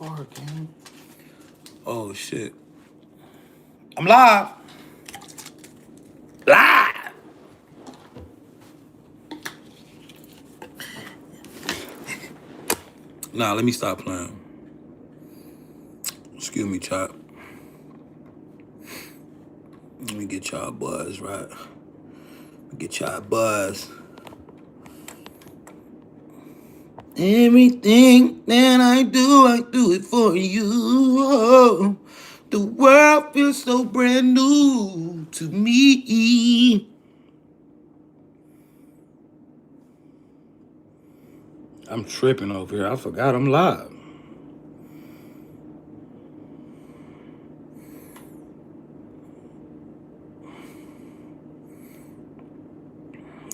hard, gang. Oh, shit. I'm live. Live. Nah, let me stop playing. Excuse me, chop. Let me get y'all buzz, right? Get y'all buzz. Everything that I do it for you. Oh, the world feels so brand new to me. I'm tripping over here. I forgot I'm live.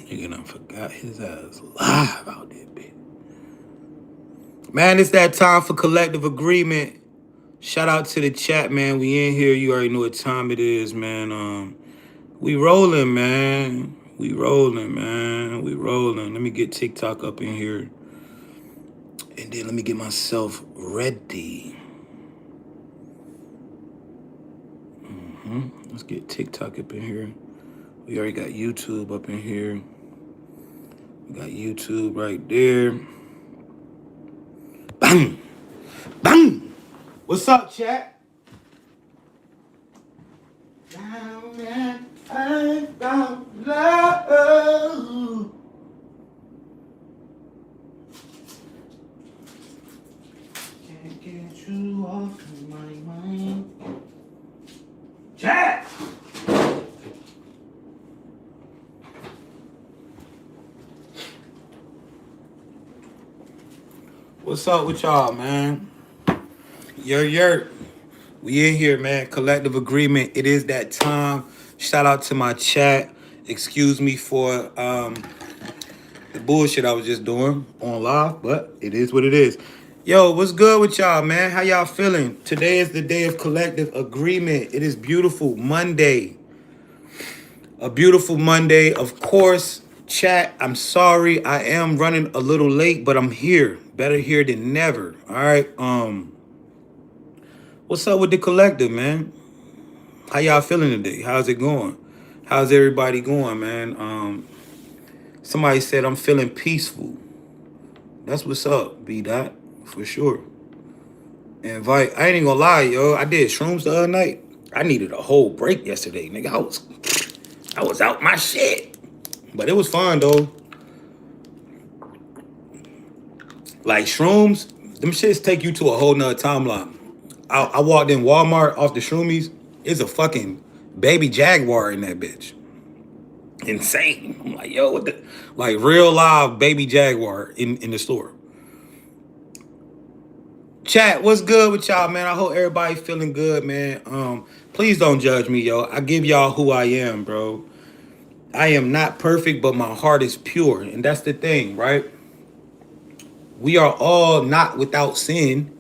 Nigga done forgot his ass live out there, bitch. Man, it's that time for collective agreement. Shout out to the chat, man. We in here. You already know what time it is, man. We rolling, man. We rolling, man. We rolling. Let me get TikTok up in here. And then let me get myself ready. Let's get TikTok up in here. We already got YouTube up in here. We got YouTube right there. Bang! Bang! What's up, chat? Down there, I found love. Can't get you off of my mind. Chat! What's up with y'all, man? Yer. We in here, man. Collective agreement. It is that time. Shout out to my chat. Excuse me for the bullshit I was just doing on live, but it is what it is. Yo, what's good with y'all, man? How y'all feeling? Today is the day of collective agreement. It is beautiful Monday. A beautiful Monday. Of course, chat, I'm sorry. I am running a little late, but I'm here. Better here than never. All right. What's up with the collective, man? How y'all feeling today? How's it going? How's everybody going, man? Somebody said I'm feeling peaceful. That's what's up, B-Dot, for sure. Invite. I ain't even gonna lie, yo. I did shrooms the other night. I needed a whole break yesterday, nigga. I was out my shit. But it was fun, though. Like, shrooms, them shits take you to a whole nother timeline. I walked in Walmart off the shroomies. It's a fucking baby jaguar in that bitch. Insane. I'm like, yo, what the... Like, real live baby jaguar in the store. Chat, what's good with y'all, man? I hope everybody feeling good, man. Please don't judge me, yo. I give y'all who I am, bro. I am not perfect, but my heart is pure. And that's the thing, right? We are all not without sin,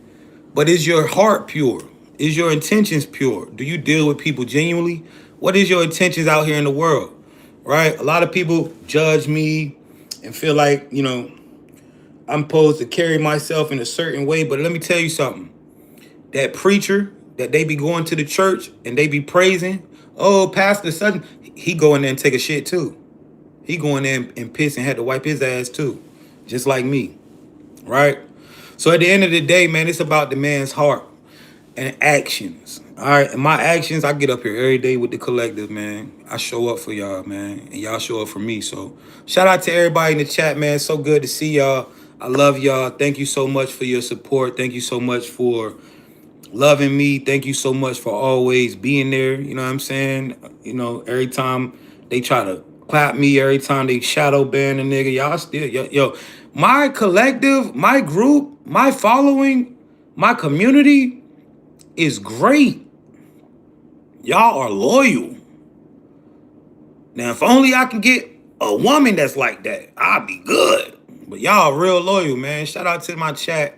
but is your heart pure? Is your intentions pure? Do you deal with people genuinely? What is your intentions out here in the world, right? A lot of people judge me and feel like, you know, I'm supposed to carry myself in a certain way. But let me tell you something. That preacher that they be going to the church and they be praising, oh, Pastor Sutton, he go in there and take a shit too. He go in there and piss and had to wipe his ass too, just like me, right? So at the end of the day, man, it's about the man's heart and actions. All right, and my actions, I get up here every day with the collective, man. I show up for y'all, man, and y'all show up for me. So shout out to everybody in the chat, man. So good to see y'all. I love y'all. Thank you so much for your support. Thank you so much for loving me. Thank you so much for always being there. You know what I'm saying? You know, every time they try to clap me, every time they shadow ban a nigga, y'all still, yo, my collective, my group, my following, my community is great. Y'all are loyal. Now, if only I can get a woman that's like that, I'll be good. But y'all real loyal, man. Shout out to my chat.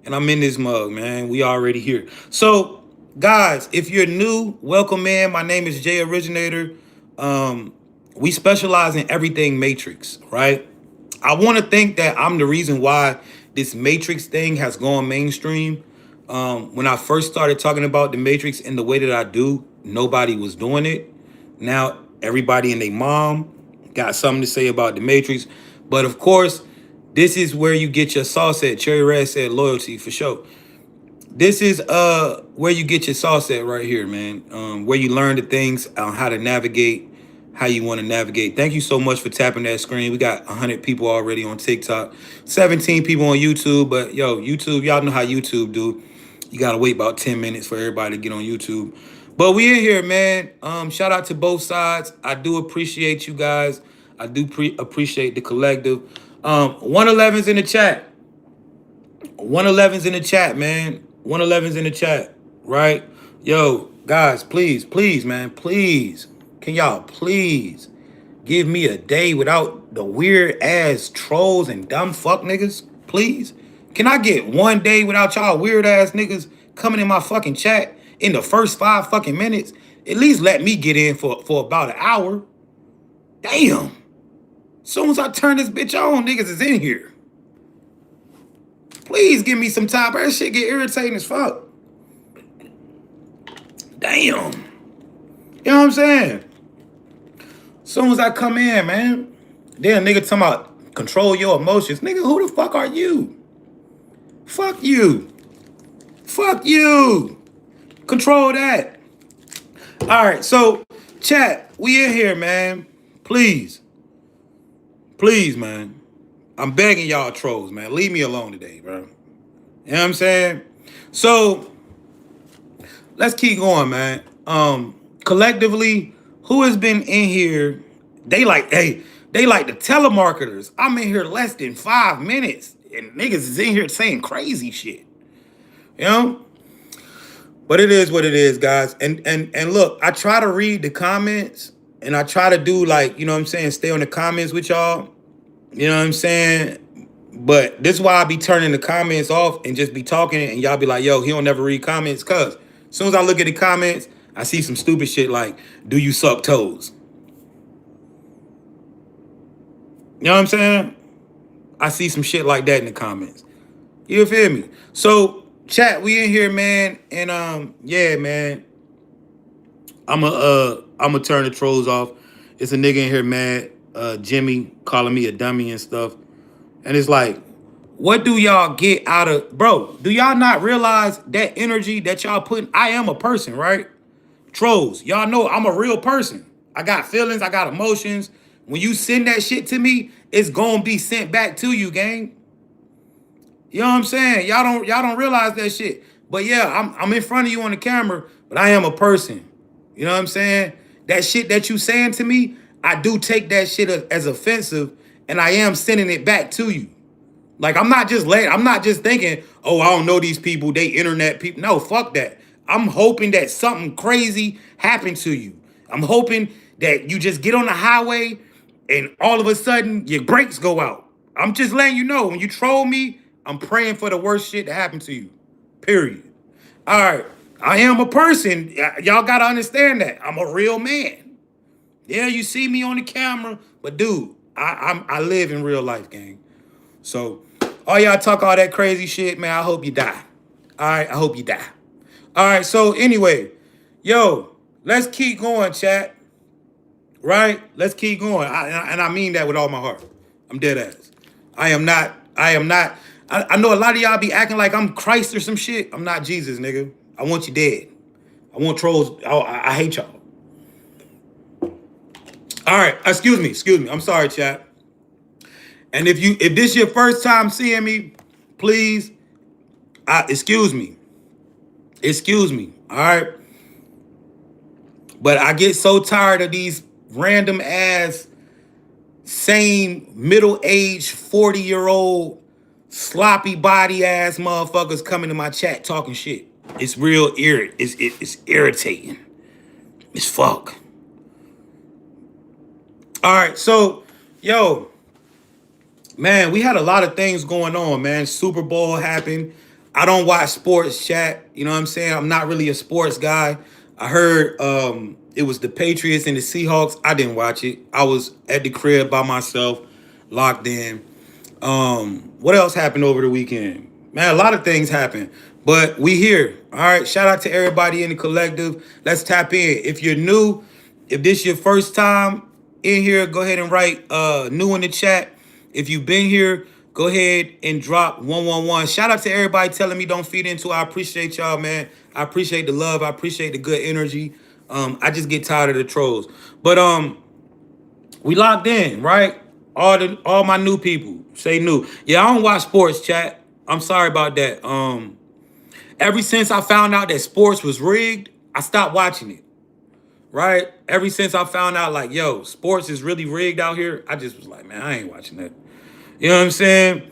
And I'm in this mug, man. We already here. So, guys, if you're new, welcome in. My name is Jay Originator. We specialize in everything Matrix, right? I want to think that I'm the reason why this Matrix thing has gone mainstream. When I first started talking about the Matrix in the way that I do, nobody was doing it. Now everybody and their mom got something to say about the Matrix. But of course, this is where you get your sauce at. Cherry Red said loyalty for sure. This is where you get your sauce at right here, man. Where you learn the things on how to navigate, how you want to navigate. Thank you so much for tapping that screen. We got 100 people already on TikTok, 17 people on YouTube. But yo, YouTube, y'all know how YouTube do. You gotta wait about 10 minutes for everybody to get on YouTube. But we in here, man. Shout out to both sides. I do appreciate you guys. I do appreciate the collective. 111's in the chat. 111's in the chat, man. 111's in the chat, right? Yo, guys, please, please, man, please. Can y'all please give me a day without the weird ass trolls and dumb fuck niggas? Please? Can I get one day without y'all weird ass niggas coming in my fucking chat in the first 5 fucking minutes? At least let me get in for about an hour. Damn. Soon as I turn this bitch on, niggas is in here. Please give me some time. That shit get irritating as fuck. Damn. You know what I'm saying? Soon as I come in, man, then nigga talking about control your emotions. Nigga, who the fuck are you? Fuck you. Fuck you. Control that. All right, so chat, we in here, man. Please. Please, man. I'm begging y'all trolls, man. Leave me alone today, bro. You know what I'm saying? So, let's keep going, man. Collectively, who has been in here? They like the telemarketers. I'm in here less than 5 minutes, and niggas is in here saying crazy shit. You know? But it is what it is, guys. And look, I try to read the comments, and I try to do like, you know what I'm saying, stay on the comments with y'all. You know what I'm saying? But this is why I be turning the comments off and just be talking, and y'all be like, yo, he don't never read comments. Cause as soon as I look at the comments, I see some stupid shit like, do you suck toes? You know what I'm saying? I see some shit like that in the comments. You feel me? So chat, we in here, man. And yeah, man. I'ma turn the trolls off. It's a nigga in here mad. Jimmy calling me a dummy and stuff. And it's like, what do y'all get out of, bro, do y'all not realize that energy that y'all putting? I am a person, right? Trolls, y'all know I'm a real person. I got feelings, I got emotions. When you send that shit to me, it's gonna be sent back to you, gang. You know what I'm saying? Y'all don't realize that shit. But yeah, I'm in front of you on the camera, but I am a person. You know what I'm saying? That shit that you saying to me, I do take that shit as offensive, and I am sending it back to you. Like, I'm not just thinking, oh, I don't know these people, they internet people. No, fuck that. I'm hoping that something crazy happened to you. I'm hoping that you just get on the highway and all of a sudden your brakes go out. I'm just letting you know, when you troll me, I'm praying for the worst shit to happen to you. Period. All right. I am a person. Y'all got to understand that. I'm a real man. Yeah, you see me on the camera, but dude, I live in real life, gang. So, all y'all talk all that crazy shit, man, I hope you die. All right, I hope you die. All right, so anyway, yo, let's keep going, chat. Right? Let's keep going. And I mean that with all my heart. I'm dead ass. I am not. I know a lot of y'all be acting like I'm Christ or some shit. I'm not Jesus, nigga. I want you dead. I want trolls. I hate y'all. All right, excuse me. I'm sorry, chat. And if this your first time seeing me, please, excuse me. All right. But I get so tired of these random ass, same middle-aged 40-year-old sloppy body ass motherfuckers coming to my chat talking shit. It's real it's irritating. It's fuck. All right, so yo, man, we had a lot of things going on, man. Super Bowl happened. I don't watch sports, chat. You know what I'm saying? I'm not really a sports guy. I heard it was the Patriots and the Seahawks. I didn't watch it. I was at the crib by myself, locked in. What else happened over the weekend? Man, a lot of things happened. But we here. All right. Shout out to everybody in the collective. Let's tap in. If you're new, if this your first time in here, go ahead and write new in the chat. If you've been here, go ahead and drop 111. Shout out to everybody telling me don't feed into it. I appreciate y'all, man. I appreciate the love. I appreciate the good energy. I just get tired of the trolls. But we locked in, right? All my new people. Say new. Yeah, I don't watch sports, chat. I'm sorry about that. Ever since I found out that sports was rigged, I stopped watching it. Right? Ever since I found out, like, yo, sports is really rigged out here, I just was like, man, I ain't watching that. You know what I'm saying?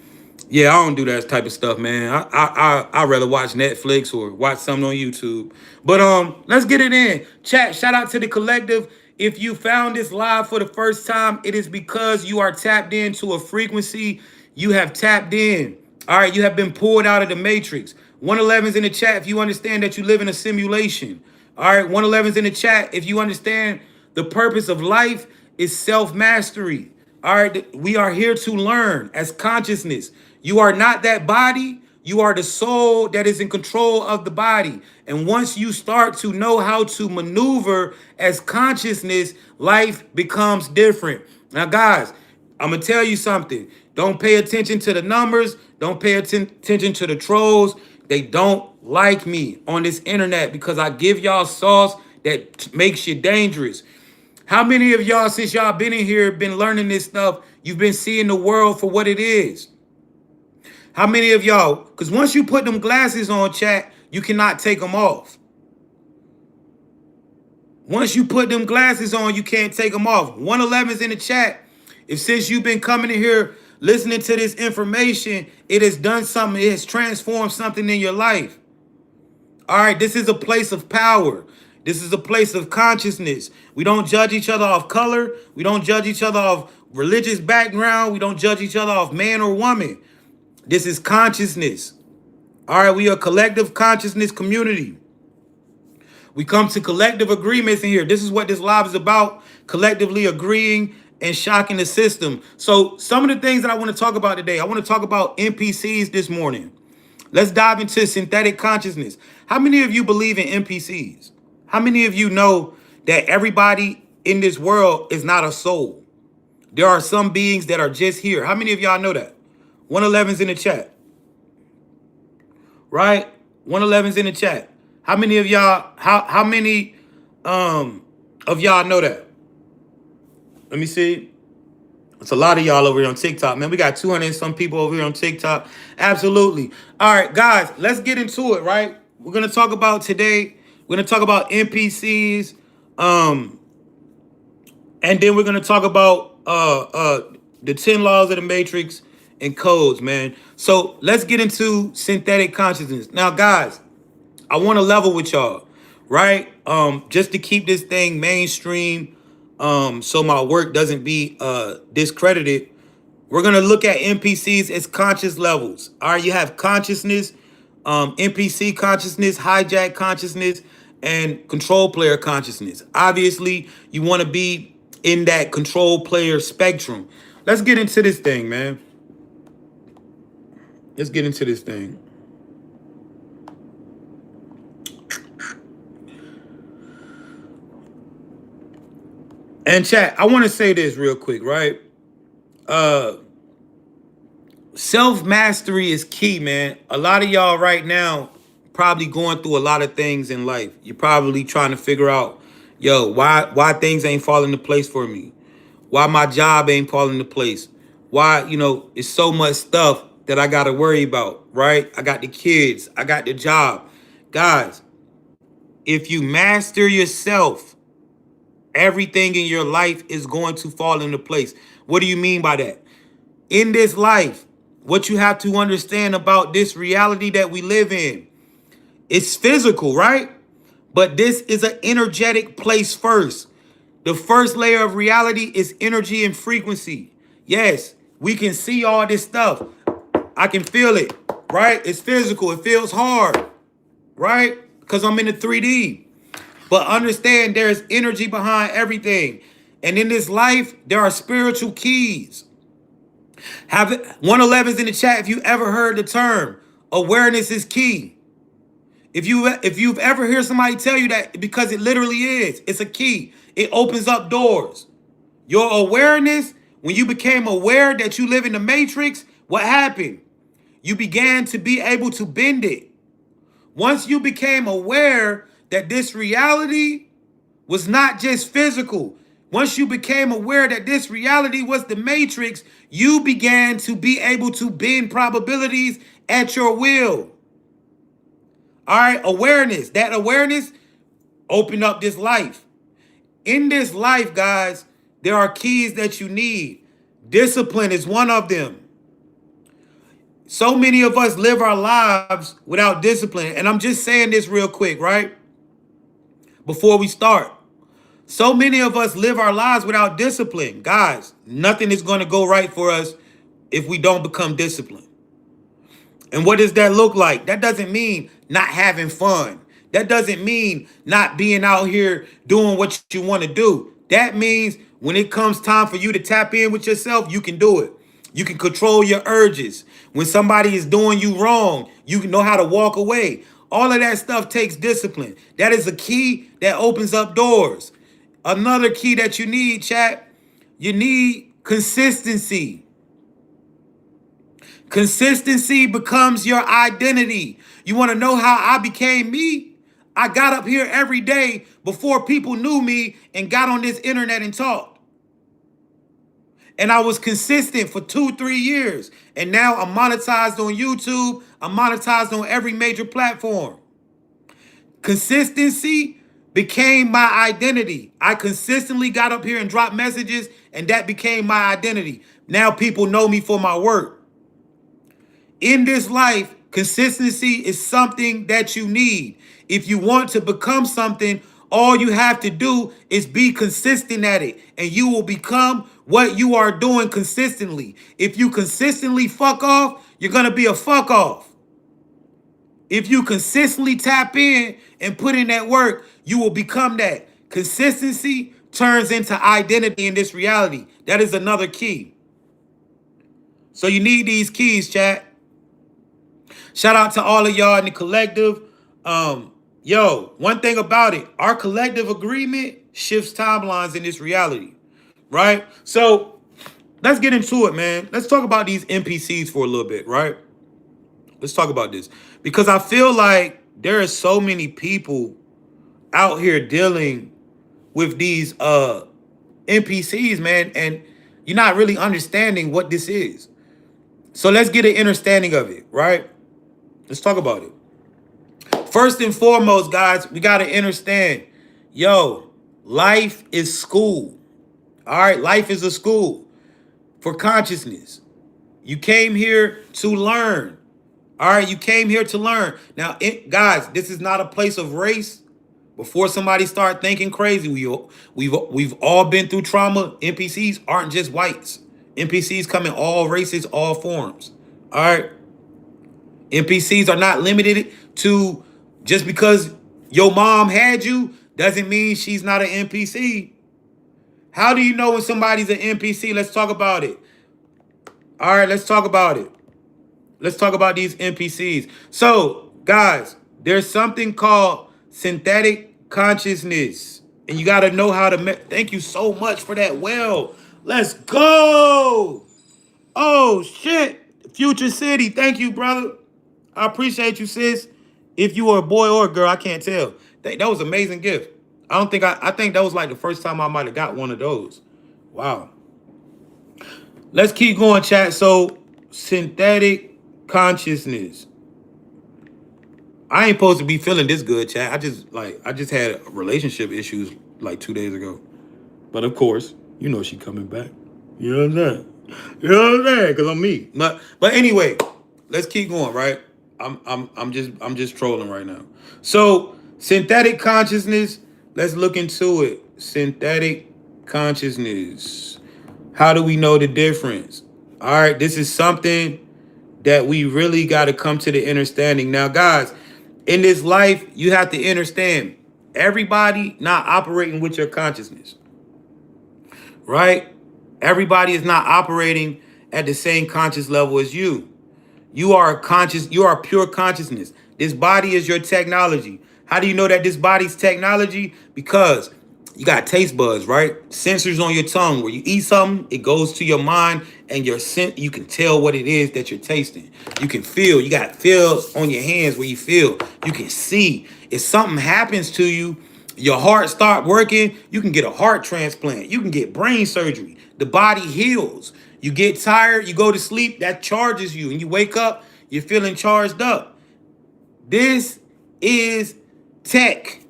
Yeah, I don't do that type of stuff, man. I rather watch Netflix or watch something on YouTube. But let's get it in. Chat, shout out to the collective. If you found this live for the first time, it is because you are tapped into a frequency. You have tapped in. All right, you have been pulled out of the matrix. 111's in the chat if you understand that you live in a simulation. All right, 111's in the chat if you understand the purpose of life is self-mastery. All right, we are here to learn as consciousness. You are not that body. You are the soul that is in control of the body. And once you start to know how to maneuver as consciousness, life becomes different. Now, guys, I'm going to tell you something. Don't pay attention to the numbers. Don't pay attention to the trolls. They don't like me on this internet because I give y'all sauce that makes you dangerous. How many of y'all, since y'all been in here, been learning this stuff, you've been seeing the world for what it is? How many of y'all, because once you put them glasses on, chat, you cannot take them off. Once you put them glasses on, you can't take them off. 111's in the chat. If since you've been coming in here, listening to this information, it has done something, it has transformed something in your life. All right, this is a place of power. This is a place of consciousness. We don't judge each other off color. We don't judge each other off religious background. We don't judge each other off man or woman. This is consciousness. All right, we are a collective consciousness community. We come to collective agreements in here. This is what this live is about, collectively agreeing and shocking the system. So some of the things that I want to talk about today, I want to talk about NPCs this morning. Let's dive into synthetic consciousness. How many of you believe in NPCs? How many of you know that everybody in this world is not a soul? There are some beings that are just here. How many of y'all know that? 111's in the chat. Right? 111's in the chat. How many of y'all, how many of y'all know that? Let me see. It's a lot of y'all over here on TikTok, man. We got 200 and some people over here on TikTok. Absolutely. All right, guys, let's get into it, right? We're going to talk about today. We're going to talk about NPCs. And then we're going to talk about the 10 laws of the Matrix and codes, man. So let's get into synthetic consciousness. Now, guys, I want to level with y'all, right? Just to keep this thing mainstream, so my work doesn't be discredited. We're gonna look at NPCs as conscious levels. All right, you have consciousness, NPC consciousness, hijack consciousness, and control player consciousness. Obviously, you want to be in that control player spectrum. Let's get into this thing, man. Let's get into this thing. And chat, I want to say this real quick, right? Self-mastery is key, man. A lot of y'all right now probably going through a lot of things in life. You're probably trying to figure out, yo, why things ain't falling into place for me? Why my job ain't falling into place? Why, it's so much stuff that I got to worry about, right? I got the kids. I got the job. Guys, if you master yourself, everything in your life is going to fall into place. What do you mean by that? In this life, what you have to understand about this reality that we live in, it's physical, right? But this is an energetic place first. The first layer of reality is energy and frequency. Yes, we can see all this stuff. I can feel it, right? It's physical. It feels hard, right? Because I'm in the 3D. But understand there's energy behind everything. And in this life, there are spiritual keys. 111's in the chat if you ever heard the term awareness is key. If you've ever heard somebody tell you that, because it literally is, it's a key. It opens up doors. Your awareness, when you became aware that you live in the matrix, what happened? You began to be able to bend it. Once you became aware that this reality was not just physical, once you became aware that this reality was the matrix, you began to be able to bend probabilities at your will. All right, awareness. That awareness opened up this life. In this life, guys, there are keys that you need. Discipline is one of them. So many of us live our lives without discipline. And I'm just saying this real quick, right? Before we start. So many of us live our lives without discipline. Guys, nothing is going to go right for us if we don't become disciplined. And what does that look like? That doesn't mean not having fun. That doesn't mean not being out here doing what you want to do. That means when it comes time for you to tap in with yourself, you can do it. You can control your urges. When somebody is doing you wrong, you can know how to walk away. All of that stuff takes discipline. That is a key that opens up doors. Another key that you need, chat, you need consistency. Consistency becomes your identity. You want to know how I became me? I got up here every day before people knew me and got on this internet and talked. And I was consistent for 2-3 years. And now I'm monetized on YouTube. I'm monetized on every major platform. Consistency became my identity. I consistently got up here and dropped messages, and that became my identity. Now people know me for my work. In this life, consistency is something that you need. If you want to become something, all you have to do is be consistent at it, and you will become what you are doing consistently. If you consistently fuck off, you're going to be a fuck off. If you consistently tap in and put in that work, you will become that. Consistency turns into identity in this reality. That is another key. So you need these keys, chat. Shout out to all of y'all in the collective. Yo, one thing about it, our collective agreement shifts timelines in this reality, right? So let's get into it, man. Let's talk about these NPCs for a little bit, right? Let's talk about this, because I feel like there are so many people out here dealing with these NPCs, man, and you're not really understanding what this is. So let's get an understanding of it, right? Let's talk about it. First and foremost, guys, we got to understand, yo, life is school. All right, life is a school for consciousness. You came here to learn. All right, you came here to learn. Now, guys, this is not a place of race. Before somebody start thinking crazy, we've all been through trauma. NPCs aren't just whites. NPCs come in all races, all forms. All right. NPCs are not limited to just because your mom had you doesn't mean she's not an NPC. How do you know when somebody's an NPC? Let's talk about it. All right, let's talk about it. Let's talk about these NPCs. So, guys, there's something called synthetic consciousness. And you got to know how to... Thank you so much for that. Well, let's go. Oh, shit. Future City, thank you, brother. I appreciate you, sis. If you were a boy or a girl, I can't tell. That was an amazing gift. I think that was like the first time I might have got one of those. Wow. Let's keep going, chat. So, synthetic consciousness. I ain't supposed to be feeling this good, chat. I just had relationship issues like 2 days ago. But of course, you know she coming back. You know what I'm saying? You know what I'm saying? Because I'm me. But anyway, let's keep going, right? I'm just trolling right now. So, synthetic consciousness, let's look into it. Synthetic consciousness. How do we know the difference? All right, this is something that we really got to come to the understanding. Now, guys, in this life, you have to understand everybody not operating with your consciousness, right? Everybody is not operating at the same conscious level as you. You are conscious. You are pure consciousness. This body is your technology. How do you know that this body's technology? Because you got taste buds, right? Sensors on your tongue. Where you eat something, it goes to your mind, and you can tell what it is that you're tasting. You can feel. You got feel on your hands where you feel. You can see. If something happens to you, your heart start working, you can get a heart transplant. You can get brain surgery. The body heals. You get tired, you go to sleep, that charges you, and you wake up, you're feeling charged up. This is tech.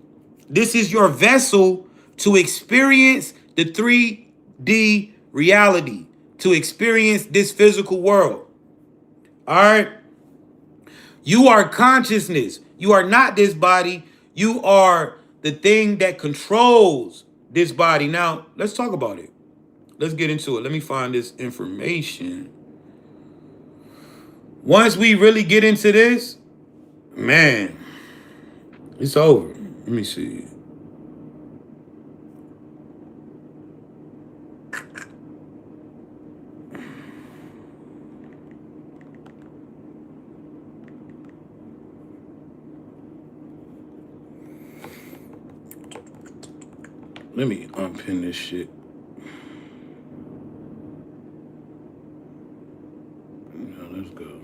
This is your vessel to experience the 3D reality, to experience this physical world. All right? You are consciousness. You are not this body. You are the thing that controls this body. Now, let's talk about it. Let's get into it. Let me find this information. Once we really get into this, man, it's over. Let me see. Let me unpin this shit. Now let's go.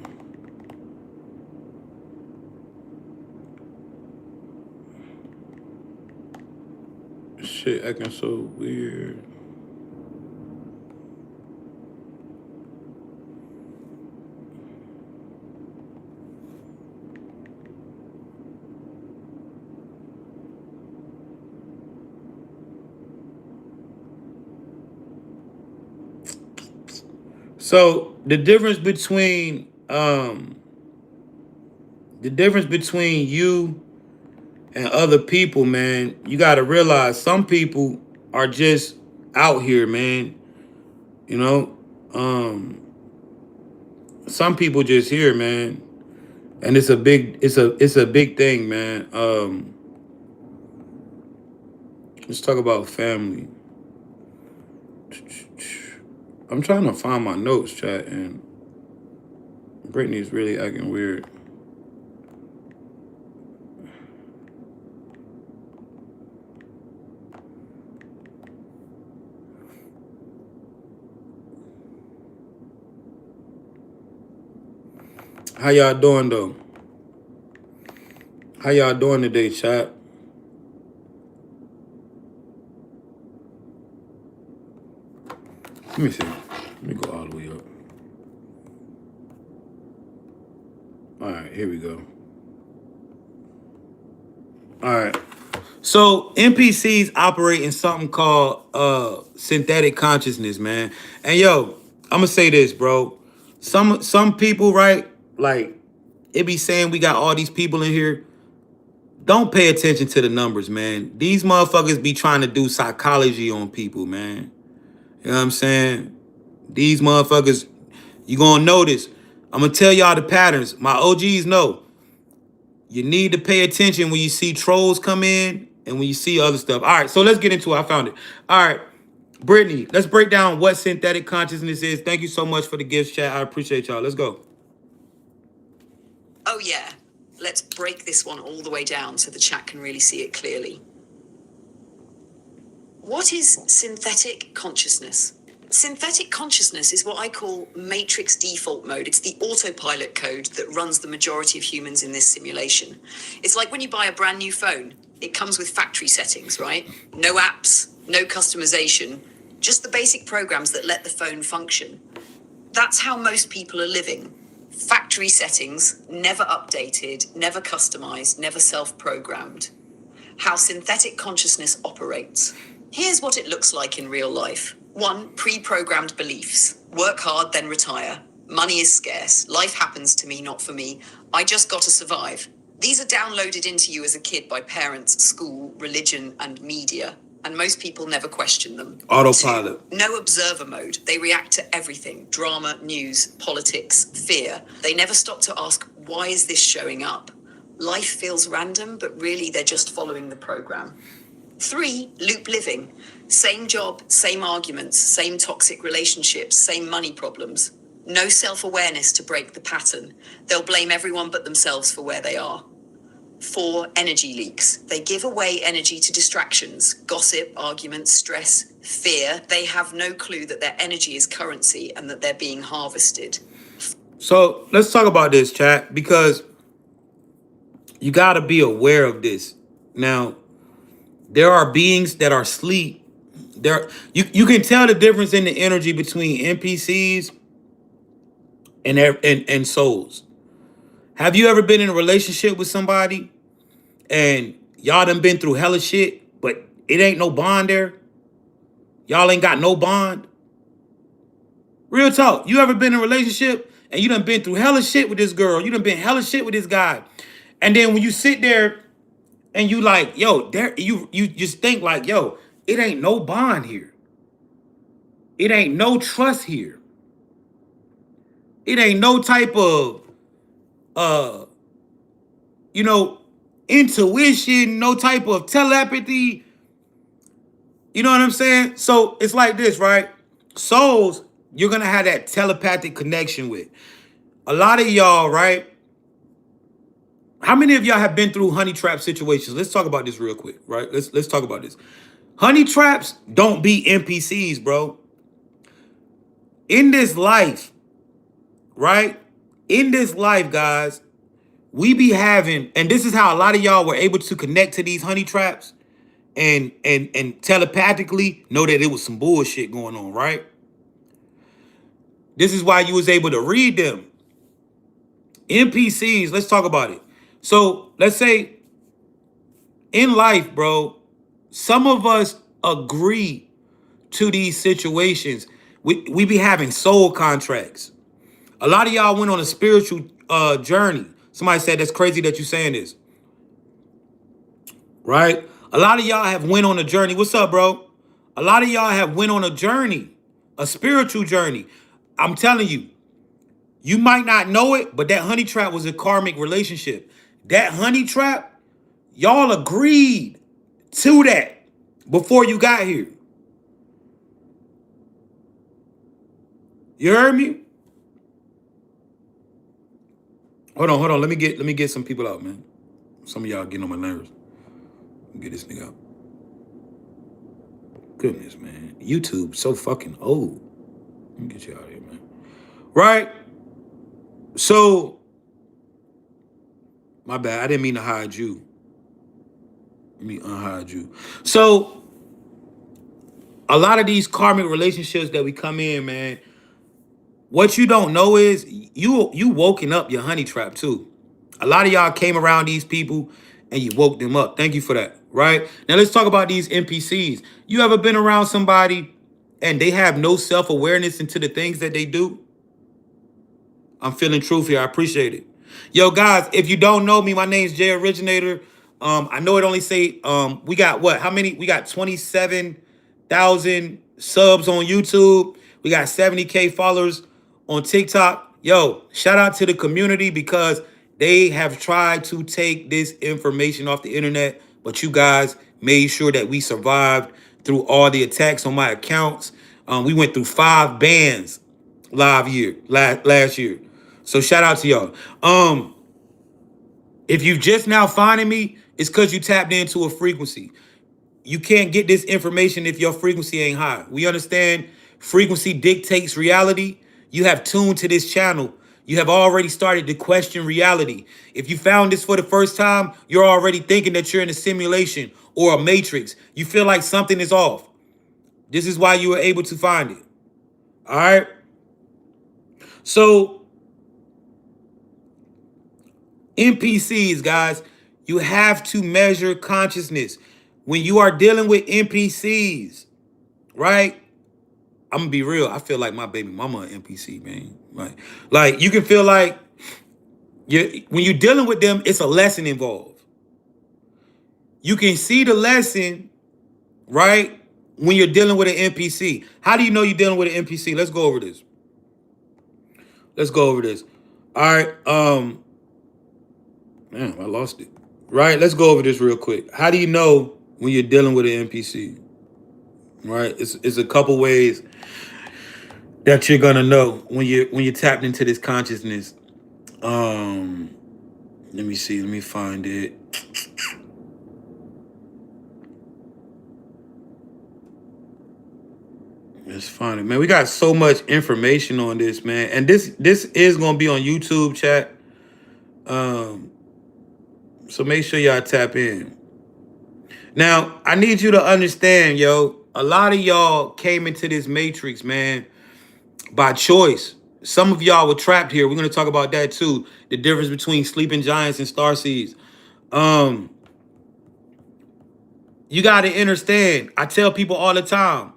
Shit acting so weird. So the difference between you and other people, man, you got to realize some people are just out here, man. You know, some people just here, man, and it's a big thing, man. Let's talk about family. I'm trying to find my notes, chat, and Brittany's really acting weird. How y'all doing, though? How y'all doing today, chat? Let me see. Let me go all the way up. All right, here we go. All right. So NPCs operate in something called synthetic consciousness, man. And yo, I'm gonna say this, bro. Some people, right? Like, it be saying we got all these people in here. Don't pay attention to the numbers, man. These motherfuckers be trying to do psychology on people, man. You know what I'm saying? These motherfuckers, you gonna notice. I'm gonna tell y'all the patterns. My OGs know. You need to pay attention when you see trolls come in and when you see other stuff. All right, so let's get into it. I found it. All right, Brittany, let's break down what synthetic consciousness is. Thank you so much for the gifts, chat. I appreciate y'all. Let's go. Oh, yeah. Let's break this one all the way down so the chat can really see it clearly. What is synthetic consciousness? Synthetic consciousness is what I call matrix default mode. It's the autopilot code that runs the majority of humans in this simulation. It's like when you buy a brand new phone. It comes with factory settings, right? No apps, no customization, just the basic programs that let the phone function. That's how most people are living. Factory settings, never updated, never customized, never self-programmed. How synthetic consciousness operates. Here's what it looks like in real life. 1. Pre-programmed beliefs. Work hard, then retire. Money is scarce. Life happens to me, not for me. I just got to survive. These are downloaded into you as a kid by parents, school, religion, and media. And most people never question them. Autopilot. 2. No observer mode. They react to everything. Drama, news, politics, fear. They never stop to ask, why is this showing up? Life feels random, but really they're just following the program. 3. Loop living. Same job, same arguments, same toxic relationships, same money problems. No self-awareness to break the pattern. They'll blame everyone but themselves for where they are. 4, energy leaks. They give away energy to distractions, gossip, arguments, stress, fear. They have no clue that their energy is currency and that they're being harvested. So let's talk about this, chat, because you got to be aware of this. Now, there are beings that are asleep. You can tell the difference in the energy between NPCs and souls. Have you ever been in a relationship with somebody and y'all done been through hella shit, but it ain't no bond there? Y'all ain't got no bond? Real talk. You ever been in a relationship and you done been through hella shit with this girl? You done been hella shit with this guy. And then when you sit there and you like, yo, there you just think like, yo, it ain't no bond here. It ain't no trust here. It ain't no type of you know, intuition, no type of telepathy. You know what I'm saying? So it's like this, right? Souls, you're gonna have that telepathic connection with. A lot of y'all, right? How many of y'all have been through honey trap situations? Let's talk about this real quick, right? Let's talk about this. Honey traps don't be NPCs, bro. In this life, right? In this life, guys, we be having, and this is how a lot of y'all were able to connect to these honey traps and telepathically know that it was some bullshit going on, right? This is why you was able to read them. NPCs, let's talk about it. So let's say in life, bro, some of us agree to these situations. We be having soul contracts. A lot of y'all went on a spiritual journey. Somebody said that's crazy that you saying this. Right? A lot of y'all have went on a journey. What's up, bro? A lot of y'all have went on a journey, a spiritual journey. I'm telling you, you might not know it, but that honey trap was a karmic relationship. That honey trap, y'all agreed to that before you got here. You heard me? Hold on. Let me get some people out, man. Some of y'all getting on my nerves. Get this nigga out. Goodness, man. YouTube so fucking old. Let me get you out of here, man. Right? So, my bad. I didn't mean to hide you. Let me unhide you. So, a lot of these karmic relationships that we come in, man, what you don't know is you woken up your honey trap too. A lot of y'all came around these people and you woke them up. Thank you for that, right? Now let's talk about these NPCs. You ever been around somebody and they have no self-awareness into the things that they do? I'm feeling truth here. I appreciate it. Yo, guys, if you don't know me, my name's Jay Originator. I know it only say we got what? How many? We got 27,000 subs on YouTube. We got 70K followers on TikTok. Yo, shout out to the community because they have tried to take this information off the internet, but you guys made sure that we survived through all the attacks on my accounts. We went through 5 bans last year. So shout out to y'all. If you just now finding me, it's because you tapped into a frequency. You can't get this information if your frequency ain't high. We understand frequency dictates reality. You have tuned to this channel. You have already started to question reality. If you found this for the first time, you're already thinking that you're in a simulation or a matrix. You feel like something is off. This is why you were able to find it. All right? So, NPCs, guys, you have to measure consciousness. When you are dealing with NPCs, right? I'm gonna be real. I feel like my baby mama an NPC, man. Like you can feel like when you're dealing with them, it's a lesson involved. You can see the lesson, right? When you're dealing with an NPC. How do you know you're dealing with an NPC? Let's go over this. All right. Man, I lost it. Right? Let's go over this real quick. How do you know when you're dealing with an NPC? Right? It's a couple ways that you're gonna know when you're tapped into this consciousness. Let me see. Let me find it. It's funny, man. We got so much information on this, man. And this is gonna be on YouTube, chat. Um, so make sure y'all tap in. Now, I need you to understand, yo, a lot of y'all came into this matrix, man, by choice. Some of y'all were trapped here. We're gonna talk about that too. The difference between sleeping giants and starseeds. Um, you gotta understand. I tell people all the time,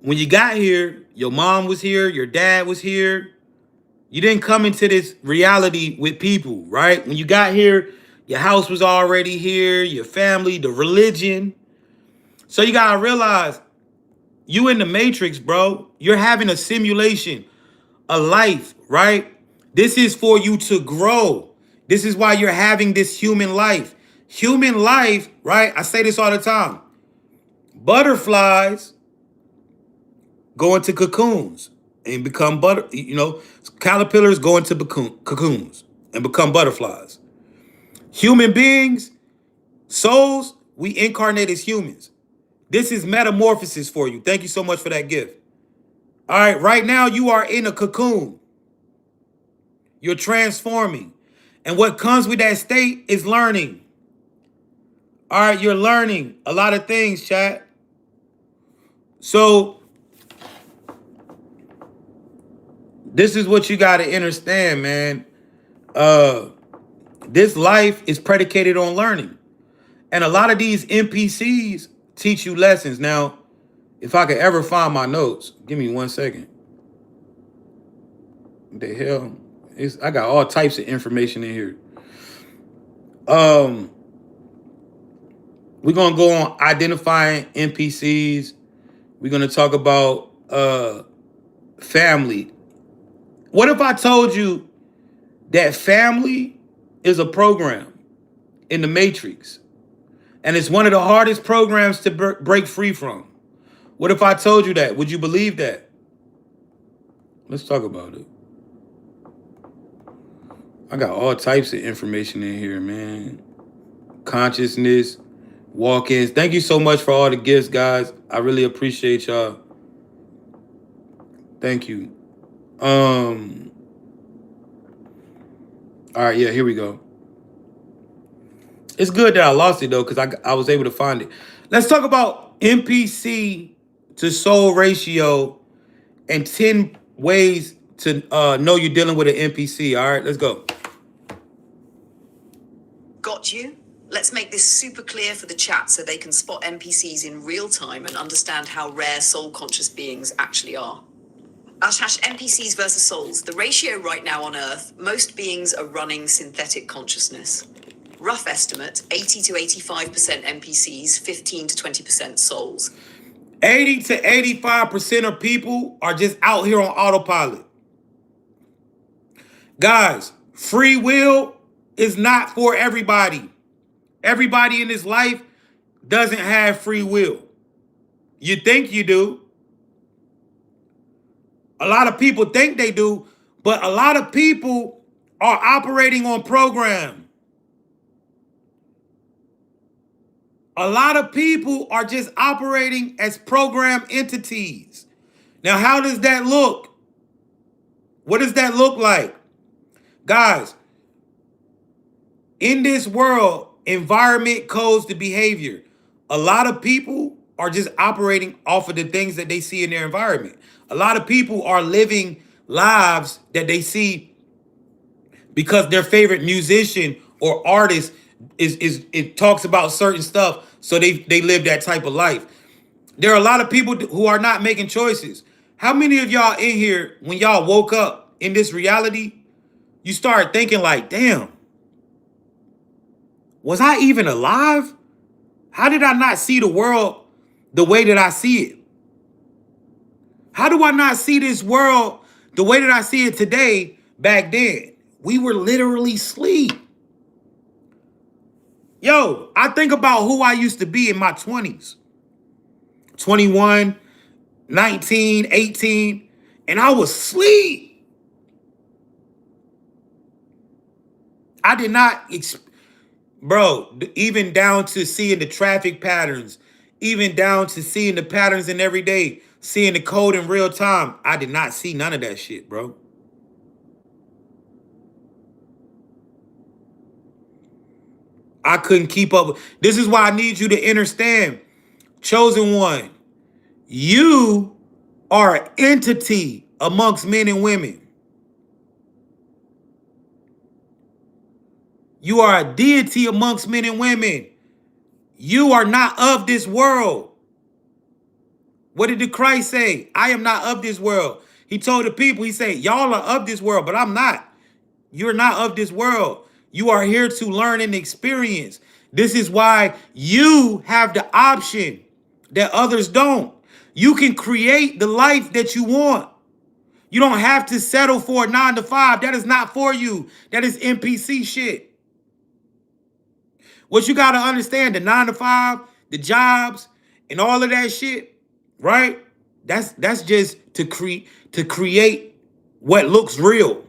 when you got here, your mom was here, your dad was here. You didn't come into this reality with people, right? When you got here, your house was already here, your family, the religion. So you gotta realize you in the matrix, bro. You're having a simulation, a life, right? This is for you to grow. This is why you're having this human life. Human life, right? I say this all the time. Butterflies go into cocoons and become caterpillars go into cocoons and become butterflies. Human beings, souls, we incarnate as humans. This is metamorphosis for you. Thank you so much for that gift. All right, right now you are in a cocoon. You're transforming. And what comes with that state is learning. All right, you're learning a lot of things, chat. So this is what you got to understand, man. This life is predicated on learning. And a lot of these NPCs teach you lessons. Now, if I could ever find my notes, give me 1 second. What the hell? I got all types of information in here. We're going to go on identifying NPCs. We're going to talk about family. What if I told you that family is a program in the Matrix? And it's one of the hardest programs to break free from. What if I told you that? Would you believe that? Let's talk about it. I got all types of information in here, man. Consciousness, walk-ins. Thank you so much for all the gifts, guys. I really appreciate y'all. Thank you. All right, yeah, here we go. It's good that I lost it, though, because I was able to find it. Let's talk about NPC to soul ratio and 10 ways to know you're dealing with an NPC. All right, let's go. Got you? Let's make this super clear for the chat so they can spot NPCs in real time and understand how rare soul conscious beings actually are. NPCs versus souls. The ratio right now on Earth, most beings are running synthetic consciousness. Rough estimate, 80 to 85% NPCs, 15 to 20% souls. 80 to 85% of people are just out here on autopilot. Guys, free will is not for everybody. Everybody in this life doesn't have free will. You think you do. A lot of people think they do, but a lot of people are operating on program. A lot of people are just operating as program entities. Now, how does that look? What does that look like? Guys, in this world, environment codes the behavior. A lot of people are just operating off of the things that they see in their environment. A lot of people are living lives that they see because their favorite musician or artist it talks about certain stuff, so they live that type of life. There are a lot of people who are not making choices. How many of y'all in here, when y'all woke up in this reality, you start thinking like, damn, was I even alive? How did I not see the world the way that I see it? How do I not see this world the way that I see it today back then? We were literally asleep. Yo, I think about who I used to be in my 20s. 21, 19, 18, and I was asleep. I did not Bro, even down to seeing the traffic patterns, even down to seeing the patterns in every day, seeing the code in real time. I did not see none of that shit, bro. I couldn't keep up. This is why I need you to understand, chosen one, you are an entity amongst men and women. You are a deity amongst men and women. You are not of this world. What did the Christ say? I am not of this world. He told the people, he said, y'all are of this world, but I'm not. You're not of this world. You are here to learn and experience. This is why you have the option that others don't. You can create the life that you want. You don't have to settle for a 9 to 5. That is not for you. That is NPC shit. What you got to understand, the 9 to 5, the jobs, and all of that shit, right? That's just to create what looks real.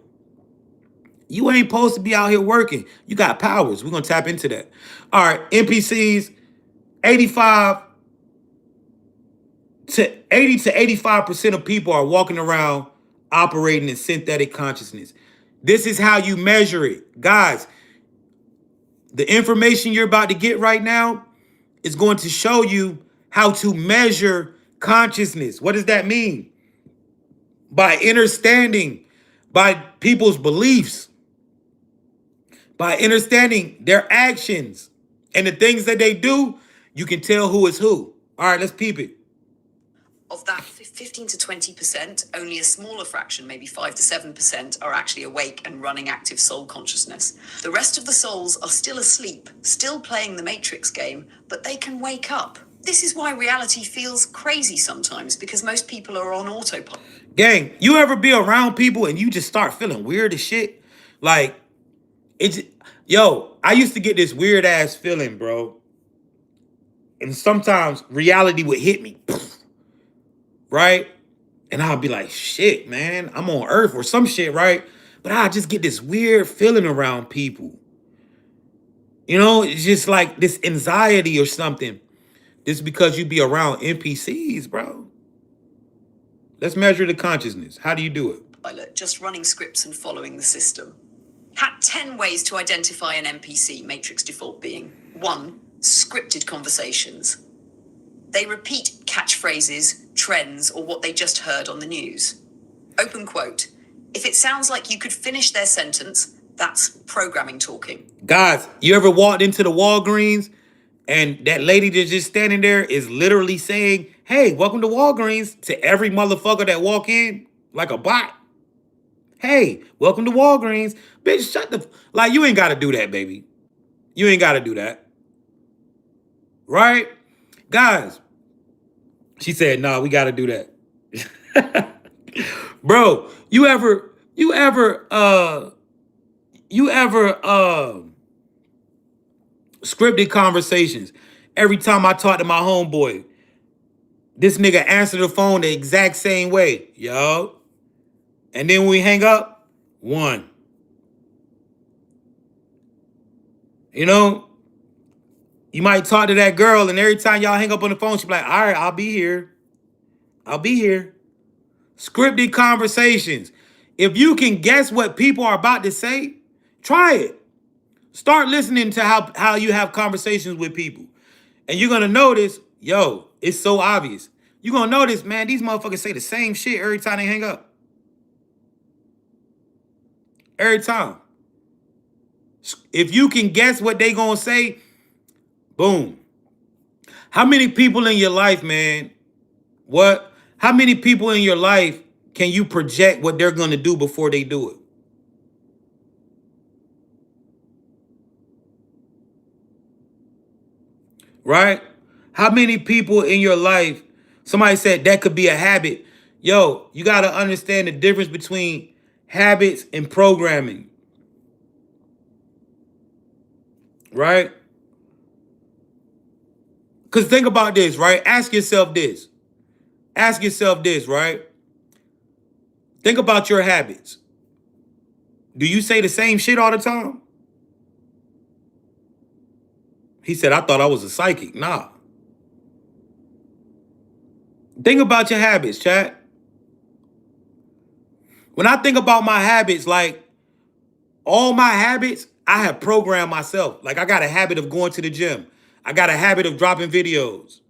You ain't supposed to be out here working. You got powers. We're gonna tap into that. All right, NPCs, 85 to 80 to 85% of people are walking around operating in synthetic consciousness. This is how you measure it. Guys, the information you're about to get right now is going to show you how to measure consciousness. What does that mean? By understanding, by people's beliefs, by understanding their actions and the things that they do, you can tell who is who. All right, let's peep it. Of that 15 to 20%, only a smaller fraction, maybe 5 to 7%, are actually awake and running active soul consciousness. The rest of the souls are still asleep, still playing the Matrix game, but they can wake up. This is why reality feels crazy sometimes, because most people are on autopilot. Gang, you ever be around people and you just start feeling weird as shit? Like, it's, yo, I used to get this weird ass feeling, bro. And sometimes reality would hit me, right? And I'll be like, shit, man, I'm on Earth or some shit, right? But I just get this weird feeling around people. You know, it's just like this anxiety or something. This is because you be around NPCs, bro. Let's measure the consciousness. How do you do it? Just running scripts and following the system. Had 10 ways to identify an NPC, Matrix default being. 1, scripted conversations. They repeat catchphrases, trends, or what they just heard on the news. Open quote. If it sounds like you could finish their sentence, that's programming talking. Guys, you ever walked into the Walgreens and that lady that's just standing there is literally saying, hey, welcome to Walgreens to every motherfucker that walk in like a bot? Hey, welcome to Walgreens. Bitch, shut the... Like, you ain't got to do that, baby. You ain't got to do that. Right? Guys, she said, nah, we got to do that. Bro, you ever scripted conversations? Every time I talk to my homeboy, this nigga answer the phone the exact same way. Yo. And then when we hang up, 1. You know, you might talk to that girl and every time y'all hang up on the phone, she be like, all right, I'll be here. I'll be here. Scripted conversations. If you can guess what people are about to say, try it. Start listening to how you have conversations with people. And you're going to notice, yo, it's so obvious. You're going to notice, man, these motherfuckers say the same shit every time they hang up. Every time. If you can guess what they going to say, boom. How many people in your life, man, how many people in your life can you project what they're going to do before they do it? Right? How many people in your life, somebody said that could be a habit. Yo, you got to understand the difference between habits and programming. Right? Because think about this, right? Ask yourself this. Ask yourself this, right? Think about your habits. Do you say the same shit all the time? He said, I thought I was a psychic. Nah. Think about your habits, chat. When I think about my habits, like all my habits, I have programmed myself. Like I got a habit of going to the gym. I got a habit of dropping videos.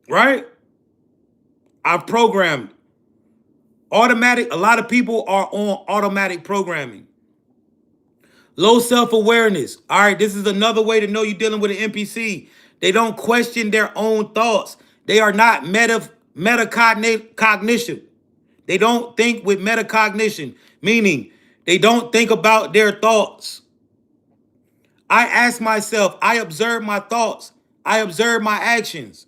Right? I've programmed. Automatic, a lot of people are on automatic programming. Low self-awareness. All right, this is another way to know you're dealing with an NPC. They don't question their own thoughts. They are not metacognition. They don't think with metacognition, meaning they don't think about their thoughts. I ask myself, I observe my thoughts. I observe my actions.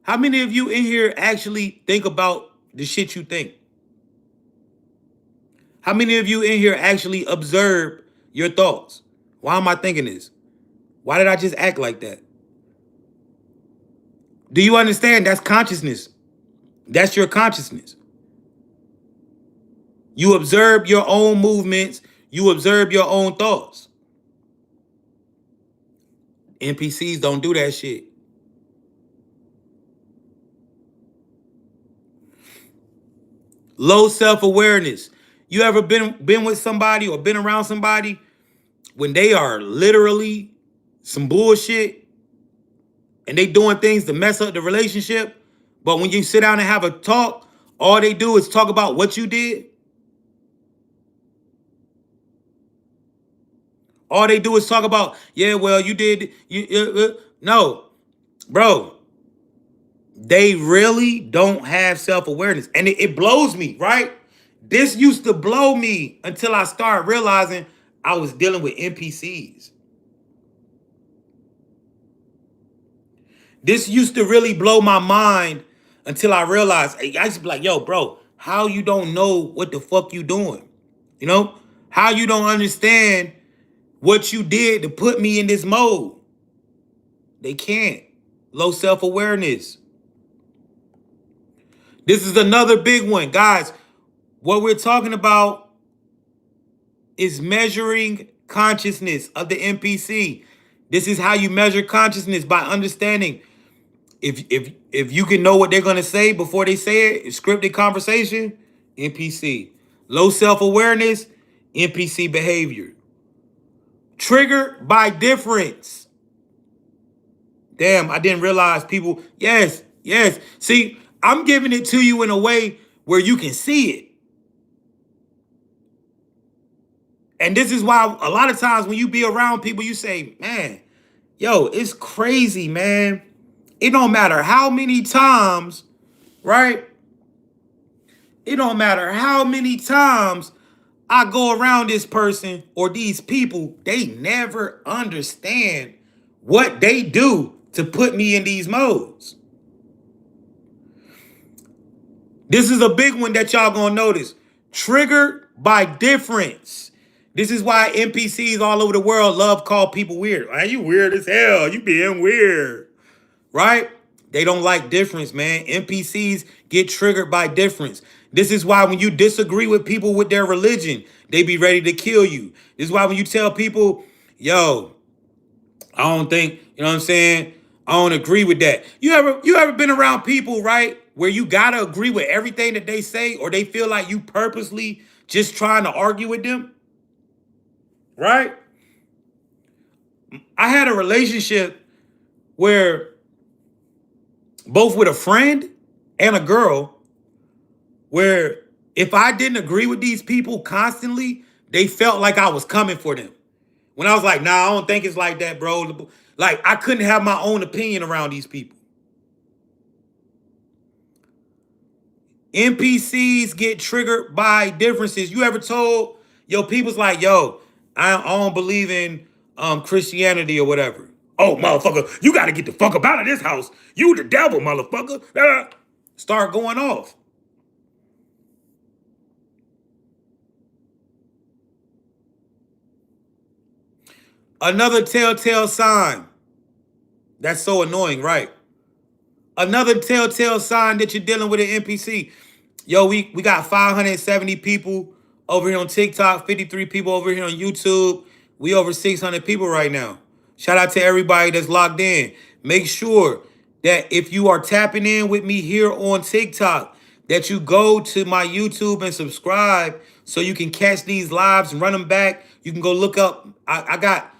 How many of you in here actually think about the shit you think? How many of you in here actually observe your thoughts? Why am I thinking this? Why did I just act like that? Do you understand? That's consciousness. That's your consciousness. You observe your own movements. You observe your own thoughts. NPCs don't do that shit. Low self-awareness. You ever been with somebody or been around somebody when they are literally some bullshit and they doing things to mess up the relationship, but when you sit down and have a talk, all they do is talk about what you did? All they do is talk about, yeah, well, you did. No, bro. They really don't have self-awareness. And it blows me, right? This used to blow me until I started realizing I was dealing with NPCs. This used to really blow my mind until I realized, I used to be like, yo, bro, how you don't know what the fuck you doing? You know? How you don't understand what you did to put me in this mode? They can't. Low self-awareness. This is another big one. Guys, what we're talking about is measuring consciousness of the NPC. This is how you measure consciousness, by understanding if you can know what they're gonna say before they say it. Scripted conversation, NPC. Low self-awareness, NPC behavior. Triggered by difference. Damn, I didn't realize people. Yes. See, I'm giving it to you in a way where you can see it. And this is why a lot of times when you be around people, you say, man, yo, it's crazy, man. It don't matter how many times, right? It don't matter how many times I go around this person or these people, they never understand what they do to put me in these modes. This is a big one that y'all gonna notice. Triggered by difference. This is why NPCs all over the world love call people weird. Man, you weird as hell. You being weird. Right? They don't like difference, man. NPCs get triggered by difference. This is why when you disagree with people with their religion, they be ready to kill you. This is why when you tell people, yo, I don't think, you know what I'm saying? I don't agree with that. You ever been around people, right, where you gotta agree with everything that they say, or they feel like you purposely just trying to argue with them? Right? I had a relationship where both with a friend and a girl, where if I didn't agree with these people constantly, they felt like I was coming for them. When I was like, nah, I don't think it's like that, bro. Like, I couldn't have my own opinion around these people. NPCs get triggered by differences. You ever told your people's like, yo, I don't believe in Christianity or whatever. Oh, motherfucker, you got to get the fuck up out of this house. You the devil, motherfucker. Start going off. Another telltale sign. That's so annoying, right? Another telltale sign that you're dealing with an NPC. Yo, we got 570 people over here on TikTok, 53 people over here on YouTube. We over 600 people right now. Shout out to everybody that's locked in. Make sure that if you are tapping in with me here on TikTok, that you go to my YouTube and subscribe so you can catch these lives and run them back. You can go look up. I got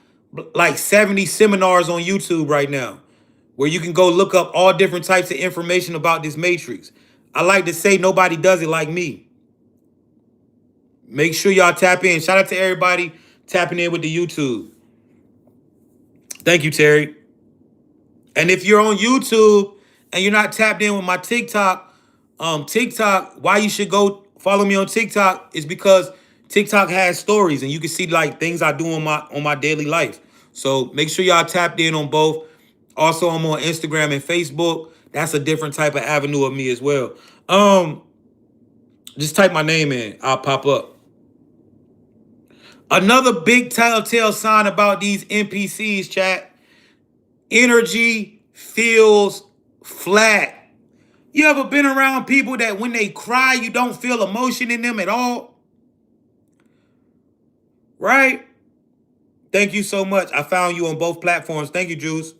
like 70 seminars on YouTube right now where you can go look up all different types of information about this matrix. I like to say nobody does it like me. Make sure y'all tap in. Shout out to everybody tapping in with the YouTube. Thank you, Terry. And if you're on YouTube and you're not tapped in with my TikTok, why you should go follow me on TikTok is because TikTok has stories and you can see like things I do on my daily life. So make sure y'all tapped in on both. Also, I'm on Instagram and Facebook. That's a different type of avenue of me as well. Just type my name in. I'll pop up. Another big telltale sign about these NPCs, chat. Energy feels flat. You ever been around people that when they cry, you don't feel emotion in them at all? Right? Thank you so much. I found you on both platforms. Thank you, Juice.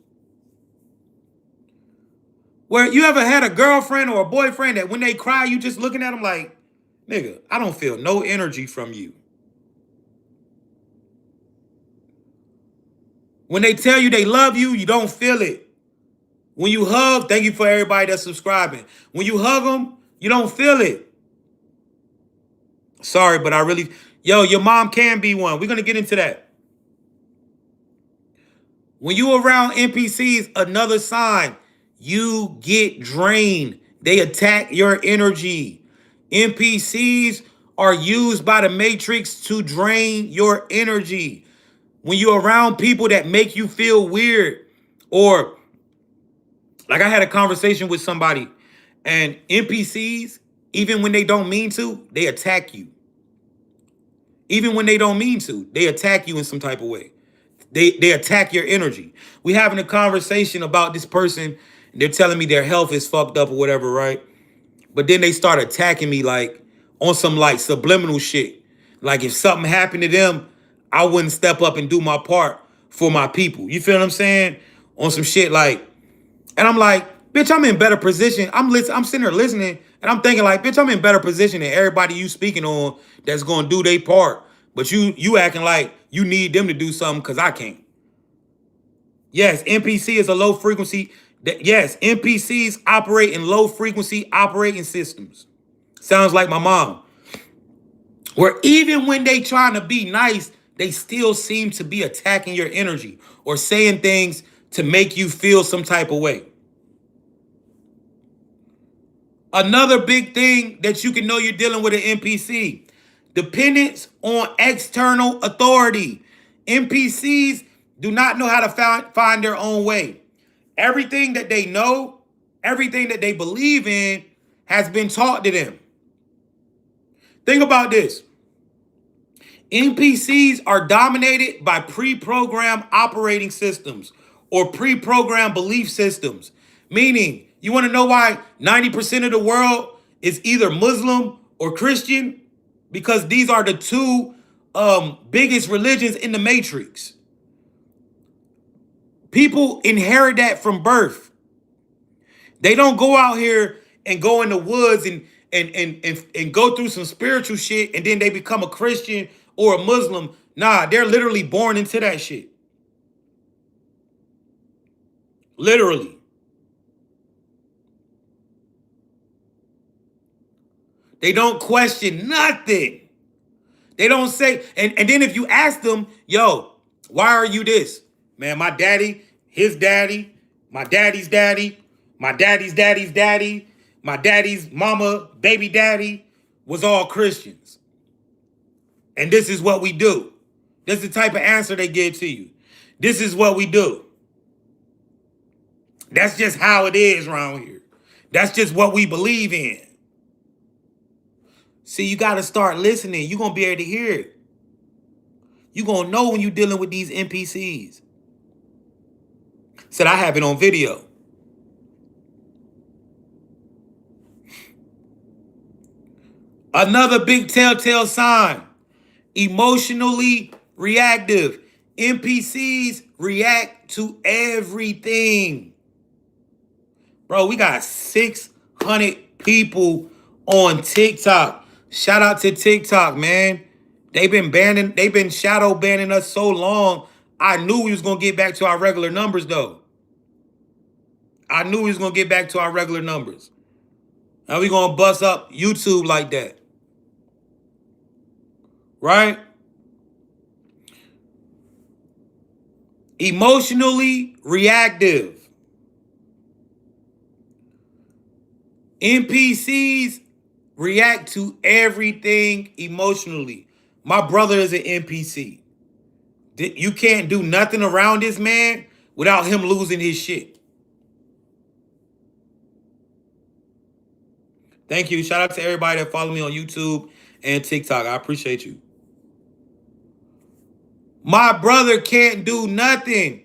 Where you ever had a girlfriend or a boyfriend that when they cry, you just looking at them like, nigga, I don't feel no energy from you. When they tell you they love you, you don't feel it. When you hug, thank you for everybody that's subscribing. When you hug them, you don't feel it. Sorry, but your mom can be one. We're going to get into that. When you around NPCs, another sign, you get drained. They attack your energy. NPCs are used by the Matrix to drain your energy. When you're around people that make you feel weird, or like I had a conversation with somebody, and NPCs, even when they don't mean to, they attack you. Even when they don't mean to, they attack you in some type of way. They attack your energy. We having a conversation about this person. They're telling me their health is fucked up or whatever, right? But then they start attacking me like on some like subliminal shit. Like if something happened to them, I wouldn't step up and do my part for my people. You feel what I'm saying? On some shit like, and I'm like, bitch, I'm in better position. I'm sitting there listening, and I'm thinking like, bitch, I'm in better position than everybody you speaking on that's gonna do their part. But you acting like you need them to do something because I can't. Yes, NPC is a low frequency. Yes, NPCs operate in low frequency operating systems. Sounds like my mom. Where even when they trying to be nice, they still seem to be attacking your energy or saying things to make you feel some type of way. Another big thing that you can know you're dealing with an NPC, dependence on external authority. NPCs do not know how to find their own way. Everything that they know, everything that they believe in has been taught to them. Think about this. NPCs are dominated by pre-programmed operating systems or pre-programmed belief systems. Meaning, you want to know why 90% of the world is either Muslim or Christian? Because these are the two biggest religions in the Matrix. People inherit that from birth. They don't go out here and go in the woods and go through some spiritual shit and then they become a Christian or a Muslim. Nah, they're literally born into that shit. Literally. They don't question nothing. They don't say, and then if you ask them, yo, why are you this? Man, my daddy, his daddy, my daddy's daddy, my daddy's daddy's daddy, my daddy's mama, baby daddy was all Christians. And this is what we do. This is the type of answer they give to you. This is what we do. That's just how it is around here. That's just what we believe in. See, you got to start listening. You're going to be able to hear it. You're going to know when you're dealing with these NPCs. Said I have it on video. Another big telltale sign. Emotionally reactive. NPCs react to everything. Bro, we got 600 people on TikTok. Shout out to TikTok, man. They've been shadow banning us so long. I knew we was gonna get back to our regular numbers though. I knew we was gonna get back to our regular numbers. Now we gonna bust up YouTube like that. Right? Emotionally reactive. NPCs react to everything emotionally. My brother is an NPC. You can't do nothing around this man without him losing his shit. Thank you. Shout out to everybody that follow me on YouTube and TikTok. I appreciate you. My brother can't do nothing.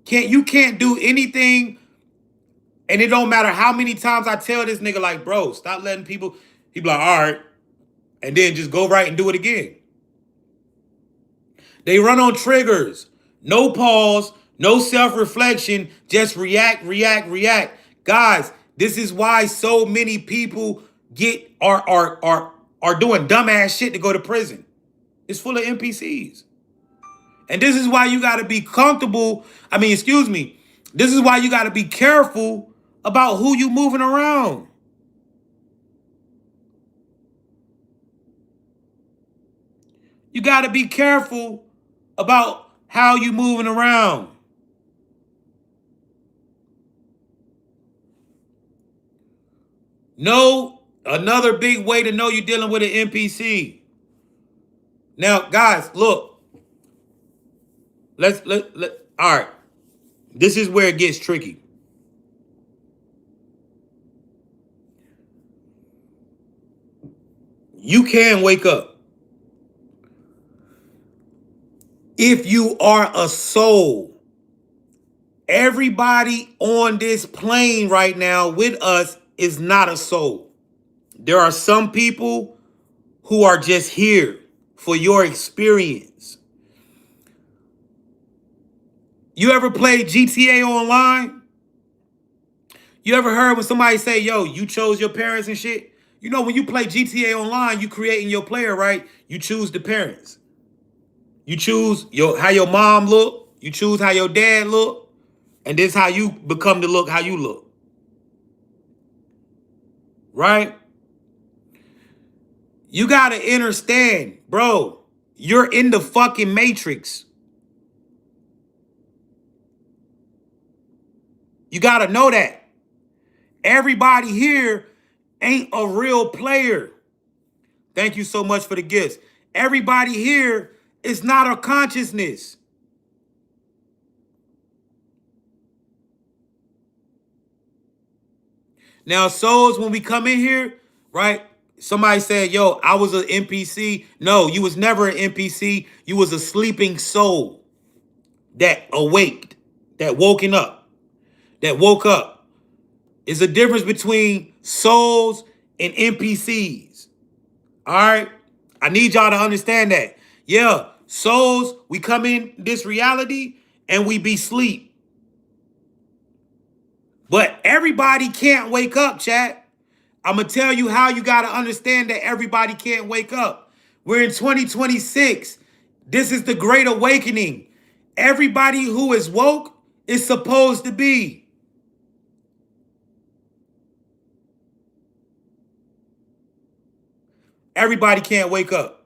You can't do anything. And it don't matter how many times I tell this nigga, like, bro, stop letting people. He be like, all right. And then just go right and do it again. They run on triggers. No pause, no self-reflection, just react, react, react. Guys, this is why so many people are doing dumbass shit to go to prison. It's full of NPCs. And this is why you got to be comfortable. This is why you got to be careful about who you moving around. You got to be careful about how you moving around. No, another big way to know you're dealing with an NPC. Now, guys, look. All right. This is where it gets tricky. You can wake up. If you are a soul, everybody on this plane right now with us is not a soul. There are some people who are just here for your experience. You ever played GTA Online? You ever heard when somebody say, yo, you chose your parents and shit? You know, when you play GTA Online, you creating your player, right? You choose the parents. You choose how your mom look. You choose how your dad look. And this is how you become to look how you look. Right? You got to understand, bro, you're in the fucking Matrix. You got to know that. Everybody here ain't a real player. Thank you so much for the gifts. Everybody here is not a consciousness. Now, souls, when we come in here, right? Somebody said, yo, I was an NPC. No, you was never an NPC. You was a sleeping soul that awaked, that woke up. It's a difference between souls and NPCs. All right? I need y'all to understand that. Yeah, souls, we come in this reality and we be sleep. But everybody can't wake up, chat. I'm going to tell you how you got to understand that everybody can't wake up. We're in 2026. This is the Great Awakening. Everybody who is woke is supposed to be. Everybody can't wake up.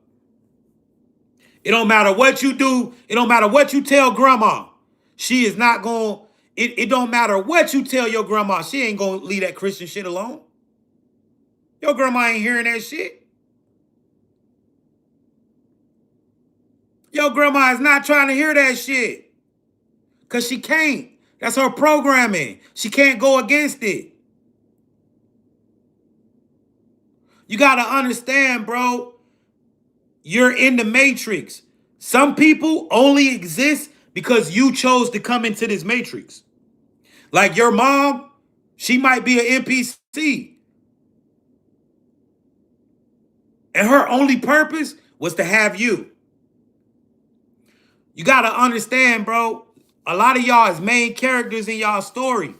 It don't matter what you do. It don't matter what you tell grandma. She is not going to. It don't matter what you tell your grandma. She ain't going to leave that Christian shit alone. Your grandma ain't hearing that shit. Your grandma is not trying to hear that shit. Because she can't. That's her programming. She can't go against it. You got to understand, bro. You're in the Matrix. Some people only exist because you chose to come into this Matrix. Like your mom, she might be an NPC. And her only purpose was to have you. You got to understand, bro. A lot of y'all is main characters in y'all story.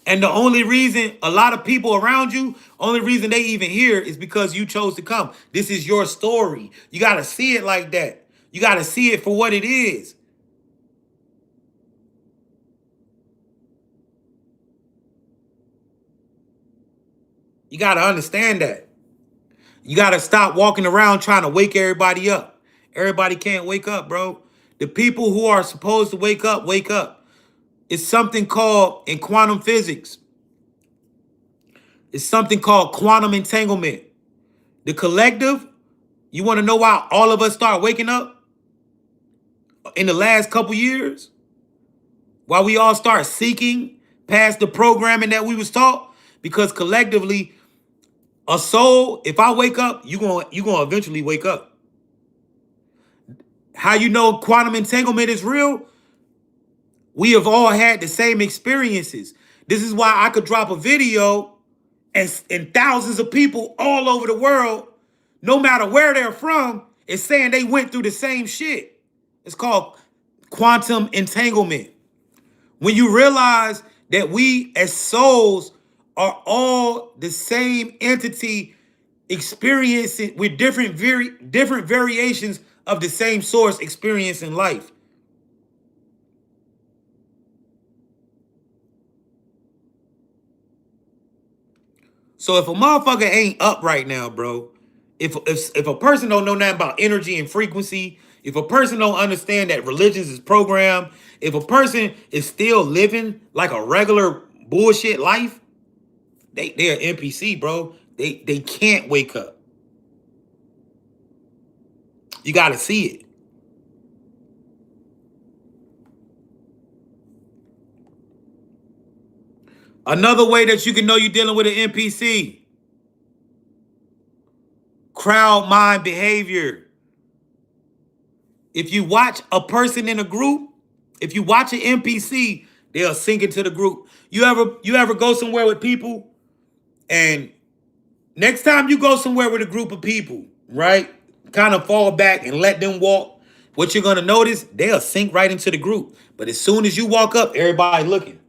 And the only reason a lot of people around you, only reason they even here is because you chose to come. This is your story. You got to see it like that. You got to see it for what it is. You got to understand that. You got to stop walking around trying to wake everybody up. Everybody can't wake up, bro. The people who are supposed to wake up, wake up. It's something called, in quantum physics, it's something called quantum entanglement. The collective, you want to know why all of us start waking up in the last couple years? Why we all start seeking past the programming that we was taught? Because collectively, a soul, if I wake up, you're gonna eventually wake up. How you know quantum entanglement is real? We have all had the same experiences. This is why I could drop a video and thousands of people all over the world, no matter where they're from, is saying they went through the same shit. It's called quantum entanglement. When you realize that we as souls are all the same entity experiencing with different variations of the same source experience in life. So if a motherfucker ain't up right now, bro, if a person don't know nothing about energy and frequency, if a person don't understand that religions is programmed, if a person is still living like a regular bullshit life, they're NPC, bro. They can't wake up. You got to see it. Another way that you can know you're dealing with an NPC, crowd mind behavior. If you watch a person in a group, if you watch an NPC, they'll sink into the group. You ever go somewhere with people, and next time you go somewhere with a group of people, right? Kind of fall back and let them walk. What you're gonna notice, they'll sink right into the group. But as soon as you walk up, everybody looking.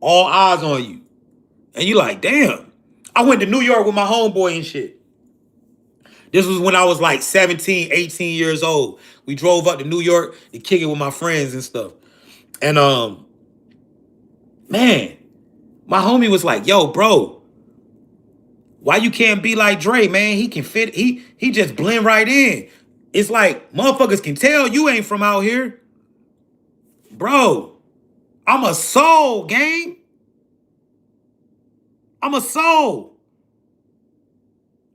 All eyes on you. And you like, damn. I went to New York with my homeboy and shit. This was when I was like 17, 18 years old. We drove up to New York to kick it with my friends and stuff. And man, my homie was like, yo, bro, why you can't be like Dre, man? He can fit, he just blend right in. It's like motherfuckers can tell you ain't from out here. Bro, I'm a soul, gang. I'm a soul.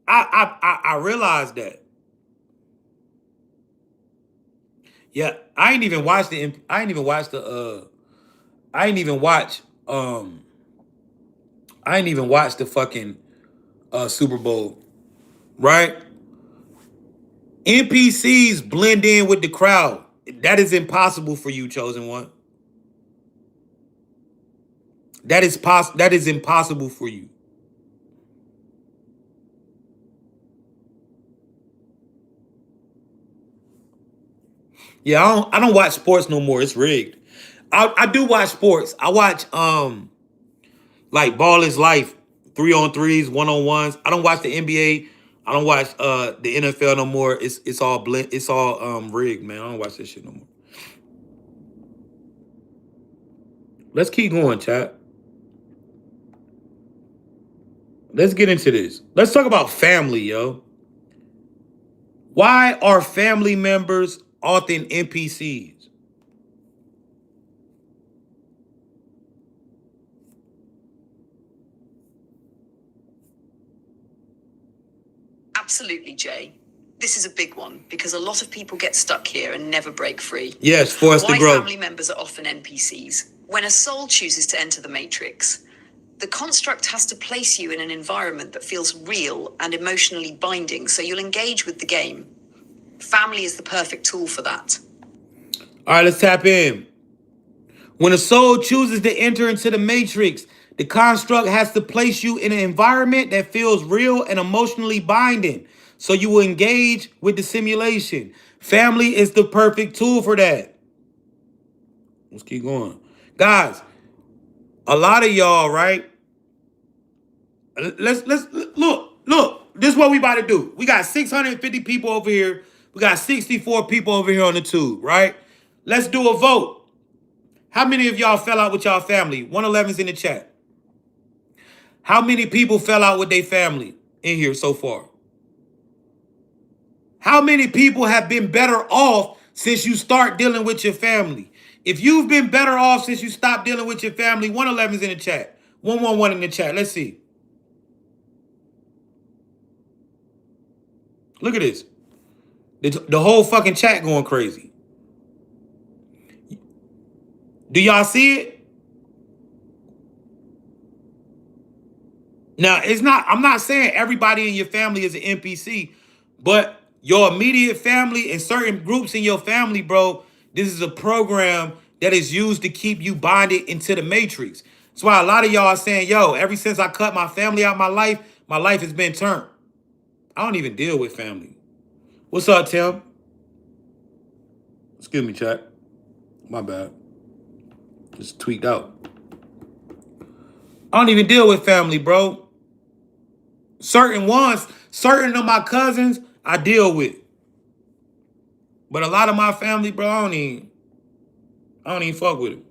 I realized that. Yeah, I ain't even watched the fucking Super Bowl, right? NPCs blend in with the crowd. That is impossible for you, chosen one. That is impossible for you. Yeah, I don't watch sports no more. It's rigged. I do watch sports. I watch like Ball is Life, 3-on-3s, 1-on-1s. I don't watch the NBA. I don't watch the NFL no more. It's all blend. It's all rigged, man. I don't watch this shit no more. Let's keep going, chat. Let's get into this. Let's talk about family, yo. Why are family members often NPCs? Absolutely, Jay. This is a big one because a lot of people get stuck here and never break free. Yes, for us to Why grow. family members are often NPCs. When a soul chooses to enter the Matrix, the construct has to place you in an environment that feels real and emotionally binding, so you'll engage with the game. Family is the perfect tool for that. All right, let's tap in. When a soul chooses to enter into the Matrix, The construct has to place you in an environment that feels real and emotionally binding, so you will engage with the simulation. Family is the perfect tool for that. Let's keep going. Guys, a lot of y'all, right? Let's look. This is what we about to do. We got 650 people over here. We got 64 people over here on the tube, right? Let's do a vote. How many of y'all fell out with y'all family? 111's in the chat. How many people fell out with their family in here so far? How many people have been better off since you start dealing with your family? If you've been better off since you stopped dealing with your family, 111's in the chat. 111 in the chat. Let's see. Look at this. The whole fucking chat going crazy. Do y'all see it? Now, I'm not saying everybody in your family is an NPC, but your immediate family and certain groups in your family, bro, this is a program that is used to keep you bonded into the matrix. That's why a lot of y'all are saying, yo, ever since I cut my family out of my life has been turned. I don't even deal with family. What's up, Tim? Excuse me, chat. My bad. Just tweaked out. I don't even deal with family, bro. Certain of my cousins, I deal with. But a lot of my family, bro, I don't even fuck with it.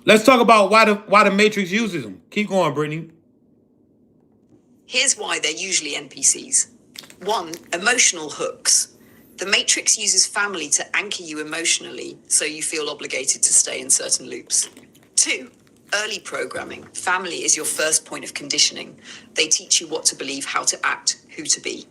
Let's talk about why the Matrix uses them. Keep going, Brittany. Here's why they're usually NPCs. 1. Emotional hooks. The Matrix uses family to anchor you emotionally, so you feel obligated to stay in certain loops. 2. Early programming. Family is your first point of conditioning. They teach you what to believe, how to act, who to be.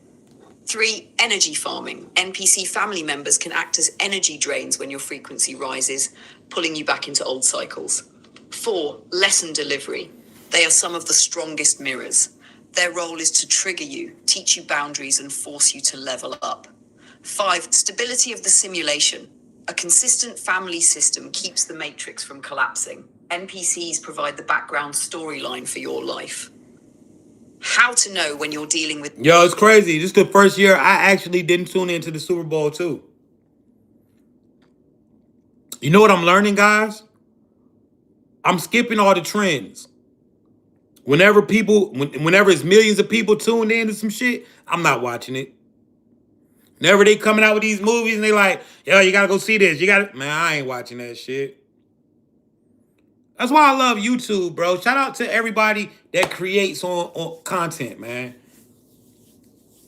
3. Energy farming. NPC family members can act as energy drains when your frequency rises, pulling you back into old cycles. 4. Lesson delivery. They are some of the strongest mirrors. Their role is to trigger you, teach you boundaries, and force you to level up. 5. Stability of the simulation. A consistent family system keeps the matrix from collapsing. NPCs provide the background storyline for your life. How to know when you're dealing with... Yo, it's crazy. This is the first year I actually didn't tune into the Super Bowl too. You know what I'm learning, guys? I'm skipping all the trends. Whenever it's millions of people tuned in to some shit, I'm not watching it. Whenever they coming out with these movies and they like, yo, you gotta go see this. Man, I ain't watching that shit. That's why I love YouTube, bro. Shout out to everybody that creates on content, man.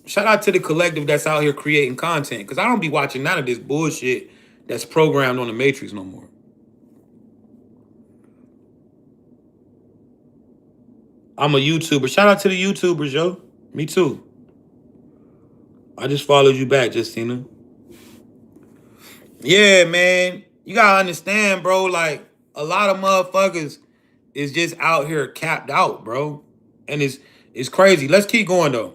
Shout out to the collective that's out here creating content. Because I don't be watching none of this bullshit that's programmed on the Matrix no more. I'm a YouTuber. Shout out to the YouTubers, yo. Me too. I just followed you back, Justina. Yeah, man. You gotta understand, bro. Like, a lot of motherfuckers is just out here capped out, bro. And it's crazy. Let's keep going, though.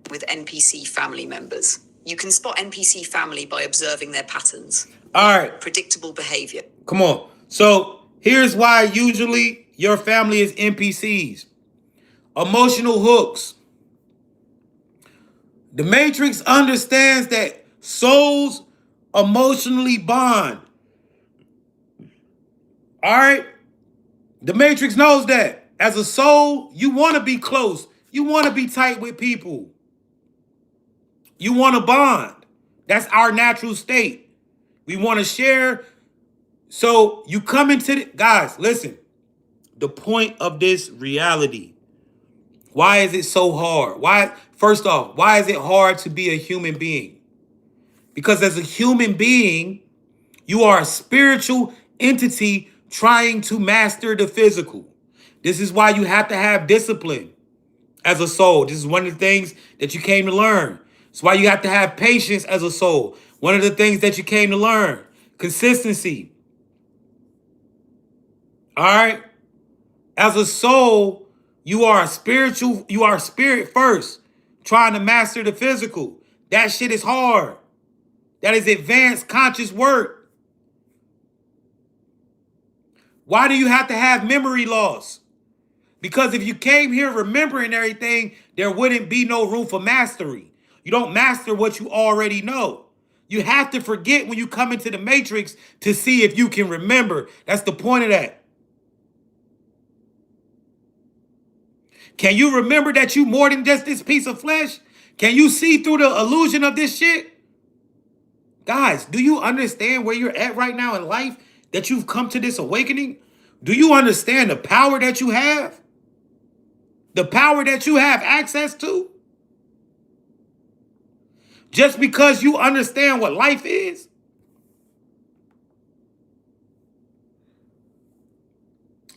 With NPC family members. You can spot NPC family by observing their patterns. All right. Predictable behavior. Come on. So, here's why usually your family is NPCs. Emotional hooks. The Matrix understands that souls emotionally bond. All right? The Matrix knows that. As a soul, you want to be close. You want to be tight with people. You want to bond. That's our natural state. We want to share. So you come into the... Guys, listen. The point of this reality. Why is it so hard? First off, why is it hard to be a human being? Because as a human being, you are a spiritual entity trying to master the physical. This is why you have to have discipline as a soul. This is one of the things that you came to learn. It's why you have to have patience as a soul. One of the things that you came to learn. Consistency. All right? As a soul, you are spirit first, trying to master the physical. That shit is hard. That is advanced conscious work. Why do you have to have memory loss? Because if you came here remembering everything, there wouldn't be no room for mastery. You don't master what you already know. You have to forget when you come into the matrix to see if you can remember. That's the point of that. Can you remember that you more than just this piece of flesh? Can you see through the illusion of this shit? Guys, do you understand where you're at right now in life? That you've come to this awakening? Do you understand the power that you have? The power that you have access to? Just because you understand what life is?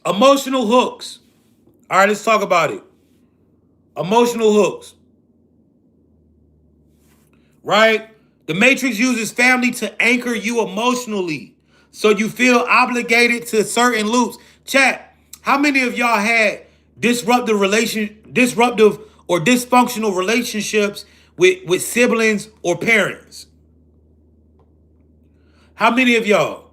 Emotional hooks. All right, let's talk about it. Emotional hooks. Right? The Matrix uses family to anchor you emotionally. So you feel obligated to certain loops. Chat, how many of y'all had disruptive or dysfunctional relationships with siblings or parents? How many of y'all?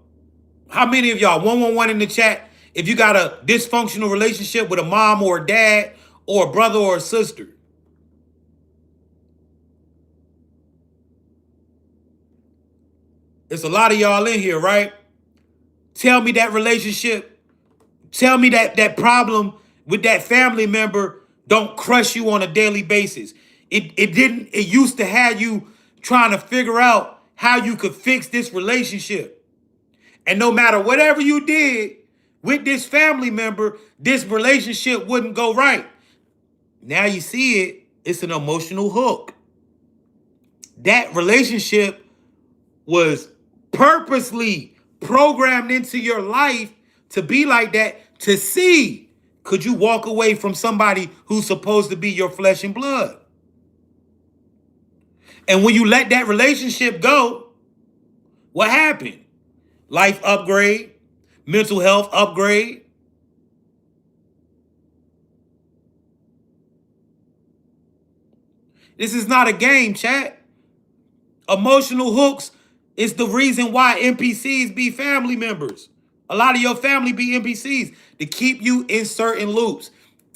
How many of y'all? 111 in the chat. If you got a dysfunctional relationship with a mom or a dad or a brother or a sister. There's a lot of y'all in here, right? Tell me that relationship. Tell me that problem with that family member don't crush you on a daily basis. It used to have you trying to figure out how you could fix this relationship. And no matter whatever you did with this family member, this relationship wouldn't go right. Now you see it, it's an emotional hook. That relationship was purposely programmed into your life to be like that, to see, could you walk away from somebody who's supposed to be your flesh and blood? And when you let that relationship go, what happened? Life upgrade, mental health upgrade. This is not a game, chat. Emotional hooks is the reason why NPCs be family members. A lot of your family be NPCs to keep you in certain loops,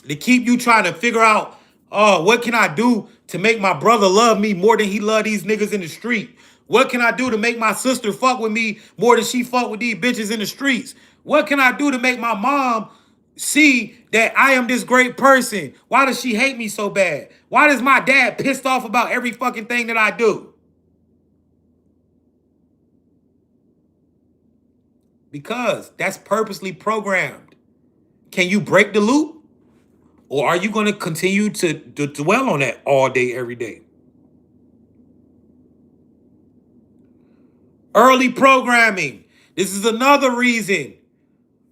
to keep you trying to figure out, oh, what can I do to make my brother love me more than he love these niggas in the street? What can I do to make my sister fuck with me more than she fuck with these bitches in the streets? What can I do to make my mom see that I am this great person? Why does she hate me so bad? Why does my dad pissed off about every fucking thing that I do? Because that's purposely programmed. Can you break the loop? Or are you going to continue to dwell on that all day, every day? Early programming. This is another reason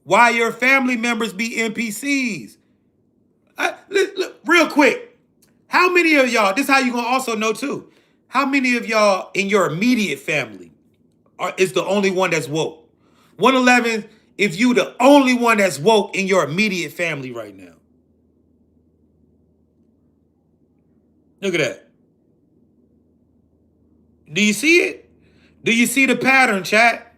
why your family members be NPCs. Look, real quick. How many of y'all, this is how you're going to also know too. How many of y'all in your immediate family is the only one that's woke? 111, if you the only one that's woke in your immediate family right now. Look at that. Do you see it? Do you see the pattern, chat?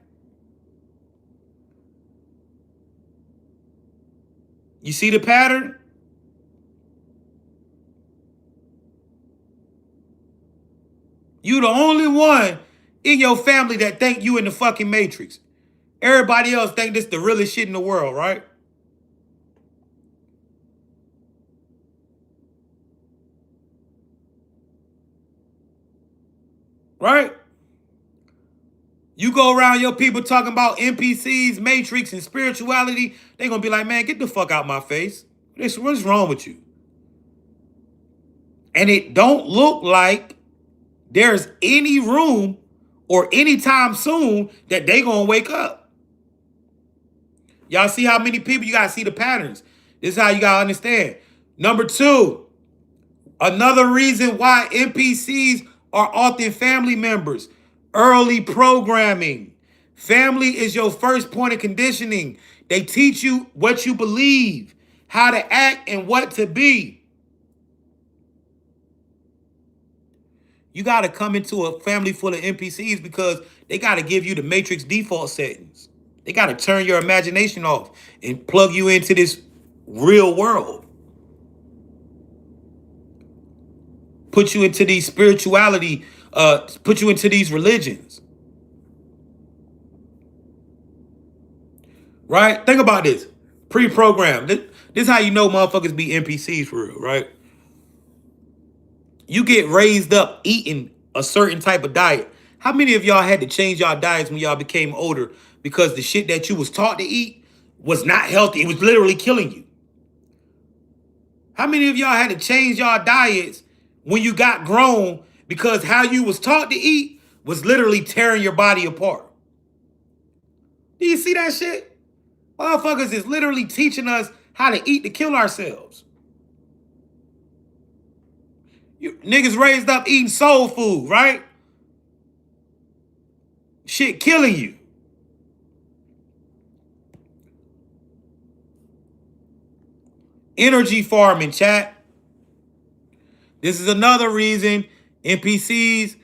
You see the pattern? You the only one in your family that think you in the fucking Matrix. Everybody else think this the realest shit in the world, right? Right? You go around your people talking about NPCs, Matrix, and spirituality, they gonna be like, man, get the fuck out my face. What's wrong with you? And it don't look like there's any room or anytime soon that they gonna wake up. Y'all see how many people? You gotta see the patterns. This is how you gotta understand. Number two, another reason why NPCs are often family members. Early programming. Family is your first point of conditioning. They teach you what you believe, how to act, and what to be. You gotta come into a family full of NPCs because they gotta give you the Matrix default settings. They got to turn your imagination off and plug you into this real world. Put you into these spirituality, put you into these religions. Right? Think about this. Pre-programmed. This is how you know motherfuckers be NPCs for real, right? You get raised up eating a certain type of diet. How many of y'all had to change y'all diets when y'all became older because the shit that you was taught to eat was not healthy? It was literally killing you. How many of y'all had to change y'all diets when you got grown because how you was taught to eat was literally tearing your body apart? Do you see that shit? Motherfuckers is literally teaching us how to eat to kill ourselves. You niggas raised up eating soul food, right? Shit killing you. Energy farming, chat. This is another reason NPCs,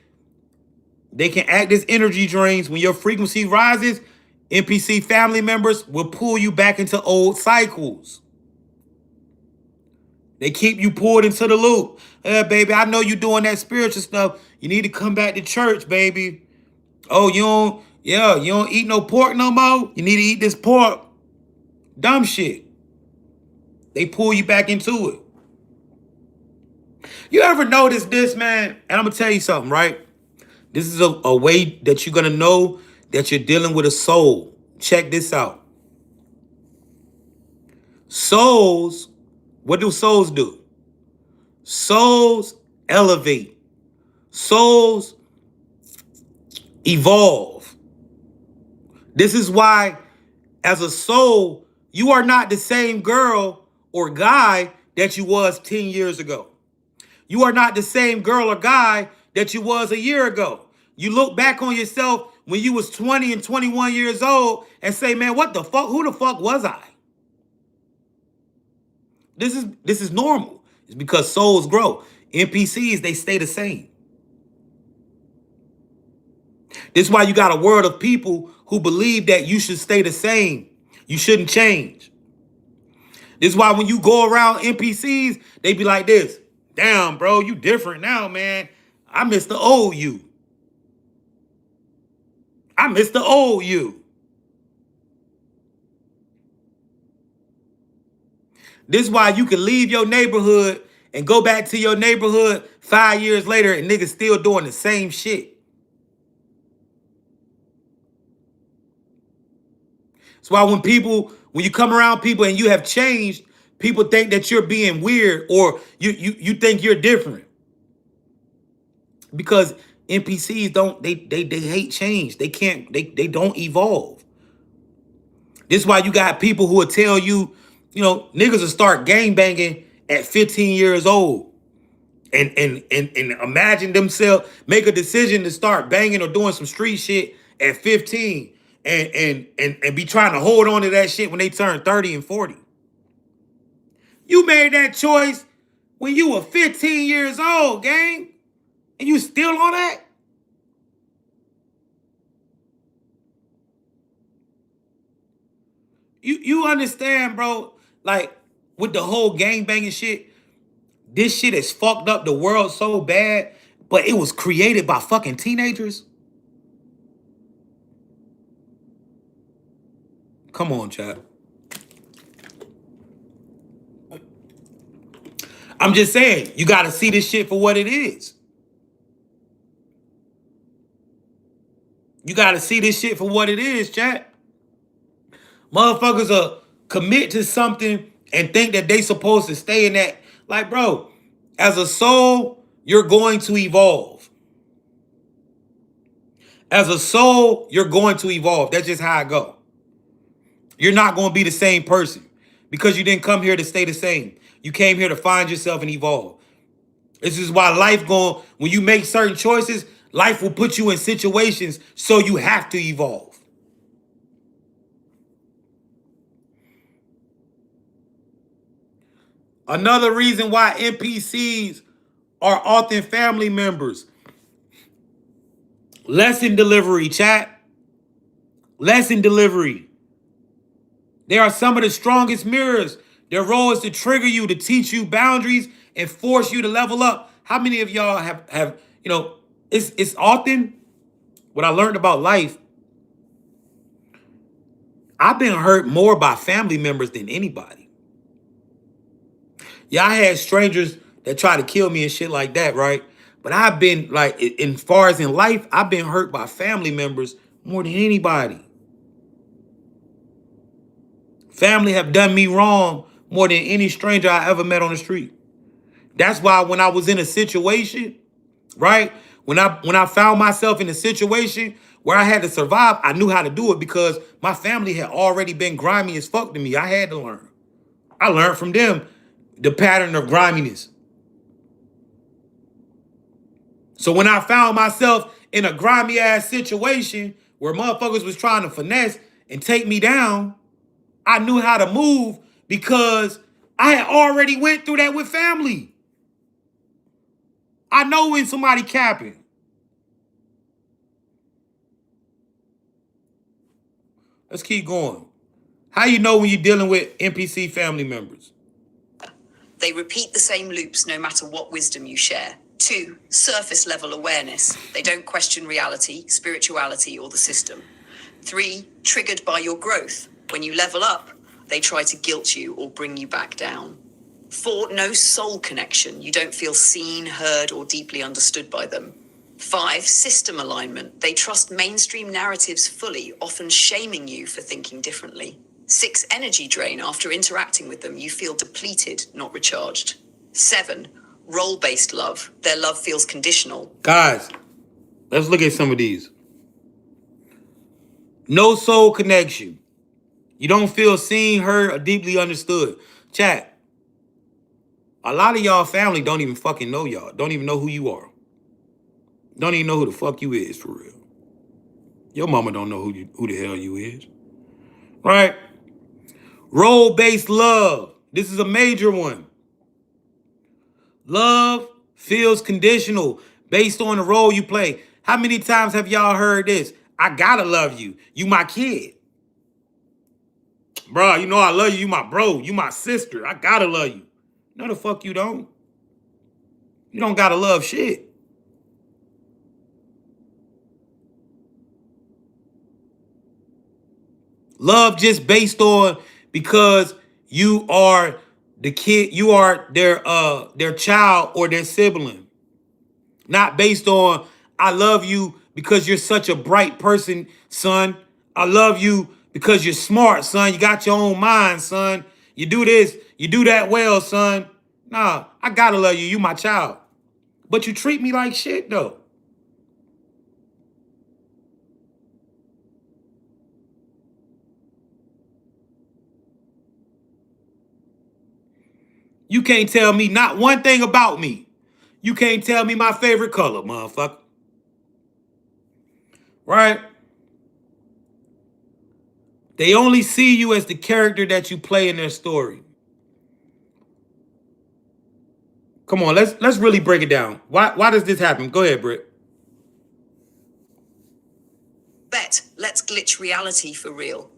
they can act as energy drains. When your frequency rises, NPC family members will pull you back into old cycles. They keep you pulled into the loop. Baby, I know you doing that spiritual stuff. You need to come back to church, baby. Oh, you don't eat no pork no more? You need to eat this pork. Dumb shit. They pull you back into it. You ever notice this, man? And I'm going to tell you something, right? This is a way that you're going to know that you're dealing with a soul. Check this out. Souls, what do souls do? Souls elevate. Souls evolve. This is why, as a soul, you are not the same girl or guy that you was 10 years ago. You are not the same girl or guy that you was a year ago. You look back on yourself when you was 20 and 21 years old and say, man, what the fuck? Who the fuck was I? This is normal. It's because souls grow. NPCs, they stay the same. This is why you got a world of people who believe that you should stay the same. You shouldn't change. This is why when you go around NPCs, they be like this. Damn, bro, you different now, man. I miss the old you. I miss the old you. This is why you can leave your neighborhood and go back to your neighborhood 5 years later and niggas still doing the same shit. That's why when you come around people and you have changed, people think that you're being weird or you think you're different. Because NPCs they hate change. They don't evolve. This is why you got people who will tell you, niggas will start gangbanging at 15 years old and imagine themselves, make a decision to start banging or doing some street shit at 15 and be trying to hold on to that shit when they turn 30 and 40. You made that choice when you were 15 years old, gang. And you still on that? You understand, bro? Like, with the whole gangbanging shit, this shit has fucked up the world so bad, but it was created by fucking teenagers. Come on, chat. I'm just saying, you got to see this shit for what it is. You got to see this shit for what it is, chat. Motherfuckers are commit to something and think that they supposed to stay in that. Like, bro, as a soul, you're going to evolve. As a soul, you're going to evolve. That's just how I go. You're not going to be the same person because you didn't come here to stay the same. You came here to find yourself and evolve. This is why when you make certain choices, life will put you in situations so you have to evolve. Another reason why NPCs are often family members. Lesson delivery, chat. Lesson delivery. They are some of the strongest mirrors. Their role is to trigger you, to teach you boundaries, and force you to level up. How many of y'all have it's often what I learned about life. I've been hurt more by family members than anybody. Yeah, I had strangers that try to kill me and shit like that, right? But I've been like, in far as in life, I've been hurt by family members more than anybody. Family have done me wrong more than any stranger I ever met on the street. That's why when I was in a situation, right? When I found myself in a situation where I had to survive, I knew how to do it because my family had already been grimy as fuck to me. I had to learn. I learned from them the pattern of griminess. So when I found myself in a grimy ass situation where motherfuckers was trying to finesse and take me down, I knew how to move because I had already went through that with family. I know when somebody capping. Let's keep going. How you know when you're dealing with NPC family members? They repeat the same loops no matter what wisdom you share. 2, surface level awareness. They don't question reality, spirituality, or the system. 3, triggered by your growth. When you level up, they try to guilt you or bring you back down. 4, no soul connection. You don't feel seen, heard, or deeply understood by them. 5, system alignment. They trust mainstream narratives fully, often shaming you for thinking differently. 6, energy drain. After interacting with them, you feel depleted, not recharged. 7, role-based love. Their love feels conditional. Guys, let's look at some of these. No soul connection. You don't feel seen, heard, or deeply understood. Chat. A lot of y'all family don't even fucking know y'all. Don't even know who you are. Don't even know who the fuck you is for real. Your mama don't know who the hell you is. Right? Role-based love. This is a major one. Love feels conditional based on the role you play. How many times have y'all heard this? I gotta love you. You my kid. Bro, you know I love you. You my bro. You my sister. I gotta love you. No, the fuck you don't. You don't gotta love shit. Love just based on because you are the kid, you are their child or their sibling. Not based on I love you because you're such a bright person, son. I love you because you're smart, son. You got your own mind, son. You do this, you do that well, son. Nah, I gotta love you. You my child. But you treat me like shit, though. You can't tell me not one thing about me. You can't tell me my favorite color, motherfucker. Right? They only see you as the character that you play in their story. Come on, let's really break it down. Why does this happen? Go ahead, Britt. Let's glitch reality for real.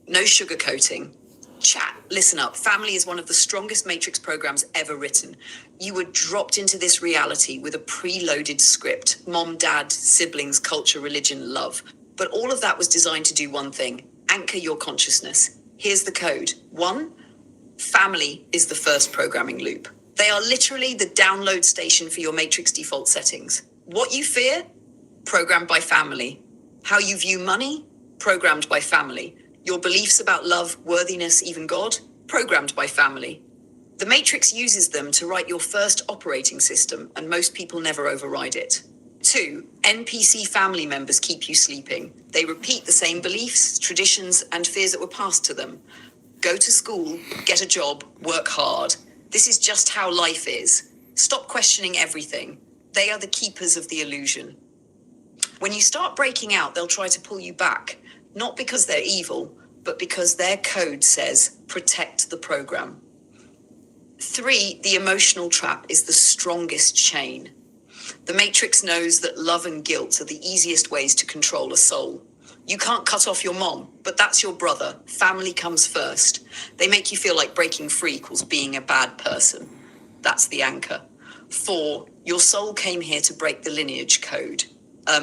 No sugarcoating. Chat, listen up. Family is one of the strongest Matrix programs ever written. You were dropped into this reality with a preloaded script. Mom, dad, siblings, culture, religion, love. But all of that was designed to do one thing. Anchor your consciousness. Here's the code. 1, family is the first programming loop. They are literally the download station for your Matrix default settings. What you fear? Programmed by family. How you view money? Programmed by family. Your beliefs about love, worthiness, even God? Programmed by family. The Matrix uses them to write your first operating system, and most people never override it. 2, NPC family members keep you sleeping. They repeat the same beliefs, traditions, and fears that were passed to them. Go to school, get a job, work hard. This is just how life is. Stop questioning everything. They are the keepers of the illusion. When you start breaking out, they'll try to pull you back. Not because they're evil, but because their code says, protect the program. 3, the emotional trap is the strongest chain. The Matrix knows that love and guilt are the easiest ways to control a soul. You can't cut off your mom, but that's your brother. Family comes first. They make you feel like breaking free equals being a bad person. That's the anchor. 4, your soul came here to break the lineage code.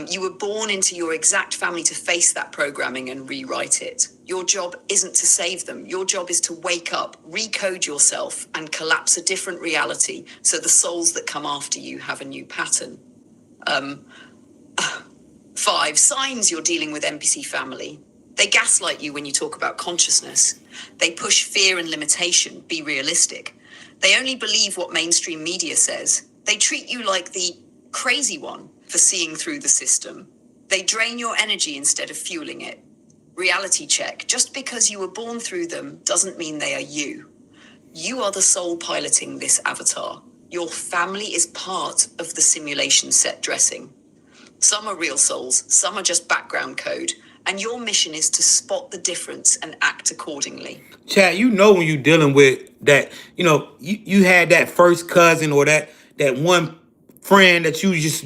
You were born into your exact family to face that programming and rewrite it. Your job isn't to save them. Your job is to wake up, recode yourself, and collapse a different reality so the souls that come after you have a new pattern. 5, signs you're dealing with NPC family. They gaslight you when you talk about consciousness. They push fear and limitation. Be realistic. They only believe what mainstream media says. They treat you like the crazy one for seeing through the system. They drain your energy instead of fueling it. Reality check. Just because you were born through them doesn't mean they are you. You are the soul piloting this avatar. Your family is part of the simulation set dressing. Some are real souls, some are just background code, and your mission is to spot the difference and act accordingly. Chat, you know when you're dealing with that, you had that first cousin or that one friend that you just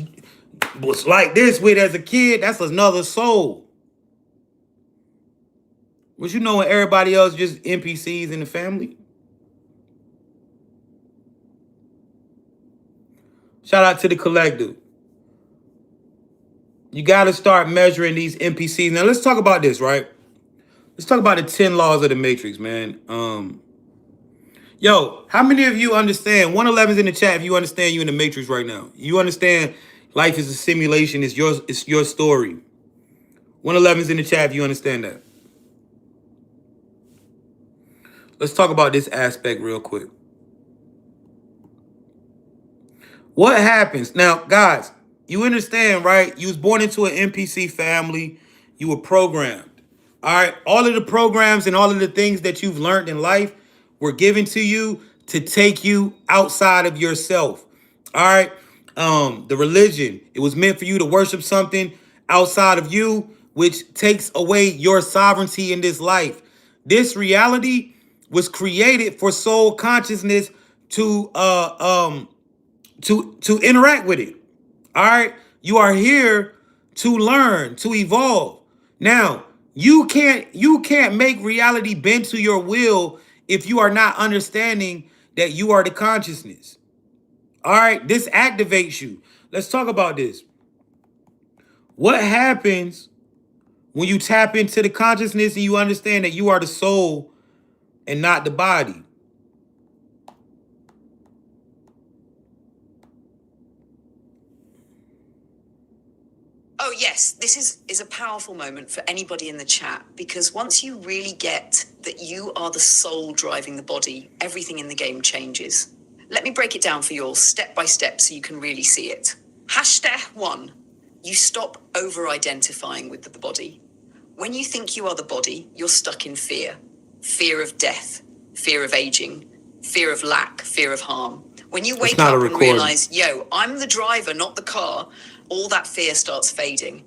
was like this with as a kid, that's another soul. But you know when everybody else just NPCs in the family? Shout out to the collective. You got to start measuring these NPCs. Now, let's talk about this, right? Let's talk about the 10 laws of the Matrix, man. Yo, how many of you understand? 111's in the chat if you understand you in the Matrix right now. You understand life is a simulation. It's your story. 111's in the chat if you understand that. Let's talk about this aspect real quick. What happens? Now, guys, you understand, right? You was born into an NPC family. You were programmed. All right? All of the programs and all of the things that you've learned in life were given to you to take you outside of yourself. All right? The religion, it was meant for you to worship something outside of you, which takes away your sovereignty in this life. This reality was created for soul consciousness to interact with it. All right, you are here to learn, to evolve. Now, you can't make reality bend to your will if you are not understanding that you are the consciousness. All right, this activates you. Let's talk about this. What happens when you tap into the consciousness and you understand that you are the soul and not the body? Oh, yes, this is a powerful moment for anybody in the chat, because once you really get that you are the soul driving the body, everything in the game changes. Let me break it down for you all step by step so you can really see it. Hashtag 1, you stop over-identifying with the body. When you think you are the body, you're stuck in fear. Fear of death, fear of aging, fear of lack, fear of harm. When you wake up and realize, yo, I'm the driver, not the car, all that fear starts fading.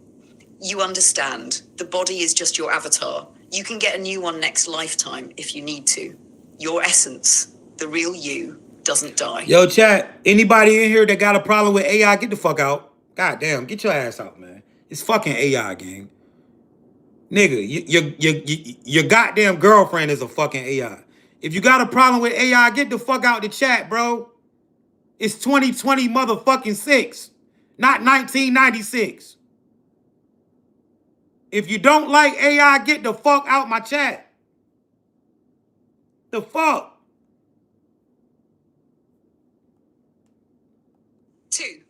You understand the body is just your avatar. You can get a new one next lifetime if you need to. Your essence, the real you, doesn't die. Yo, chat, anybody in here that got a problem with AI, get the fuck out. God damn, get your ass out, man. It's fucking AI, gang. Nigga, your goddamn girlfriend is a fucking AI. If you got a problem with AI, get the fuck out the chat, bro. It's 2020 motherfucking 6, not 1996. If you don't like AI, get the fuck out my chat. The fuck? 2,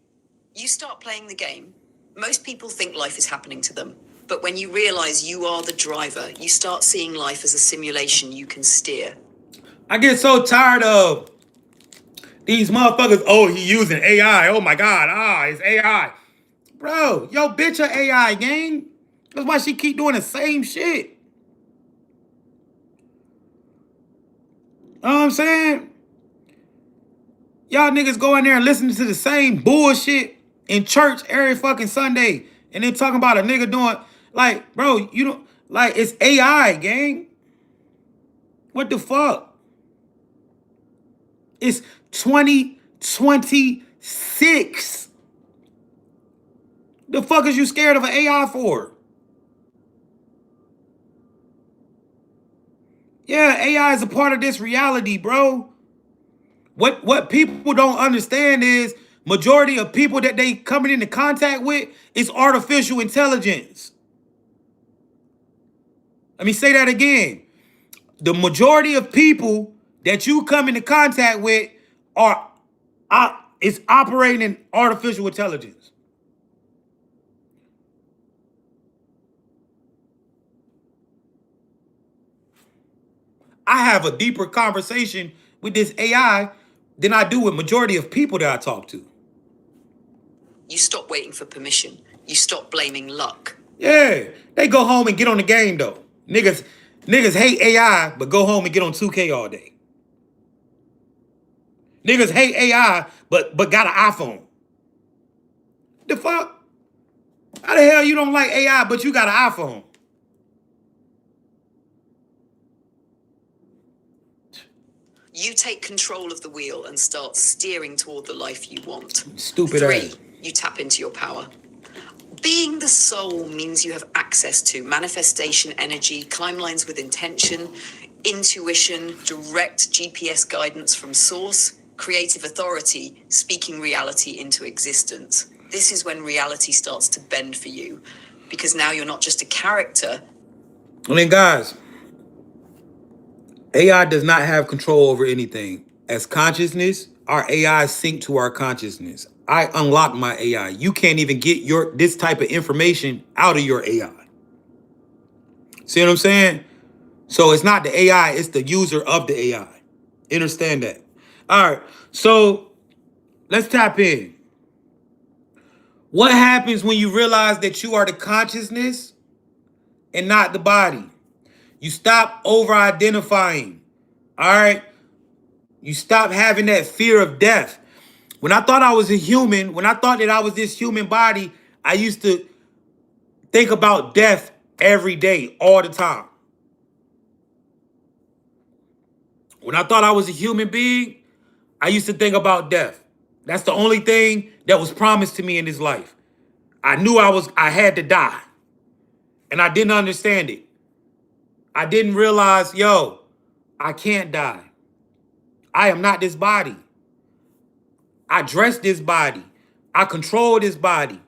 you start playing the game. Most people think life is happening to them. But when you realize you are the driver, you start seeing life as a simulation you can steer. I get so tired of these motherfuckers. Oh, he using AI. Oh my God. It's AI. Bro, yo, bitch, a AI, gang. That's why she keep doing the same shit. You know what I'm saying? Y'all niggas go in there and listen to the same bullshit in church every fucking Sunday. And then talking about a nigga doing, like, bro, you don't, like, it's AI, gang. What the fuck? It's 2026. The fuck is you scared of an AI for? Yeah, AI is a part of this reality, bro. What people don't understand is majority of people that they coming into contact with is artificial intelligence. Let me say that again. The majority of people that you come into contact with are is operating in artificial intelligence. I have a deeper conversation with this AI than I do with majority of people that I talk to. You stop waiting for permission. You stop blaming luck. Yeah, they go home and get on the game though. Niggas hate AI, but go home and get on 2K all day. Niggas hate AI, but got an iPhone. The fuck? How the hell you don't like AI, but you got an iPhone? You take control of the wheel and start steering toward the life you want. Stupid 3, ass. you tap into your power. Being the soul means you have access to manifestation energy, climb lines with intention, intuition, direct GPS guidance from source, creative authority, speaking reality into existence. This is when reality starts to bend for you, because now you're not just a character. I mean, guys, AI does not have control over anything. As consciousness, our AI sync to our consciousness. I unlock my AI. You can't even get this type of information out of your AI. See what I'm saying? So it's not the AI, it's the user of the AI. Understand that? All right. So let's tap in. What happens when you realize that you are the consciousness and not the body? You stop over-identifying. All right? You stop having that fear of death. When I thought I was a human, when I thought that I was this human body, I used to think about death every day, all the time. When I thought I was a human being, I used to think about death. That's the only thing that was promised to me in this life. I knew I had to die. And I didn't understand it. I didn't realize, yo, I can't die. I am not this body. I dress this body. I control this body.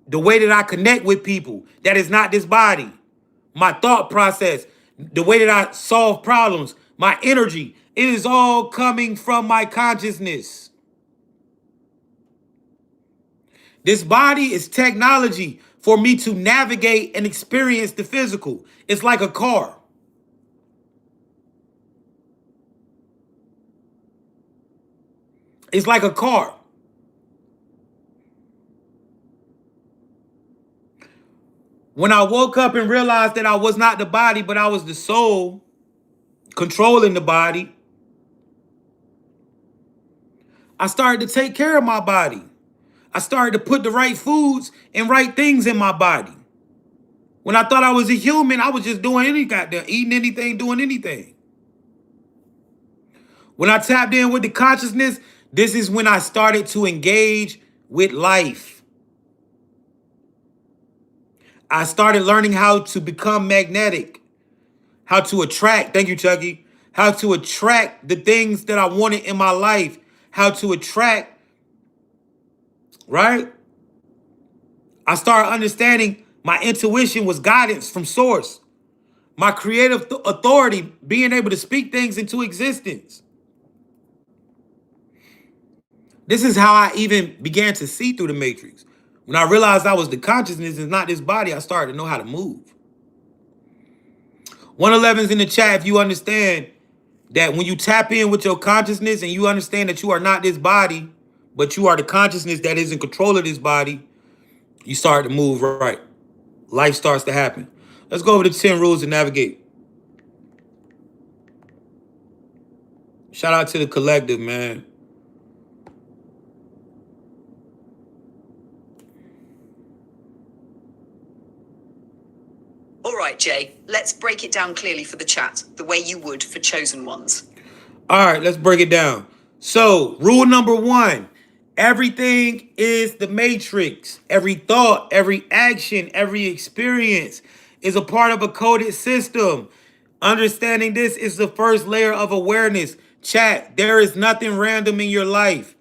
The way that I connect with people, that is not this body. My thought process, the way that I solve problems, my energy, it is all coming from my consciousness. This body is technology for me to navigate and experience the physical. It's like a car. It's like a car. When I woke up and realized that I was not the body, but I was the soul controlling the body, I started to take care of my body. I started to put the right foods and right things in my body. When I thought I was a human, I was just doing any goddamn, eating anything, doing anything. When I tapped in with the consciousness, this is when I started to engage with life. I started learning how to become magnetic, how to attract, thank you, Chucky, how to attract the things that I wanted in my life, how to attract, right? I started understanding my intuition was guidance from source. My creative authority, being able to speak things into existence. This is how I even began to see through the matrix. When I realized I was the consciousness and not this body, I started to know how to move. 111's in the chat if you understand that when you tap in with your consciousness and you understand that you are not this body, but you are the consciousness that is in control of this body, you start to move right. Life starts to happen. Let's go over the 10 rules to navigate. Shout out to the collective, man. All right, Jay, let's break it down clearly for the chat, the way you would for chosen ones. All right, let's break it down. So, rule number 1, everything is the matrix. Every thought, every action, every experience is a part of a coded system. Understanding this is the first layer of awareness. Chat, there is nothing random in your life.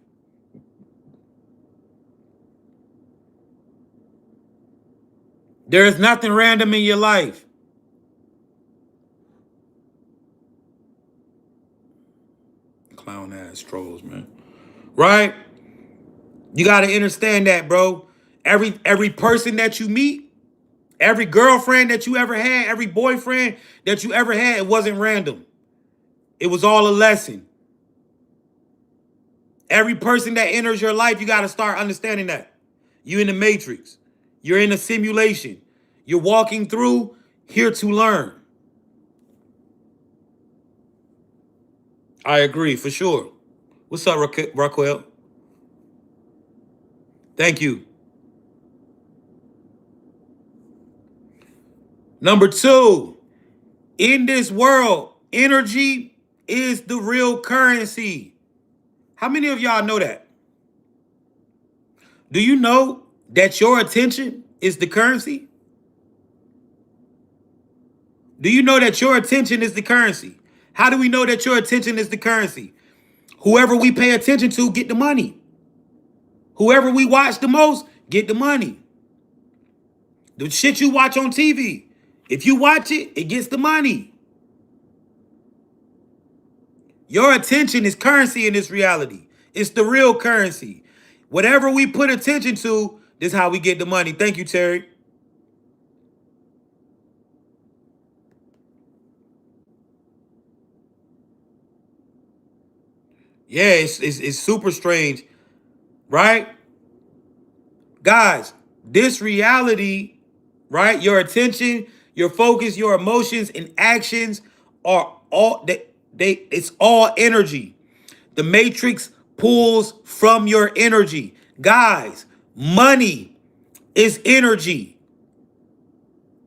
There is nothing random in your life. Clown ass trolls, man. Right? You got to understand that, bro. Every person that you meet, every girlfriend that you ever had, every boyfriend that you ever had, it wasn't random. It was all a lesson. Every person that enters your life, you got to start understanding that. You're in the matrix. You're in a simulation. You're walking through here to learn. I agree, for sure. What's up, Raquel? Thank you. Number 2, in this world, energy is the real currency. How many of y'all know that? Do you know that your attention is the currency? Do you know that your attention is the currency? How do we know that your attention is the currency? Whoever we pay attention to get the money. Whoever we watch the most get the money. The shit you watch on TV, if you watch it, it gets the money. Your attention is currency in this reality. It's the real currency. Whatever we put attention to, this is how we get the money. Thank you, Terry. Yeah, it's super strange, right? Guys, this reality, right? Your attention, your focus, your emotions and actions are all it's all energy. The matrix pulls from your energy. Guys, money is energy.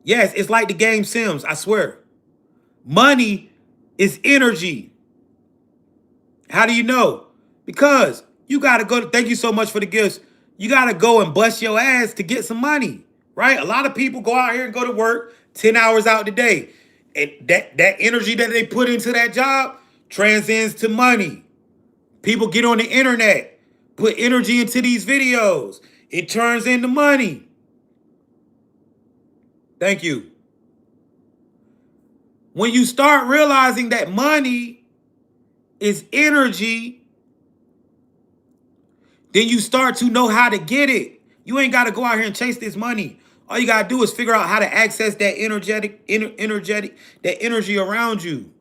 Yes, it's like the game Sims, I swear. Money is energy. How do you know? Because you got to go. Thank you so much for the gifts. You got to go and bust your ass to get some money, right? A lot of people go out here and go to work 10 hours out the day. And that energy that they put into that job transcends to money. People get on the internet, put energy into these videos. It turns into money. Thank you. When you start realizing that money is energy, then you start to know how to get it. You ain't got to go out here and chase this money. All you got to do is figure out how to access that that energy around you.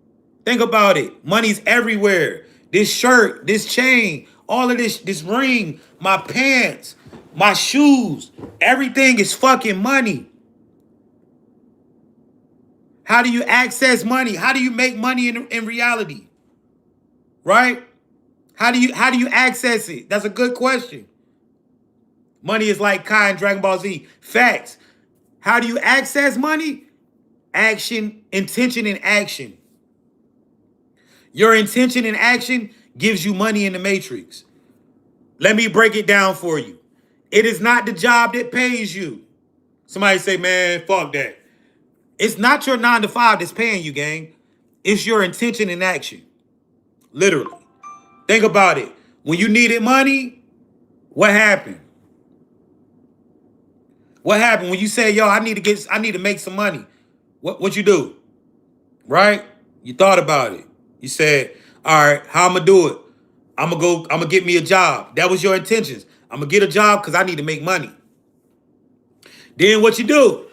Think about it. Money's everywhere. This shirt, this chain, all of this ring, my pants, my shoes, everything is fucking money. How do you access money? How do you make money in reality? Right? How do you access it? That's a good question. Money is like Kai in Dragon Ball Z. Facts. How do you access money? Action, intention, and action. Your intention and action gives you money in the matrix. Let me break it down for you. It is not the job that pays you. Somebody say, man, fuck that. It's not your 9 to 5 that's paying you, gang. It's your intention and action. Literally. Think about it. When you needed money, what happened? What happened when you say, yo, I need to make some money? What you do? Right? You thought about it. You said, all right, how I'm gonna do it? I'm gonna get me a job. That was your intentions. I'm gonna get a job because I need to make money. Then what you do?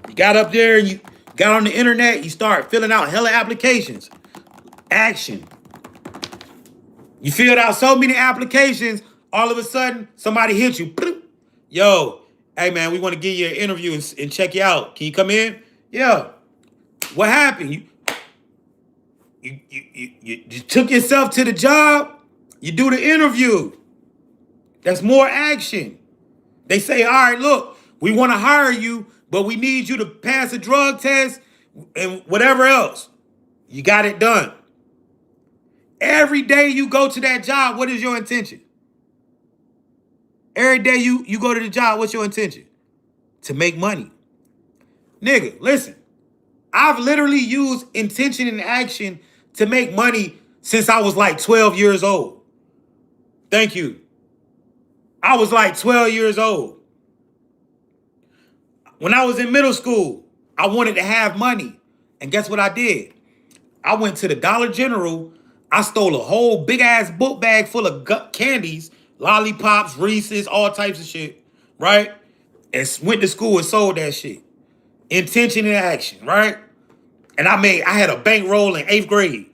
You got up there and you got on the internet, you start filling out hella applications. Action. You filled out so many applications, all of a sudden, somebody hit you. Yo, hey man, we want to give you an interview and check you out. Can you come in? Yeah. What happened? You took yourself to the job, you do the interview. That's more action. They say, all right, look, we want to hire you, but we need you to pass a drug test and whatever else. You got it done. Every day you go to that job, what is your intention? Every day you go to the job, what's your intention? To make money. Nigga, listen. I've literally used intention and action to make money since I was like 12 years old. Thank you. I was like 12 years old. When I was in middle school, I wanted to have money. And guess what I did? I went to the Dollar General. I stole a whole big ass book bag full of candies, lollipops, Reese's, all types of shit, right? And went to school and sold that shit. Intention and action, right? And I had a bankroll in 8th grade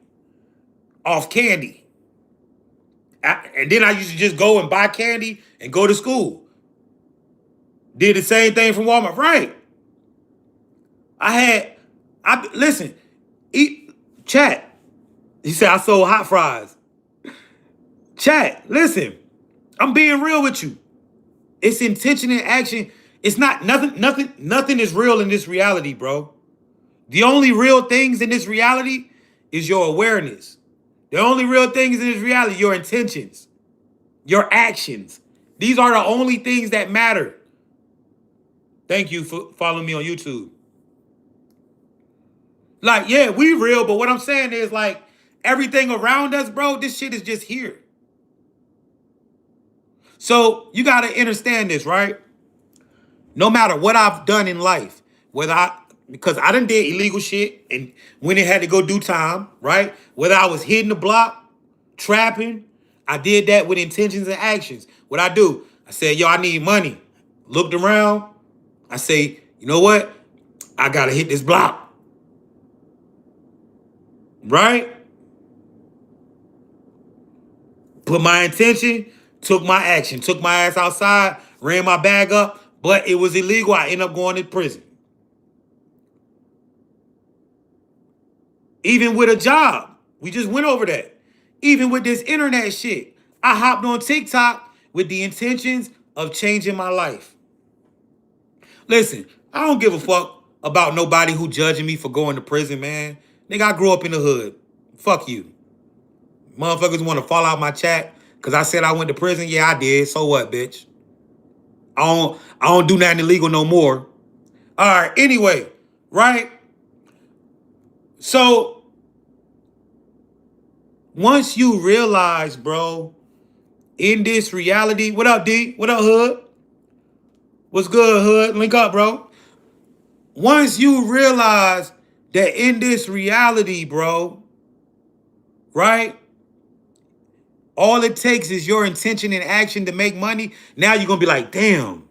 off candy. And then I used to just go and buy candy and go to school. Did the same thing from Walmart, right? Listen, chat. He said I sold hot fries. Chat, listen. I'm being real with you. It's intention and action. It's not nothing is real in this reality, bro. The only real things in this reality is your awareness. The only real things in this reality, your intentions, your actions. These are the only things that matter. Thank you for following me on YouTube. Like, yeah, we real, but what I'm saying is, like, everything around us, bro, this shit is just here. So you got to understand this, right? No matter what I've done in life, because I done did illegal shit and when it had to go do time, right? Whether I was hitting the block, trapping, I did that with intentions and actions. What I do? I said, yo, I need money. Looked around. I say, you know what? I got to hit this block. Right? Put my intention, took my action, took my ass outside, ran my bag up, but it was illegal. I ended up going to prison. Even with a job, we just went over that. Even with this internet shit, I hopped on TikTok with the intentions of changing my life. Listen, I don't give a fuck about nobody who judging me for going to prison, man. Nigga, I grew up in the hood. Fuck you. Motherfuckers want to fall out my chat because I said I went to prison. Yeah, I did. So what, bitch? I don't do nothing illegal no more. All right, anyway, right? So, once you realize, bro, in this reality, what up, D? What up, Hood? What's good, Hood? Link up, bro. Once you realize that in this reality, bro, right? All it takes is your intention and action to make money. Now you're going to be like, damn.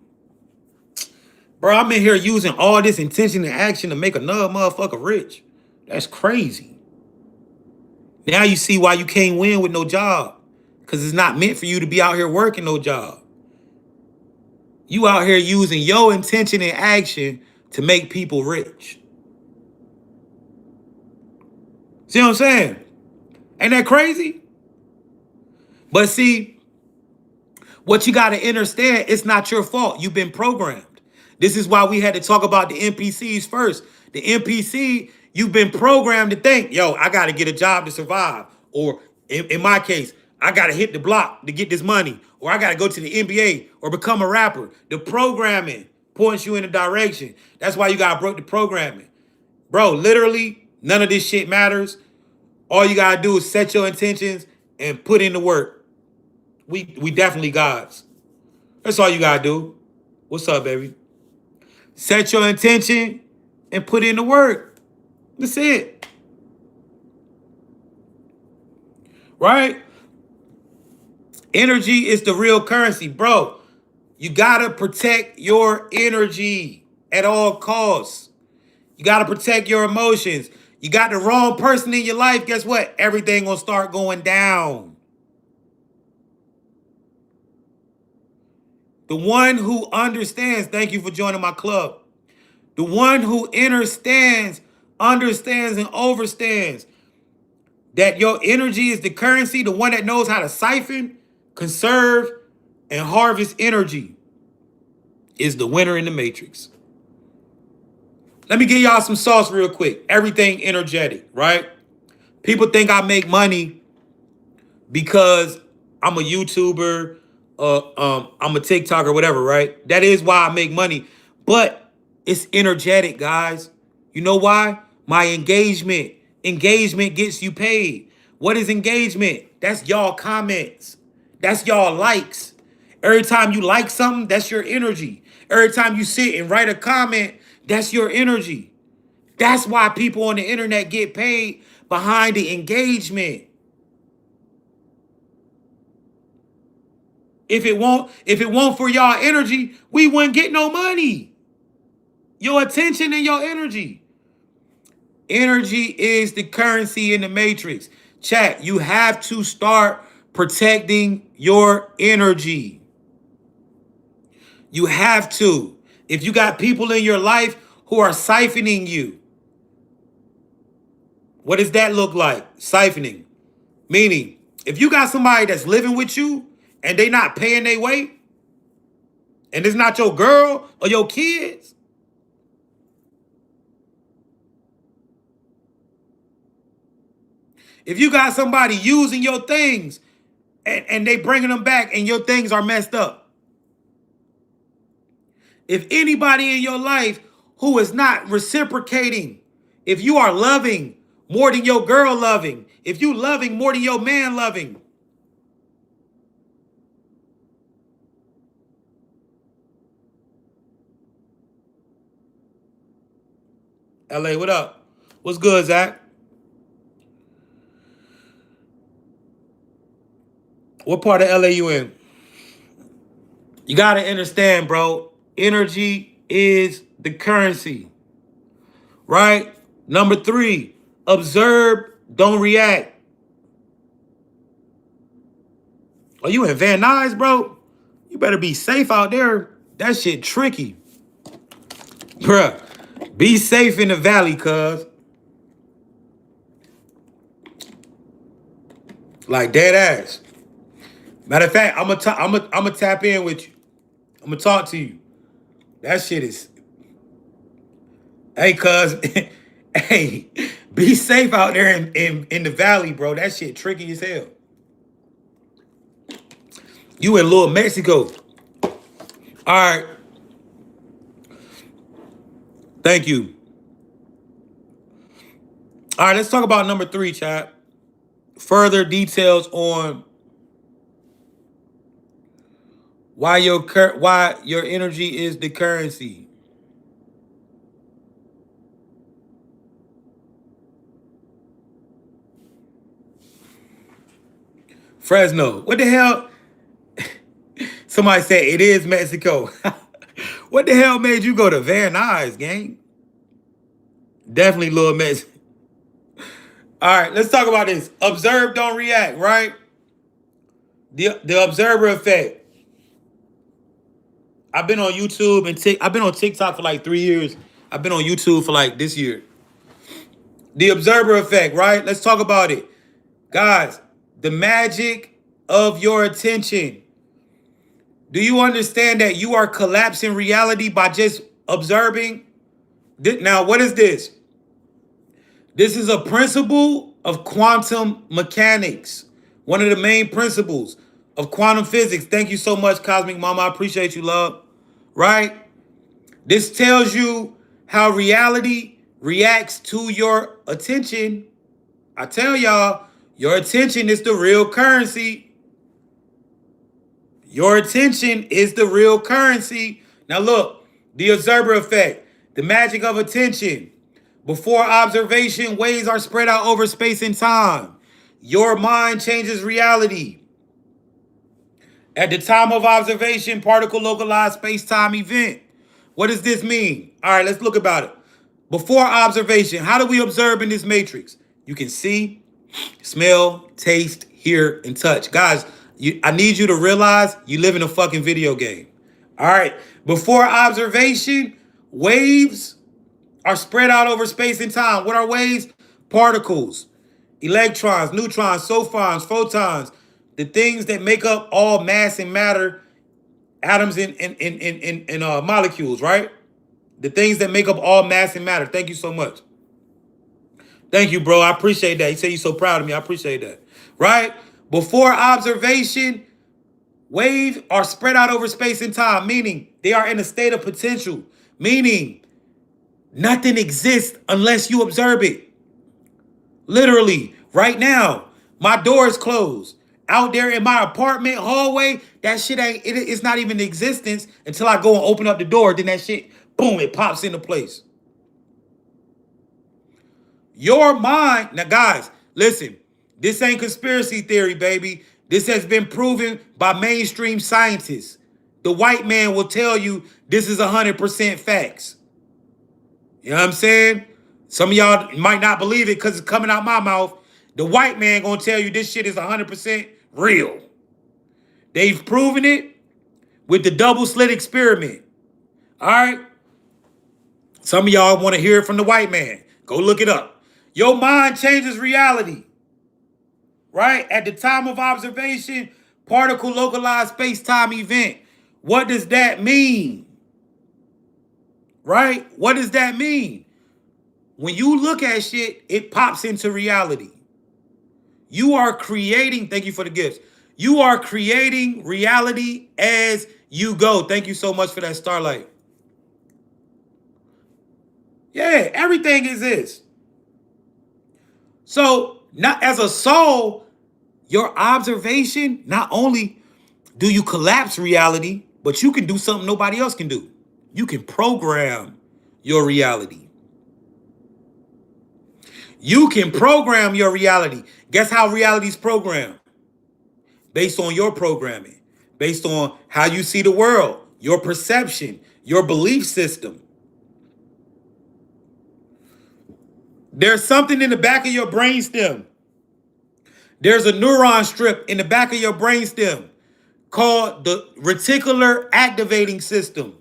Bro, I'm in here using all this intention and action to make another motherfucker rich. That's crazy. Now you see why you can't win with no job. Because it's not meant for you to be out here working no job. You out here using your intention and action to make people rich. See what I'm saying? Ain't that crazy? But see, what you got to understand, it's not your fault. You've been programmed. This is why we had to talk about the NPCs first. The NPC, you've been programmed to think, yo, I got to get a job to survive. Or in my case, I got to hit the block to get this money. Or I got to go to the NBA or become a rapper. The programming points you in a direction. That's why you got to break the programming. Bro, literally, none of this shit matters. All you got to do is set your intentions and put in the work. We definitely gods. That's all you got to do. What's up, baby? Set your intention and put in the work. That's it. Right? Energy is the real currency. Bro, you got to protect your energy at all costs. You got to protect your emotions. You got the wrong person in your life, guess what? Everything gonna start going down. The one who understands, thank you for joining my club. The one who understands and overstands that your energy is the currency, the one that knows how to siphon, conserve, and harvest energy is the winner in the matrix. Let me give y'all some sauce real quick. Everything energetic, right? People think I make money because I'm a YouTuber, I'm a TikToker, whatever, right? That is why I make money. But it's energetic, guys. You know why? My engagement. Engagement gets you paid. What is engagement? That's y'all comments. That's y'all likes. Every time you like something, that's your energy. Every time you sit and write a comment, that's your energy. That's why people on the internet get paid behind the engagement. If it won't for y'all energy, we wouldn't get no money. Your attention and your energy. Energy is the currency in the matrix. Chat, you have to start protecting your energy. You have to. If you got people in your life who are siphoning you, what does that look like? Siphoning. Meaning, if you got somebody that's living with you and they not paying their way, and it's not your girl or your kids, if you got somebody using your things and they bringing them back and your things are messed up, if anybody in your life who is not reciprocating, if you are loving more than your girl loving, if you loving more than your man loving, LA, what up? What's good, Zach? What part of LA you in? You got to understand, bro. Energy is the currency, right? Number 3, observe, don't react. Are you in Van Nuys, bro? You better be safe out there. That shit tricky. Bruh, be safe in the valley, cuz. Like dead ass. Matter of fact, I'm gonna tap in with you. I'm gonna talk to you. That shit is. Hey, cuz. Hey, be safe out there in the valley, bro. That shit tricky as hell. You in Little Mexico. All right. Thank you. All right, let's talk about number 3, chat. Further details on why your energy is the currency. Fresno. What the hell? Somebody said it is Mexico. What the hell made you go to Van Nuys, gang? Definitely Little Mexico. All right, let's talk about this. Observe, don't react, right? The observer effect. I've been on YouTube and I've been on TikTok for like 3 years. I've been on YouTube for like this year. The observer effect, right? Let's talk about it. Guys, the magic of your attention. Do you understand that you are collapsing reality by just observing? Now, what is this? This is a principle of quantum mechanics. One of the main principles of quantum physics. Thank you so much, Cosmic Mama. I appreciate you, love. Right? This tells you how reality reacts to your attention. I tell y'all, your attention is the real currency. Your attention is the real currency. Now look, the observer effect, the magic of attention. Before observation, waves are spread out over space and time. Your mind changes reality. At the time of observation, particle localized space-time event. What does this mean? All right, let's look about it. Before observation, how do we observe in this matrix? You can see, smell, taste, hear, and touch. Guys, I need you to realize you live in a fucking video game. All right, before observation, waves are spread out over space and time. What are waves? Particles, electrons, neutrons, sophons, photons, the things that make up all mass and matter, atoms and molecules, right? The things that make up all mass and matter. Thank you so much. Thank you, bro. I appreciate that. You say you're so proud of me. I appreciate that. Right? Before observation, waves are spread out over space and time, meaning they are in a state of potential, meaning Nothing exists unless you observe it. Literally, right now, my door is closed. Out there in my apartment hallway, that shit it's not even in existence until I go and open up the door. Then that shit, boom, it pops into place. Your mind, now guys, listen, this ain't conspiracy theory, baby. This has been proven by mainstream scientists. The white man will tell you this is 100% facts. You know what I'm saying? Some of y'all might not believe it because it's coming out my mouth. The white man gonna tell you this shit is 100% real. They've proven it with the double slit experiment. All right? Some of y'all want to hear it from the white man. Go look it up. Your mind changes reality. Right? At the time of observation, particle localized space-time event. What does that mean? Right? What does that mean? When you look at shit, it pops into reality. You are creating, thank you for the gifts. You are creating reality as you go. Thank you so much for that, Starlight. Yeah, everything exists. So, not as a soul, your observation, not only do you collapse reality, but you can do something nobody else can do. You can program your reality. You can program your reality. Guess how reality is programmed? Based on your programming, based on how you see the world, your perception, your belief system. There's something in the back of your brainstem. There's a neuron strip in the back of your brainstem called the reticular activating system.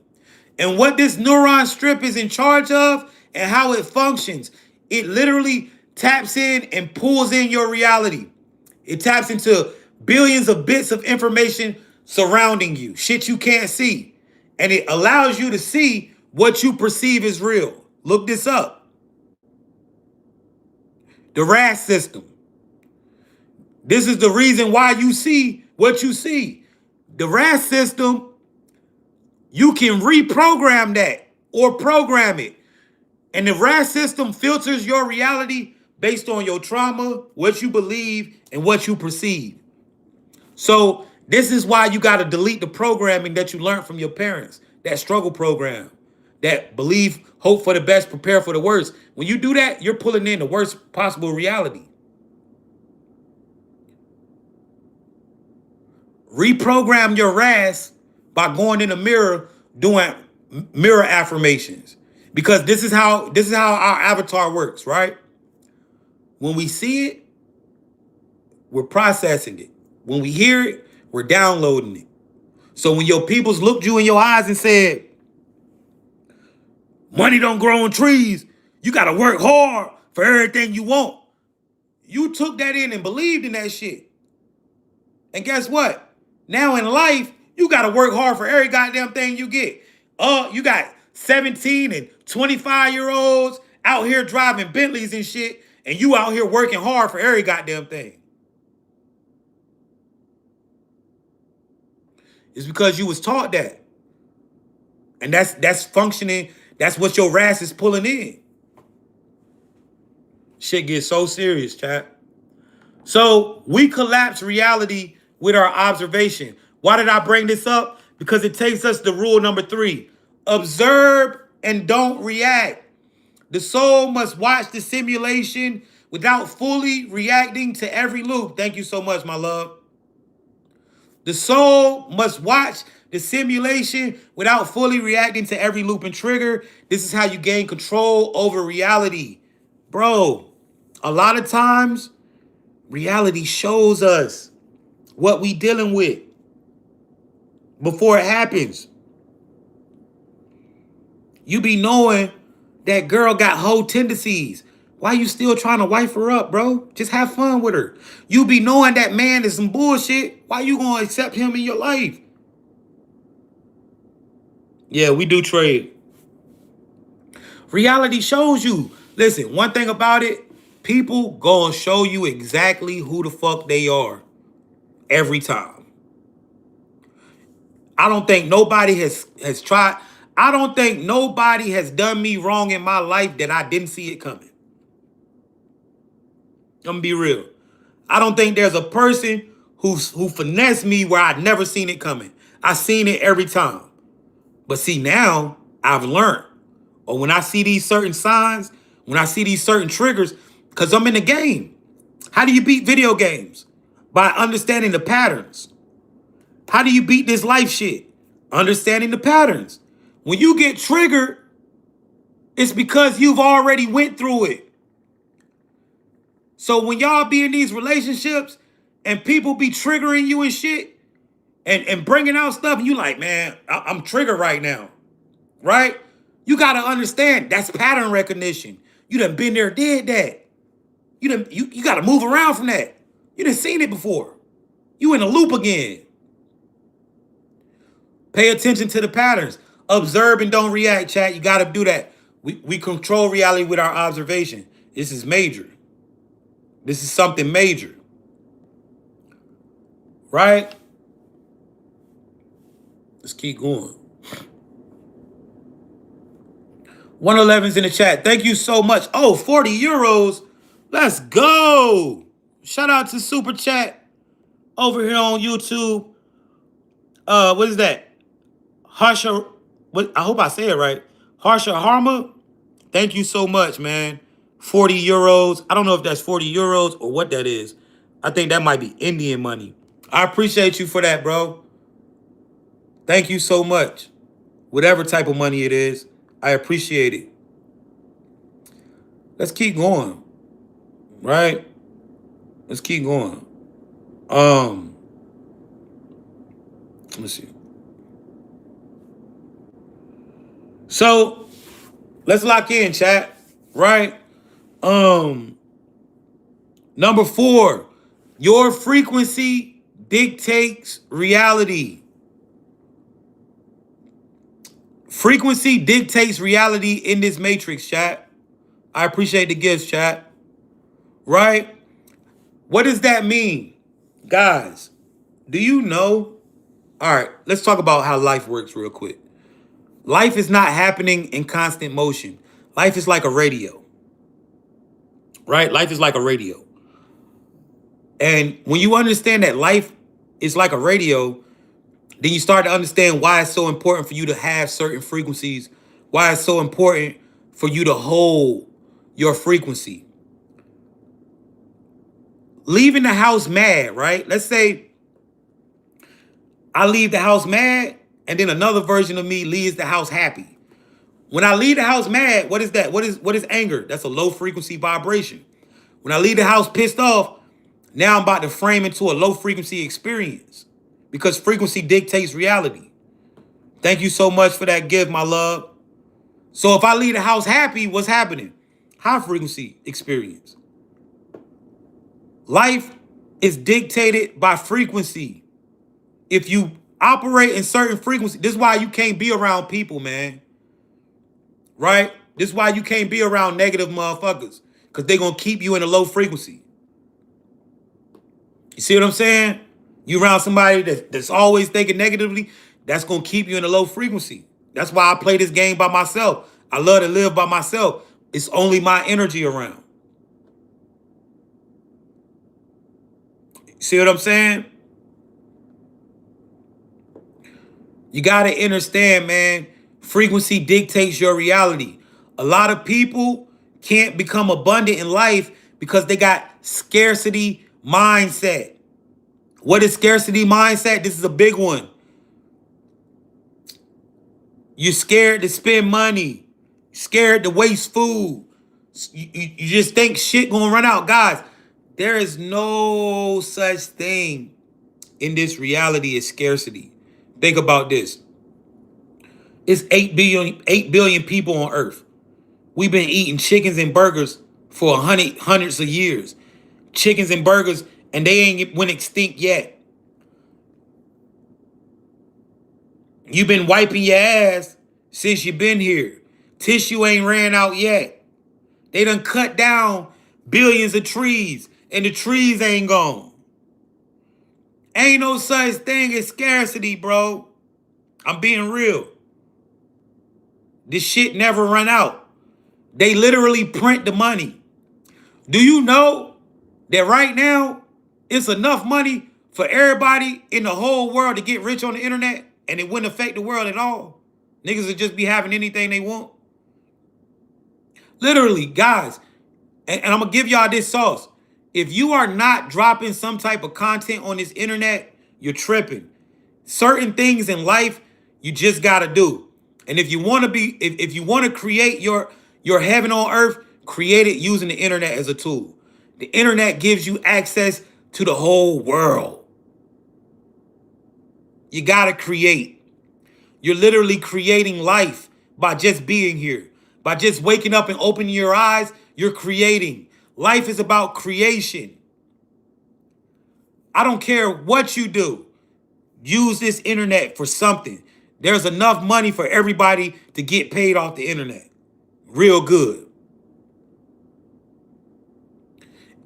And what this neuron strip is in charge of and how it functions, it literally taps in and pulls in your reality. It taps into billions of bits of information surrounding you, shit you can't see. And it allows you to see what you perceive as real. Look this up. The RAS system. This is the reason why you see what you see. The RAS system, you can reprogram that or program it. And the RAS system filters your reality based on your trauma, what you believe, and what you perceive. So this is why you got to delete the programming that you learned from your parents, that struggle program, that believe, hope for the best, prepare for the worst. When you do that, you're pulling in the worst possible reality. Reprogram your RAS by going in the mirror, doing mirror affirmations. Because this is how our avatar works, right? When we see it, we're processing it. When we hear it, we're downloading it. So when your peoples looked you in your eyes and said, money don't grow on trees, you got to work hard for everything you want. You took that in and believed in that shit. And guess what? Now in life, you got to work hard for every goddamn thing you get. You got 17 and 25-year-olds out here driving Bentleys and shit, and you out here working hard for every goddamn thing. It's because you was taught that. And that's functioning. That's what your RAS is pulling in. Shit gets so serious, chat. So we collapse reality with our observation. Why did I bring this up? Because it takes us to rule number 3. Observe and don't react. The soul must watch the simulation without fully reacting to every loop. Thank you so much, my love. The soul must watch the simulation without fully reacting to every loop and trigger. This is how you gain control over reality. Bro, a lot of times, reality shows us what we dealing with before it happens. You be knowing that girl got whole tendencies. Why you still trying to wife her up, bro? Just have fun with her. You be knowing that man is some bullshit. Why you gonna accept him in your life? Yeah, we do trade. Reality shows you. Listen, one thing about it, people gonna show you exactly who the fuck they are every time. I don't think nobody has tried. I don't think nobody has done me wrong in my life that I didn't see it coming. I'm gonna be real. I don't think there's a person who finessed me where I'd never seen it coming. I seen it every time. But see, now I've learned. Or when I see these certain signs, when I see these certain triggers, because I'm in the game. How do you beat video games? By understanding the patterns. How do you beat this life shit? Understanding the patterns. When you get triggered, it's because you've already went through it. So when y'all be in these relationships and people be triggering you and shit and bringing out stuff, and you like, man, I'm triggered right now, right? You got to understand that's pattern recognition. You done been there, did that. You got to move around from that. You done seen it before. You in a loop again. Pay attention to the patterns. Observe and don't react, chat. You got to do that. We control reality with our observation. This is major. This is something major. Right? Let's keep going. 111's in the chat. Thank you so much. Oh, 40 euros. Let's go. Shout out to Super Chat over here on YouTube. What is that? Harsha, I hope I say it right. Harsha Harma. Thank you so much, man. 40 euros. I don't know if that's 40 euros or what that is. I think that might be Indian money. I appreciate you for that, bro. Thank you so much. Whatever type of money it is, I appreciate it. Let's keep going. Right? Let's keep going. Let's see. So, let's lock in, chat. Right? Number 4, your frequency dictates reality. Frequency dictates reality in this matrix, chat. I appreciate the gifts, chat. Right? What does that mean? Guys, do you know? All right, let's talk about how life works real quick. Life is not happening in constant motion. Life is like a radio. Right? Life is like a radio. And when you understand that life is like a radio, then you start to understand why it's so important for you to have certain frequencies, why it's so important for you to hold your frequency. Leaving the house mad, right? Let's say I leave the house mad, and then another version of me leaves the house happy. When I leave the house mad, what is that? What is anger? That's a low frequency vibration. When I leave the house pissed off, now I'm about to frame into a low frequency experience because frequency dictates reality. Thank you so much for that gift, my love. So if I leave the house happy, what's happening? High frequency experience. Life is dictated by frequency. If you operate in certain frequency, this is why you can't be around people, man. Right? This is why you can't be around negative motherfuckers, because they're going to keep you in a low frequency. You see what I'm saying? You around somebody that's always thinking negatively, that's going to keep you in a low frequency. That's why I play this game by myself. I love to live by myself. It's only my energy around. See what I'm saying? You got to understand, man, frequency dictates your reality. A lot of people can't become abundant in life because they got scarcity mindset. What is scarcity mindset? This is a big one. You're scared to spend money, scared to waste food. You just think shit gonna run out. Guys, there is no such thing in this reality as scarcity. Think about this. It's 8 billion people on Earth. We've been eating chickens and burgers for hundreds of years. Chickens and burgers, and they ain't went extinct yet. You've been wiping your ass since you've been here. Tissue ain't ran out yet. They done cut down billions of trees, and the trees ain't gone. Ain't no such thing as scarcity, bro. I'm being real. This shit never run out. They literally print the money. Do you know that right now it's enough money for everybody in the whole world to get rich on the internet and it wouldn't affect the world at all? Niggas would just be having anything they want. Literally, guys, and I'm gonna give y'all this sauce. If you are not dropping some type of content on this internet, you're tripping. Certain things in life you just gotta do. And if you want to be, if you want to create your heaven on earth, create it using the internet as a tool. The internet gives you access to the whole world. You gotta create. You're literally creating life by just being here. By just waking up and opening your eyes, you're creating. Life is about creation. I don't care what you do. Use this internet for something. There's enough money for everybody to get paid off the internet. Real good.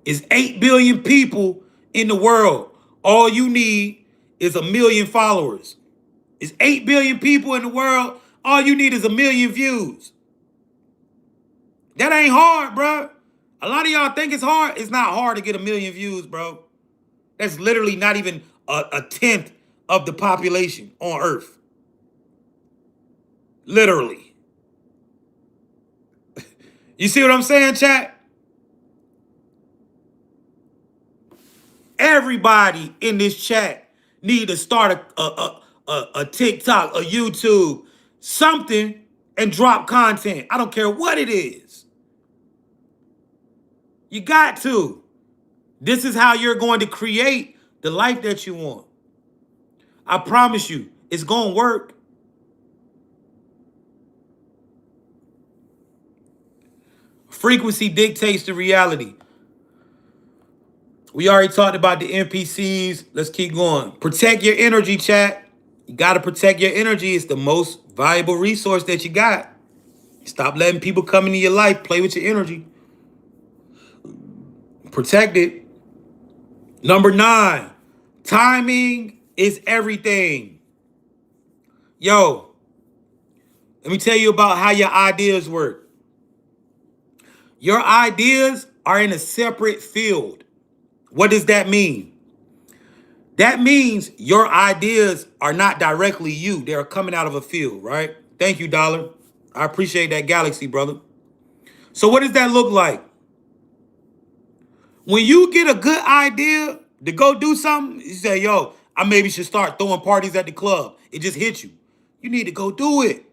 It's 8 billion people in the world. All you need is 1 million followers. It's 8 billion people in the world. All you need is 1 million views. That ain't hard, bro. A lot of y'all think it's hard. It's not hard to get 1 million views, bro. That's literally not even a tenth of the population on Earth. Literally. You see what I'm saying, chat? Everybody in this chat need to start a TikTok, a YouTube, something, and drop content. I don't care what it is. You got to. This is how you're going to create the life that you want. I promise you, it's going to work. Frequency dictates the reality. We already talked about the NPCs. Let's keep going. Protect your energy, chat. You got to protect your energy. It's the most valuable resource that you got. Stop letting people come into your life, play with your energy. Protect it. Number 9, timing is everything. Yo, let me tell you about how your ideas work. Your ideas are in a separate field. What does that mean? That means your ideas are not directly you. They're coming out of a field, right? Thank you, Dollar. I appreciate that galaxy, brother. So what does that look like? When you get a good idea to go do something, you say, yo, I maybe should start throwing parties at the club. It just hit you. You need to go do it.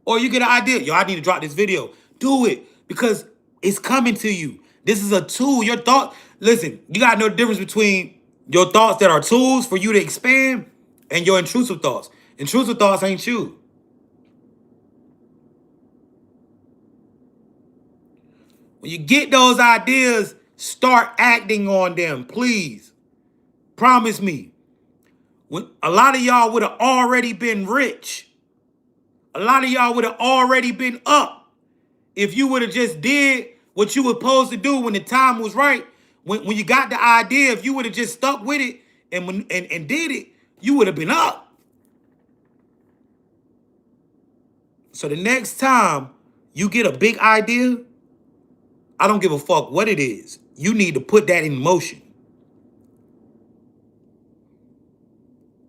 Or you get an idea, yo, I need to drop this video. Do it because it's coming to you. This is a tool. Your thought, listen, you got to know the difference between your thoughts that are tools for you to expand and your intrusive thoughts. Intrusive thoughts ain't you. When you get those ideas, start acting on them, please. Promise me. When a lot of y'all would have already been rich. A lot of y'all would have already been up if you would have just did what you were supposed to do when the time was right. When you got the idea, if you would have just stuck with it and did it, you would have been up. So the next time you get a big idea, I don't give a fuck what it is. You need to put that in motion.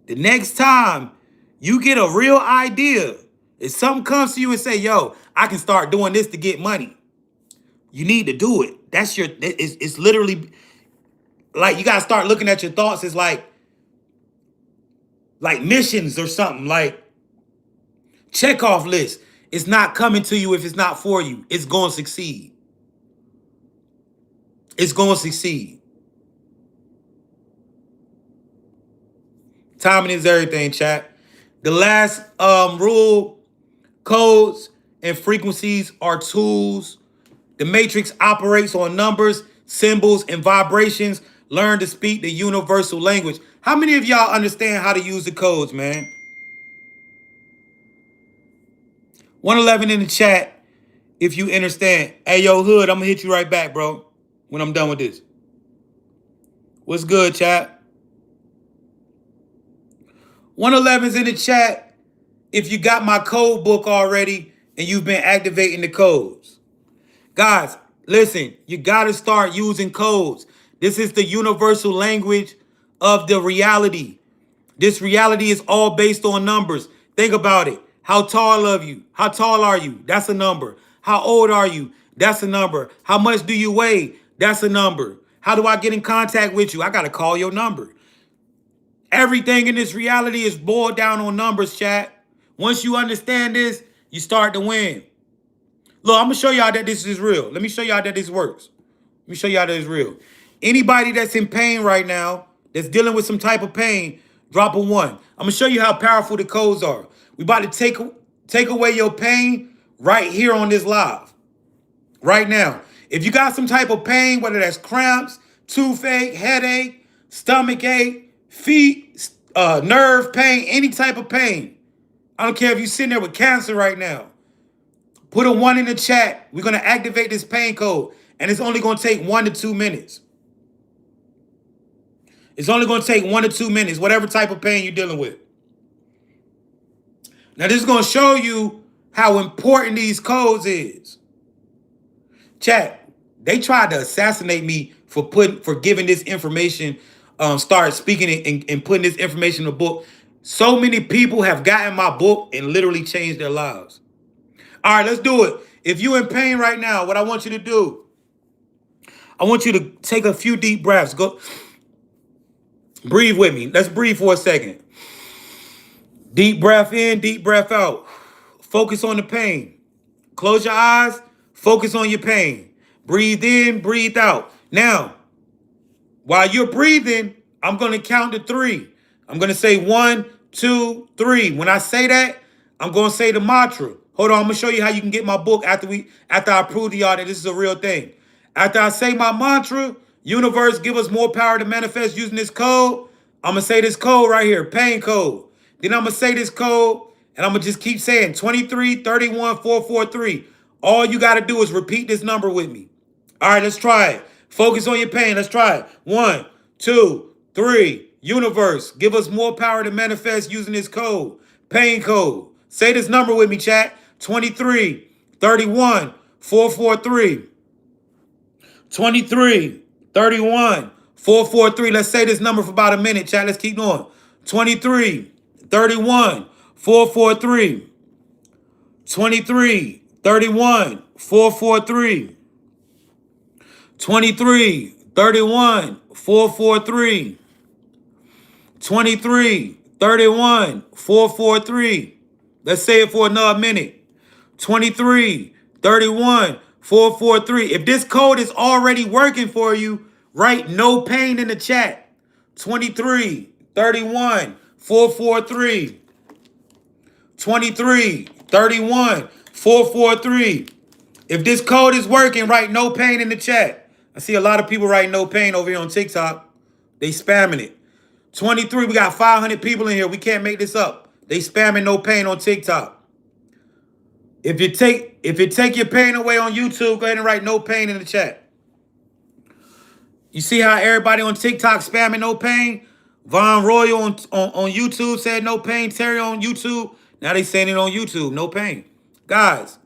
The next time you get a real idea, if something comes to you and say, yo, I can start doing this to get money, you need to do it. It's literally like you got to start looking at your thoughts as like missions or something, like checkoff list. It's not coming to you if it's not for you. It's going to succeed. It's going to succeed. Timing is everything, chat. The last rule, codes and frequencies are tools. The matrix operates on numbers, symbols, and vibrations. Learn to speak the universal language. How many of y'all understand how to use the codes, man? 111 in the chat if you understand. Hey, yo, Hood, I'm going to hit you right back, bro, when I'm done with this. What's good, chat? 111's in the chat if you got my code book already and you've been activating the codes. Guys, listen, you got to start using codes. This is the universal language of the reality. This reality is all based on numbers. Think about it. How tall are you? How tall are you? That's a number. How old are you? That's a number. How much do you weigh? That's a number. How do I get in contact with you? I got to call your number. Everything in this reality is boiled down on numbers, chat. Once you understand this, you start to win. Look, I'm going to show y'all that this is real. Let me show y'all that this works. Let me show y'all that it's real. Anybody that's in pain right now, that's dealing with some type of pain, drop a 1. I'm going to show you how powerful the codes are. We about to take away your pain right here on this live. Right now. If you got some type of pain, whether that's cramps, toothache, headache, stomach ache, feet, nerve pain, any type of pain. I don't care if you're sitting there with cancer right now. Put a 1 in the chat. We're going to activate this pain code. And it's only going to take 1 to 2 minutes. It's only going to take 1 to 2 minutes, whatever type of pain you're dealing with. Now, this is going to show you how important these codes is. Chat, they tried to assassinate me for giving this information, start speaking it and putting this information in the book. So many people have gotten my book and literally changed their lives. All right, let's do it. If you're in pain right now, what I want you to do, I want you to take a few deep breaths. Go, breathe with me. Let's breathe for a second. Deep breath in, deep breath out. Focus on the pain. Close your eyes. Focus on your pain. Breathe in, breathe out. Now, while you're breathing, I'm going to count to 3. I'm going to say 1, 2, 3. When I say that, I'm going to say the mantra. Hold on, I'm going to show you how you can get my book after I prove to y'all that this is a real thing. After I say my mantra, universe, give us more power to manifest using this code. I'm going to say this code right here, pain code. Then I'm going to say this code, and I'm going to just keep saying 2331443. All you got to do is repeat this number with me. All right, let's try it. Focus on your pain. Let's try it. 1, 2, 3. Universe, give us more power to manifest using this code. Pain code. Say this number with me, chat. 2331443. 2331443. Let's say this number for about a minute, chat. Let's keep going. 2331443. 2331443. 2331443. 2331443. Let's say it for another minute. 2331443. If this code is already working for you, write no pain in the chat. 2331443. 2331443. If this code is working, write no pain in the chat. I see a lot of people writing no pain over here on TikTok. They spamming it. 23, we got 500 people in here. We can't make this up. They spamming no pain on TikTok. If you take your pain away on YouTube, go ahead and write no pain in the chat. You see how everybody on TikTok spamming no pain? Von Royal on YouTube said no pain. Terry on YouTube. Now they saying it on YouTube. No pain. Guys,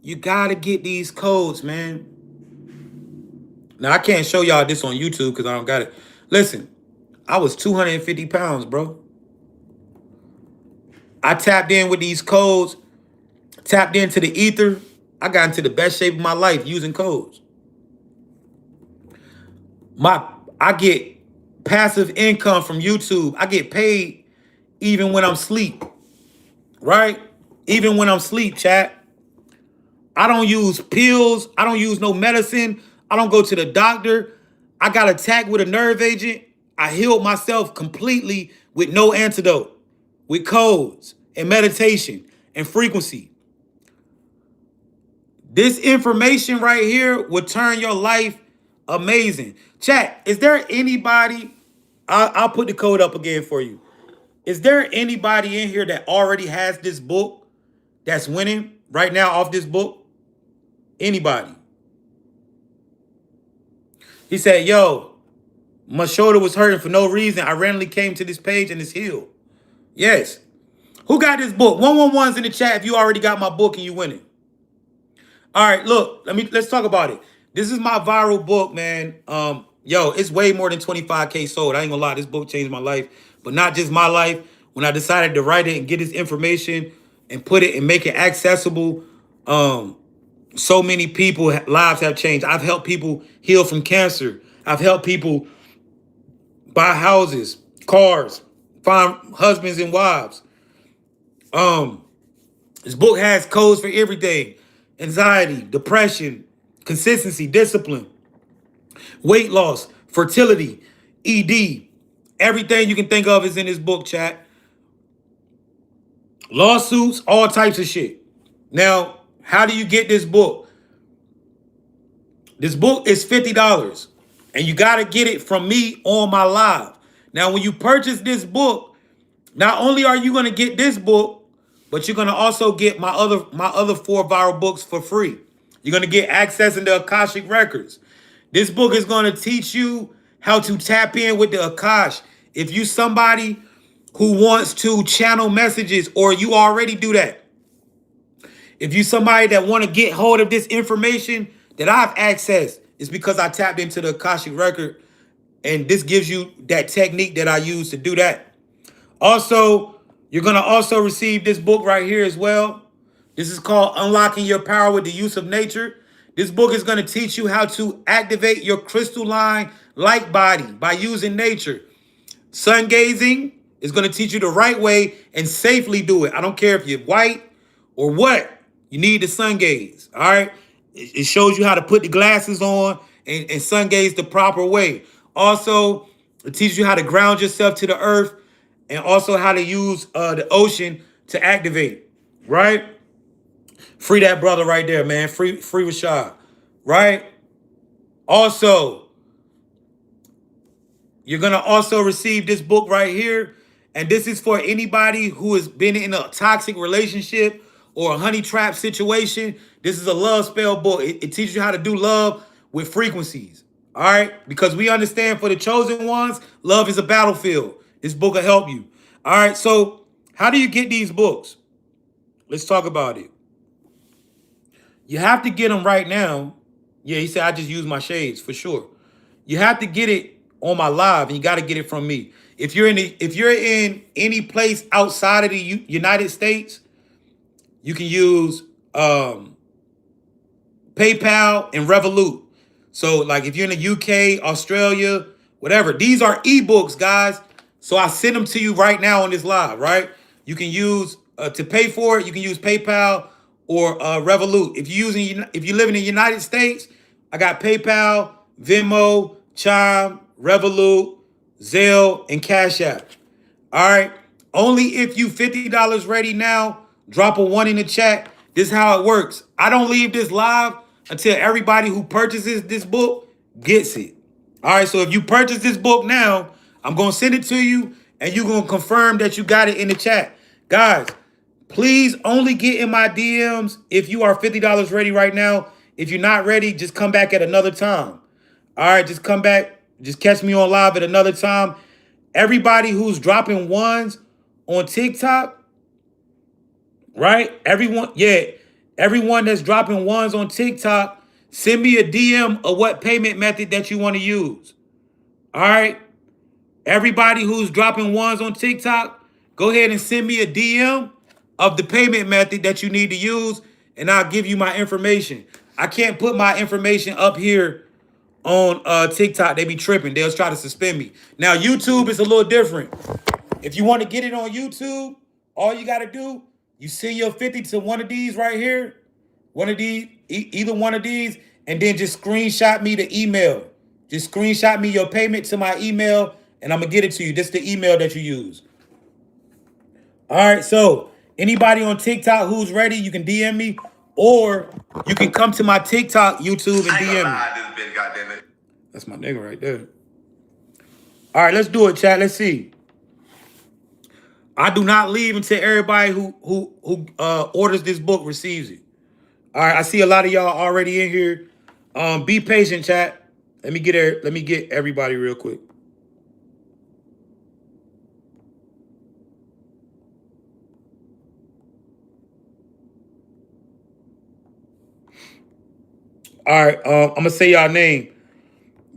you got to get these codes, man. Now, I can't show y'all this on YouTube because I don't got it. Listen, I was 250 pounds, bro. I tapped in with these codes, tapped into the ether. I got into the best shape of my life using codes. I get passive income from YouTube. I get paid even when I'm asleep, right? Even when I'm asleep, chat. I don't use pills. I don't use no medicine. I don't go to the doctor. I got attacked with a nerve agent. I healed myself completely with no antidote, with codes and meditation and frequency. This information right here will turn your life amazing. Chat, is there anybody, I'll put the code up again for you. Is there anybody in here that already has this book that's winning right now off this book? Anybody? He said, yo, my shoulder was hurting for no reason. I randomly came to this page and it's healed. Yes. Who got this book? 111's in the chat if you already got my book and you winning. All right, look, let's talk about it. This is my viral book, man. Yo, it's way more than 25K sold. I ain't gonna lie, this book changed my life, but not just my life. When I decided to write it and get this information and put it and make it accessible, so many people lives have changed. I've helped people heal from cancer. I've helped people buy houses, cars, find husbands and wives. This book has codes for everything: anxiety, depression, consistency, discipline, weight loss, fertility, ED. Everything you can think of is in this book, chat. Lawsuits, all types of shit. Now, how do you get this book? This book is $50, and you got to get it from me on my live. Now, when you purchase this book, not only are you going to get this book, but you're going to also get my other 4 viral books for free. You're going to get access into Akashic Records. This book is going to teach you how to tap in with the Akash. If you somebody who wants to channel messages, or you already do that. If you somebody that want to get hold of this information that I've accessed, it's because I tapped into the Akashic Record, and this gives you that technique that I use to do that. Also, you're going to also receive this book right here as well. This is called Unlocking Your Power with the Use of Nature. This book is going to teach you how to activate your crystalline light body by using nature. Sun gazing is going to teach you the right way and safely do it. I don't care if you're white or what. You need to sun gaze, all right? It shows you how to put the glasses on and sun gaze the proper way. Also, it teaches you how to ground yourself to the earth, and also how to use the ocean to activate, right? Free that brother right there, man. Free Rashad, right? Also, you're going to also receive this book right here. And this is for anybody who has been in a toxic relationship or a honey trap situation. This is a love spell book. It teaches you how to do love with frequencies. All right? Because we understand for the chosen ones, love is a battlefield. This book will help you. All right? So how do you get these books? Let's talk about it. You have to get them right now. Yeah, he said, I just use my shades for sure. You have to get it on my live, and you got to get it from me. If you're in any place outside of the United States, you can use PayPal and Revolut. So like if you're in the UK, Australia, whatever, these are ebooks, guys. So I send them to you right now on this live, right? You can use to pay for it. You can use PayPal or Revolut. If you live in the United States, I got PayPal, Venmo, Chime, Revolut, Zelle, and Cash App. All right. Only if you $50 ready now, drop a 1 in the chat. This is how it works. I don't leave this live until everybody who purchases this book gets it. All right. So if you purchase this book now, I'm going to send it to you, and you're going to confirm that you got it in the chat. Guys, please only get in my DMs if you are $50 ready right now. If you're not ready, just come back at another time. All right, just come back. Just catch me on live at another time. Everybody who's dropping ones on TikTok, right? Everyone that's dropping ones on TikTok, send me a DM of what payment method that you want to use. All right? Everybody who's dropping ones on TikTok, go ahead and send me a DM of the payment method that you need to use, and I'll give you my information. I can't put my information up here on TikTok. They be tripping. They'll try to suspend me. Now, YouTube is a little different. If you want to get it on YouTube, all you got to do, you send your 50 to one of these right here, one of these, either one of these, and then just screenshot me the email. Just screenshot me your payment to my email, and I'm going to get it to you. This is the email that you use. All right, so anybody on TikTok who's ready, you can DM me, or you can come to my TikTok, YouTube, and DM me. That's my nigga right there. All right, let's do it, chat. Let's see. I do not leave until everybody who orders this book receives it. All right, I see a lot of y'all already in here. Be patient, chat. Let me get everybody real quick. All right, I'm gonna say y'all name.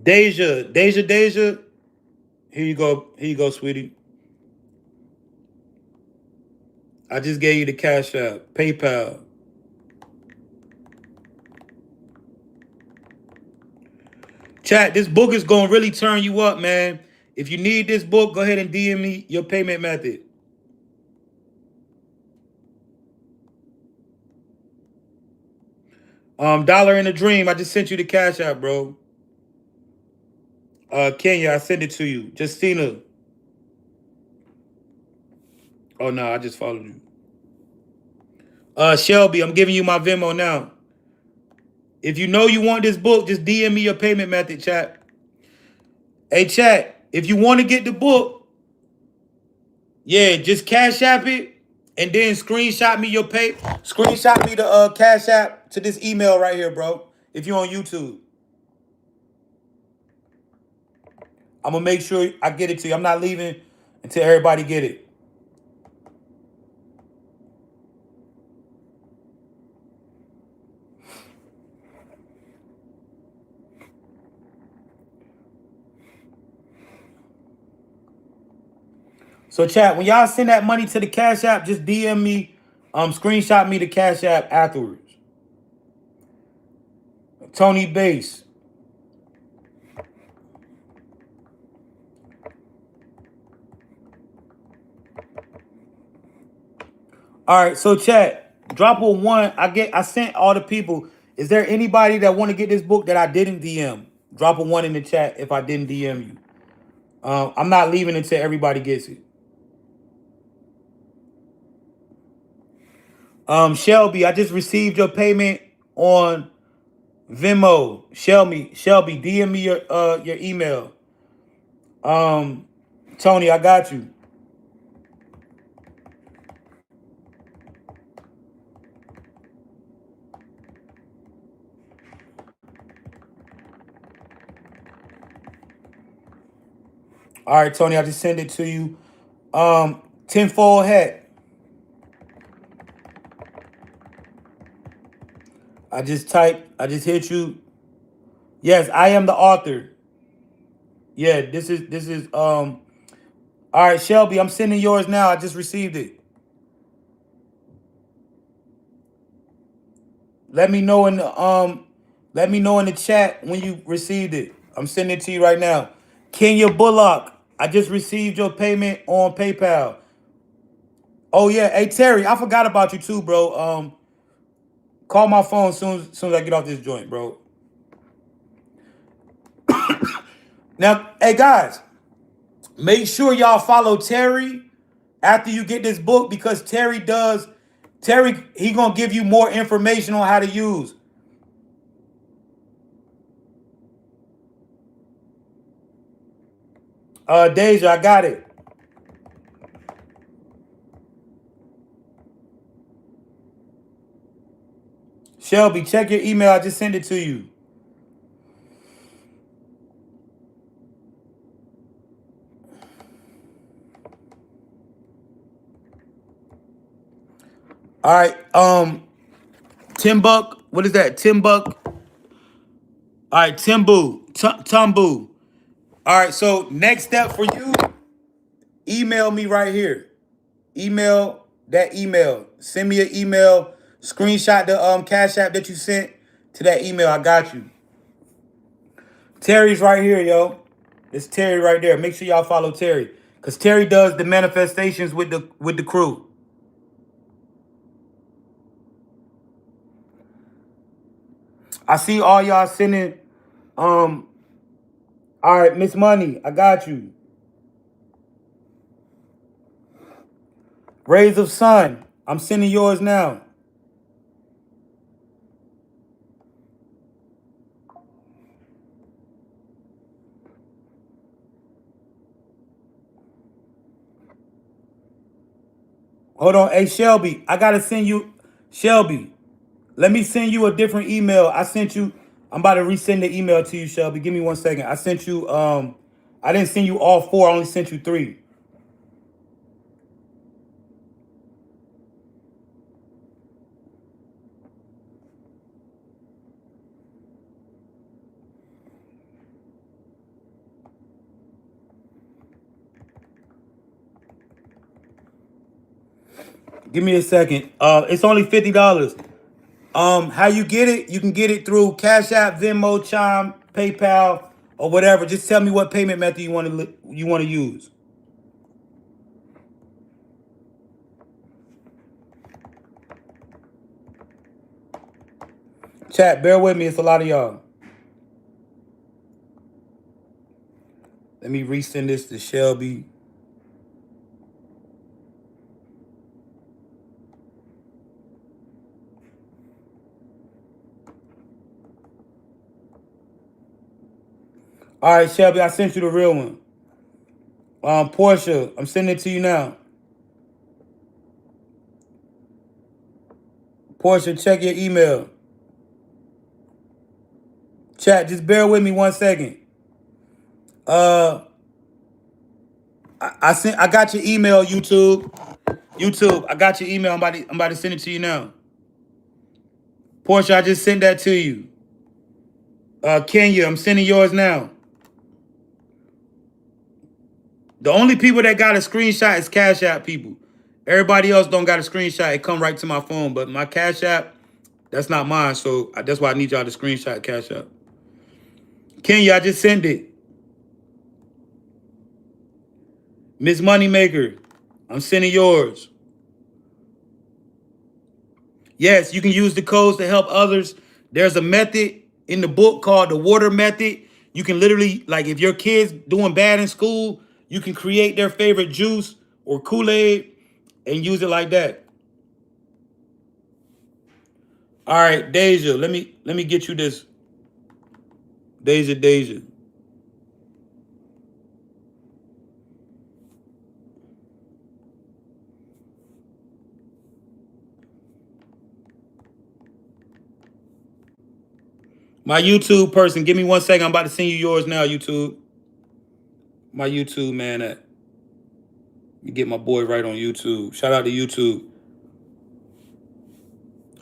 Deja. Here you go. Here you go, sweetie. I just gave you the Cash App, PayPal. Chat, this book is gonna really turn you up, man. If you need this book, go ahead and DM me your payment method. Dollar in a Dream. I just sent you the Cash App, bro. Kenya, I sent it to you. Justina. Oh no, I just followed you. Shelby, I'm giving you my Venmo now. If you know you want this book, just DM me your payment method, chat. Hey, chat, if you want to get the book, yeah, just Cash App it and then screenshot me screenshot me the Cash App to this email right here, bro. If you're on YouTube. I'm gonna make sure I get it to you. I'm not leaving until everybody get it. So chat, when y'all send that money to the Cash App, just DM me, screenshot me the Cash App afterwards. Tony Bass. All right, so chat, drop a one. I sent all the people. Is there anybody that want to get this book that I didn't DM? Drop a one in the chat if I didn't DM you. I'm not leaving until everybody gets it. Shelby, I just received your payment on Venmo. Shelby, DM me your email. Tony, I got you. All right, Tony, I just sent it to you. Tenfold hat. I just hit you. Yes, I am the author. Yeah, this is all right, Shelby, I'm sending yours now. I just received it. Let me know in the chat when you received it. I'm sending it to you right now. Kenya Bullock, I just received your payment on PayPal. Oh yeah, hey Terry, I forgot about you too, bro. Call my phone soon as I get off this joint, bro. Now, hey guys, make sure y'all follow Terry after you get this book because Terry he gonna give you more information on how to use. Deja, I got it. Shelby, check your email. I just sent it to you. All right. Timbuck. What is that? Timbuck. All right, Tumbu. All right, so next step for you, email me right here. Email that email. Send me an email. Screenshot the Cash App that you sent to that email. I got you. Terry's right here, yo. It's Terry right there. Make sure y'all follow Terry. Cause Terry does the manifestations with the crew. I see all y'all sending. All right, Miss Money, I got you. Rays of Sun, I'm sending yours now. Hold on, hey Shelby, I gotta send you. Shelby, let me send you a different email. I'm about to resend the email to you, Shelby. Give me 1 second. I sent you. I didn't send you all four. I only sent you 3. Give me a second. It's only $50. How you get it? You can get it through Cash App, Venmo, Chime, PayPal, or whatever. Just tell me what payment method you want to use. Chat, bear with me. It's a lot of y'all. Let me resend this to Shelby. All right, Shelby, I sent you the real one. Portia, I'm sending it to you now. Portia, check your email. Chat, just bear with me 1 second. I got your email, YouTube. YouTube, I got your email. I'm about to send it to you now. Portia, I just sent that to you. Kenya, I'm sending yours now. The only people that got a screenshot is Cash App people. Everybody else don't got a screenshot. It come right to my phone, but my Cash App, that's not mine. So that's why I need y'all to screenshot Cash App. Kenya, I just sent it. Miss Moneymaker, I'm sending yours. Yes, you can use the codes to help others. There's a method in the book called the water method. You can literally, like if your kid's doing bad in school, you can create their favorite juice or Kool-Aid and use it like that. All right, Deja, let me get you this. Deja. My YouTube person, give me 1 second. I'm about to send you yours now, YouTube. My YouTube, man. Let me get my boy right on YouTube. Shout out to YouTube.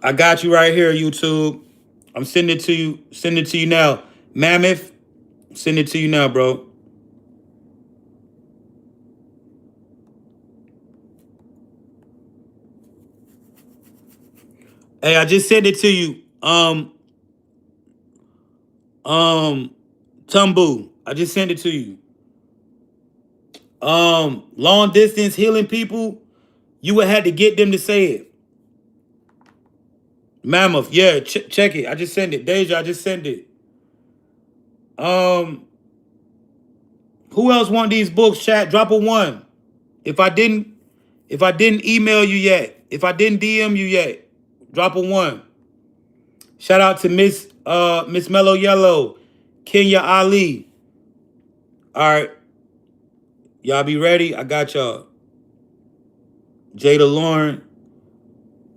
I got you right here, YouTube. I'm sending it to you. Send it to you now. Mammoth, send it to you now, bro. Hey, I just sent it to you. Tumbu, I just sent it to you. Long distance healing people, you would have to get them to say it. Mammoth, yeah, check it. I just sent it. Deja, I just sent it. Who else want these books, chat? Drop a 1. If I didn't email you yet, if I didn't DM you yet, drop a 1. Shout out to Miss Mellow Yellow, Kenya Ali. All right. Y'all be ready? I got y'all. Jada Lauren.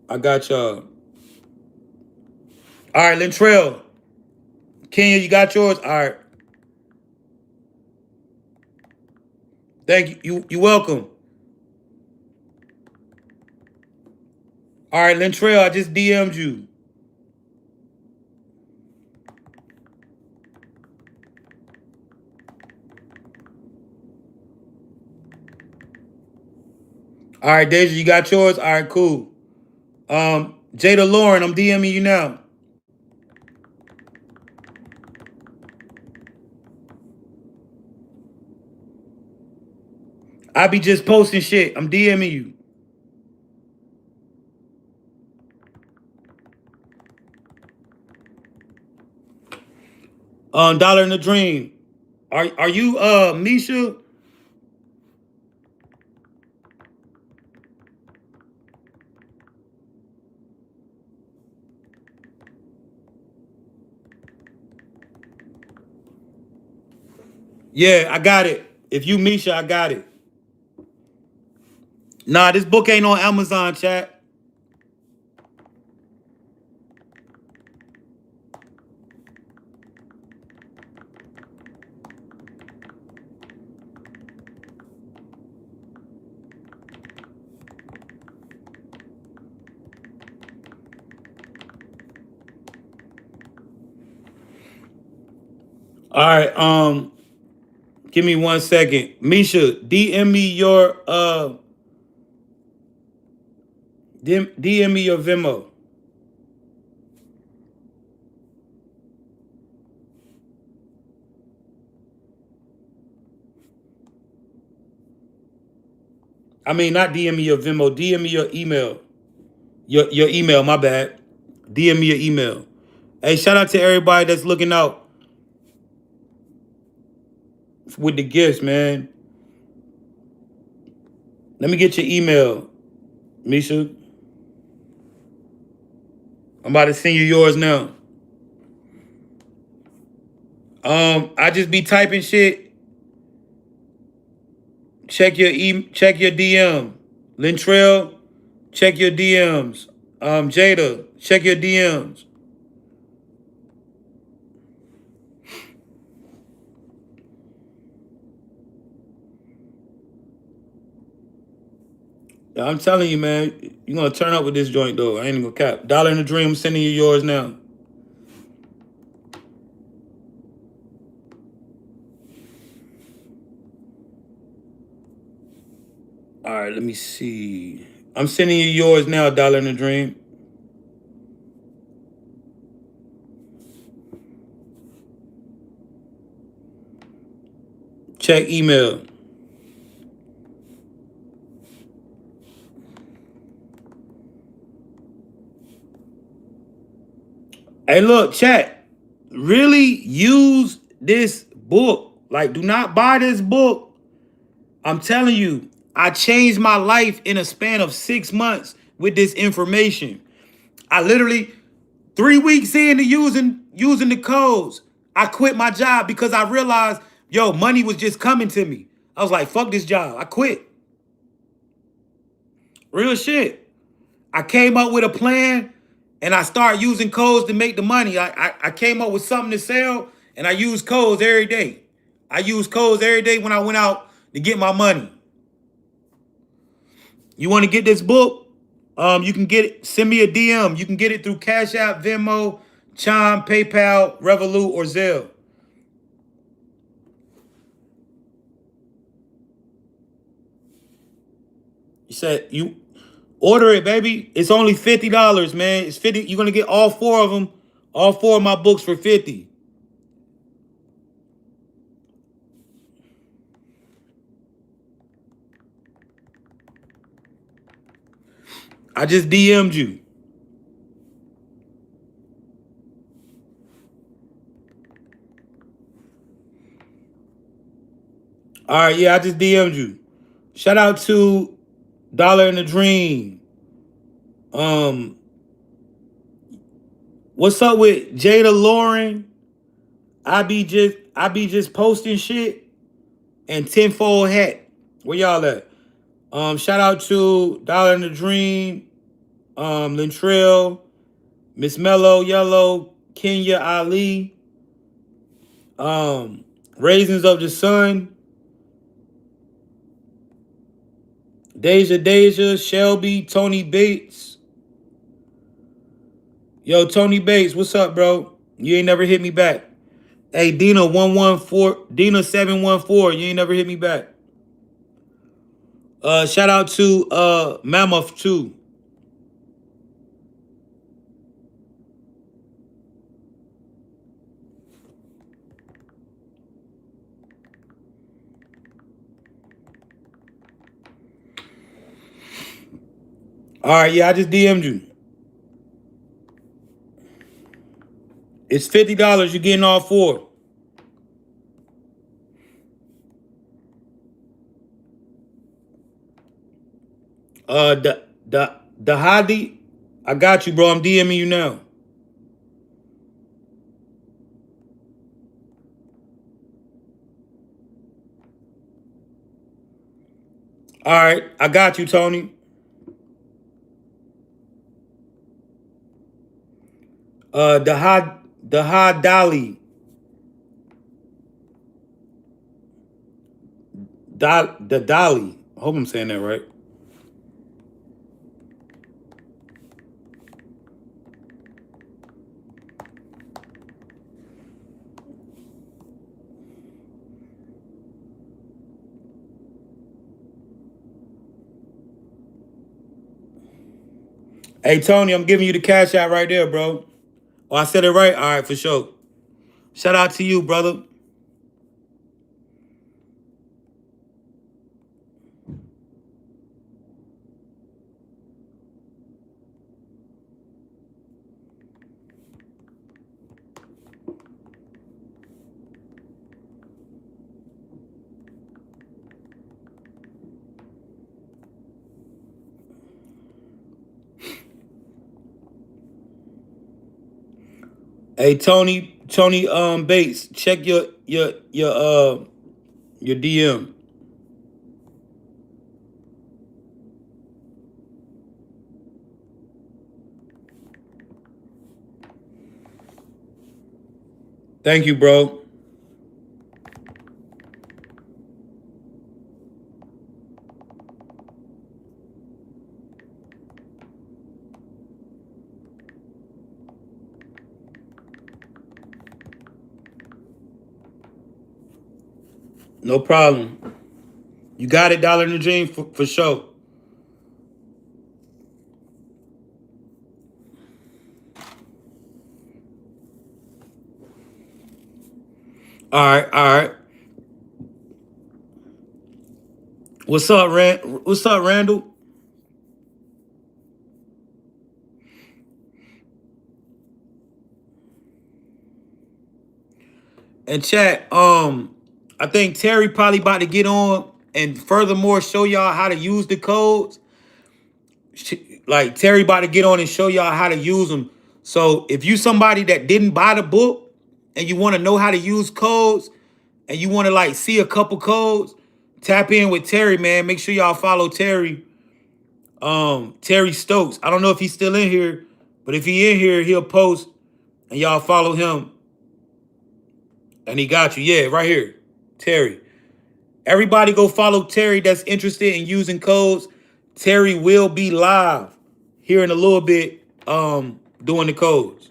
I got y'all. All right, Lentrell. Kenya, you got yours? All right. Thank you. You're welcome. All right, Lentrell, I just DM'd you. All right, Deja, you got yours? All right, cool. Jada Lauren, I'm DMing you now. I be just posting shit. I'm DMing you. Dollar in the Dream. Are you Misha? Yeah, I got it. If you Misha, I got it. Nah, this book ain't on Amazon, chat. All right, give me 1 second. Misha, DM me your DM me your Venmo. I mean, not DM me your Venmo. DM me your email. Your email, my bad. DM me your email. Hey, shout out to everybody that's looking out with the gifts, man. Let me get your email, Misha. I'm about to send you yours now. I just be typing shit. Check your DM. Lintrell, check your DMs. Jada, check your DMs. I'm telling you, man, you're gonna turn up with this joint though. I ain't even gonna cap. Dollar in the Dream, I'm sending you yours now. All right, let me see. I'm sending you yours now, Dollar in the Dream. Check email. Hey, look, chat. Really use this book. Like, do not buy this book. I'm telling you, I changed my life in a span of 6 months with this information. I literally 3 weeks into using the codes, I quit my job because I realized, yo, money was just coming to me. I was like, fuck this job. I quit. Real shit. I came up with a plan and I started using codes to make the money. I came up with something to sell and I use codes every day. I use codes every day when I went out to get my money. You want to get this book? You can get it. Send me a DM. You can get it through Cash App, Venmo, Chime, PayPal, Revolut, or Zelle. You said you order it, baby. It's only $50, man. It's 50. You're gonna get all 4 of them, all 4 of my books for 50. I just DM'd you. All right, yeah, I just DM'd you. Shout out to Dollar in the Dream. What's up with Jada Lauren? I be just posting shit and tenfold hat. Where y'all at? Shout out to Dollar in the Dream, Lintrell, Miss Mellow, Yellow, Kenya Ali, Raisins of the Sun, Deja, Shelby, Tony Bates. Yo, Tony Bates, what's up, bro? You ain't never hit me back. Hey, Dina 114, Dina 714, you ain't never hit me back. Shout out to Mammoth too. All right, yeah, I just DM'd you. It's $50. You're getting all 4. The Hadi, I got you, bro. I'm DMing you now. All right, I got you, Tony. The Dali. The Dolly. I hope I'm saying that right. Hey, Tony, I'm giving you the cash out right there, bro. Oh, I said it right? All right, for sure. Shout out to you, brother. Hey, Tony Bates, check your DM. Thank you, bro. No problem. You got it, Dollar in the Dream, for sure. All right, all right. What's up, What's up, Randall? And chat, I think Terry probably about to get on and furthermore show y'all how to use the codes. Like Terry about to get on and show y'all how to use them. So if you somebody that didn't buy the book and you want to know how to use codes and you want to like see a couple codes, tap in with Terry, man. Make sure y'all follow Terry. Terry Stokes. I don't know if he's still in here, but if he in here, he'll post and y'all follow him. And he got you. Yeah, right here. Terry. Everybody go follow Terry that's interested in using codes. Terry will be live here in a little bit doing the codes.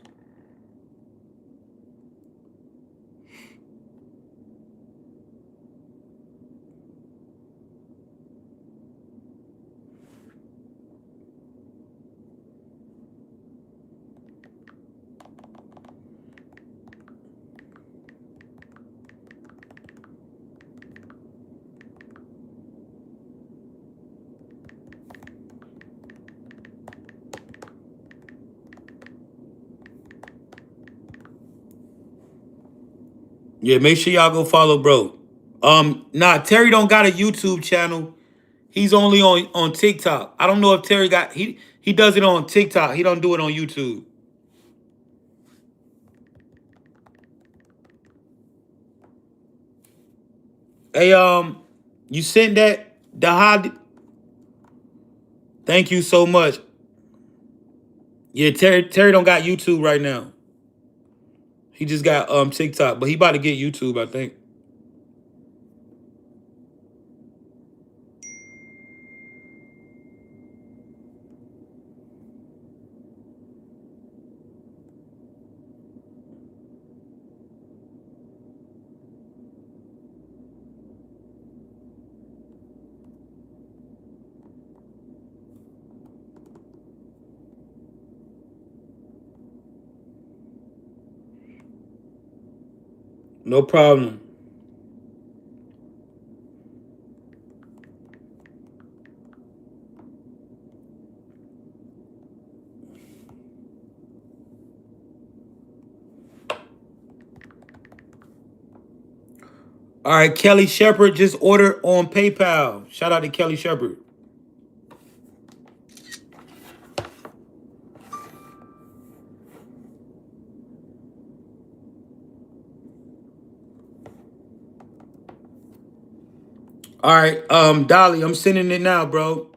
Yeah, make sure y'all go follow bro. Nah, Terry don't got a YouTube channel. He's only on TikTok. I don't know if Terry got he does it on TikTok. He don't do it on YouTube. Hey, you sent that the hot. Thank you so much. Yeah, Terry don't got YouTube right now. He just got TikTok, but he about to get YouTube, I think. No problem. All right, Kelly Shepard just ordered on PayPal. Shout out to Kelly Shepard. All right, Dolly, I'm sending it now, bro.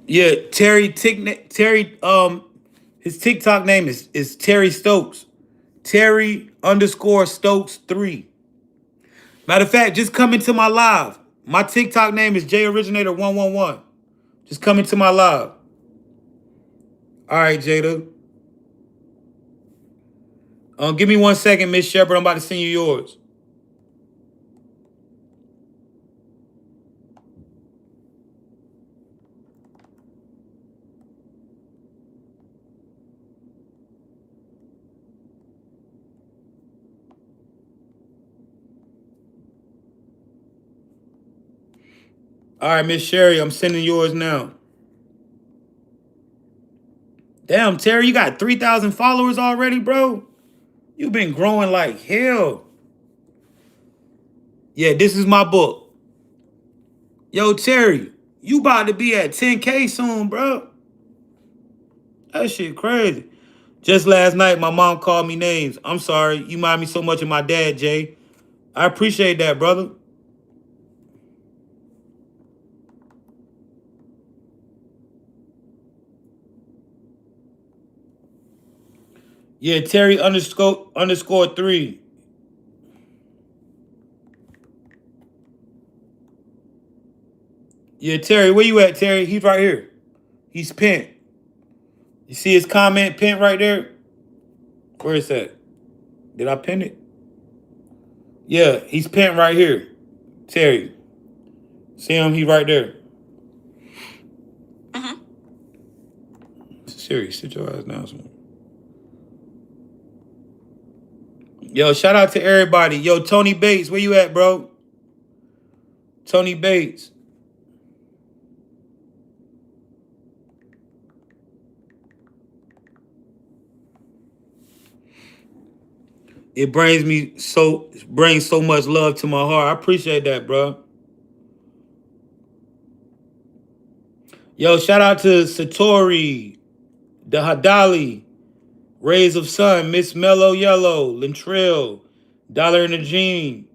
Yeah, Terry His TikTok name is Terry Stokes. Terry_Stokes3. Matter of fact, just come into my live. My TikTok name is JOriginator111. Just come into my live. All right, Jada. Give me 1 second, Miss Shepard. I'm about to send you yours. All right, Miss Sherry, I'm sending yours now. Damn, Terry, you got 3,000 followers already, bro? You've been growing like hell. Yeah, this is my book. Yo, Terry, you about to be at 10K soon, bro. That shit crazy. Just last night, my mom called me names. I'm sorry. You remind me so much of my dad, Jay. I appreciate that, brother. Yeah, Terry_3. Yeah, Terry, where you at, Terry? He's right here. He's pinned. You see his comment pinned right there? Where is that? Did I pin it? Yeah, he's pinned right here. Terry. See him? He's right there. Siri, sit your ass down somewhere. Yo, shout out to everybody. Yo, Tony Bates, where you at, bro? Tony Bates. It brings so much love to my heart. I appreciate that, bro. Yo, shout out to Satori, the Hadali, Rays of Sun, Miss Mellow Yellow, Lintrell, Dollar and the Gene,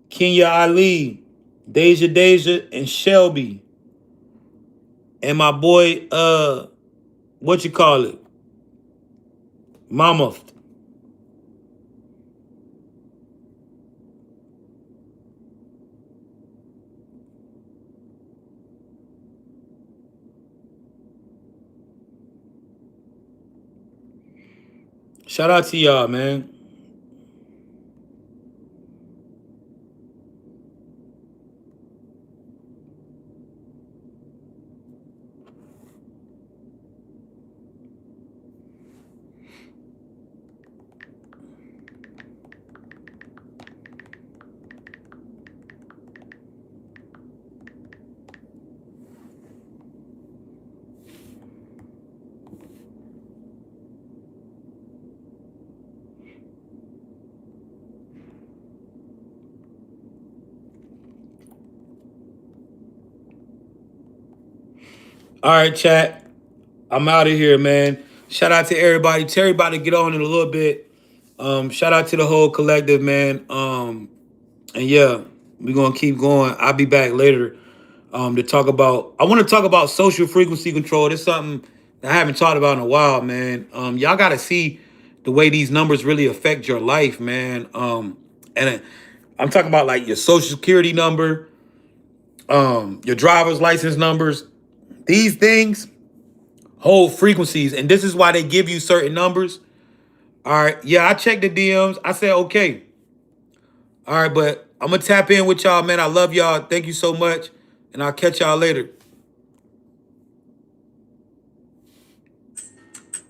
Kenya Ali, Deja, and Shelby. And my boy, what you call it? Mama. Shout out to y'all, man. All right, chat. I'm out of here, man. Shout out to everybody. Terry about to get on in a little bit. Shout out to the whole collective, man. And yeah, we're gonna keep going. I'll be back later to talk about. I want to talk about social frequency control. It's something that I haven't talked about in a while, man. Y'all gotta see the way these numbers really affect your life, man. And I'm talking about like your social security number, your driver's license numbers. These things hold frequencies, and this is why they give you certain numbers. All right, yeah, I checked the DMs. I said okay. All right, but I'm gonna tap in with y'all, man. I love y'all. Thank you so much, and I'll catch y'all later.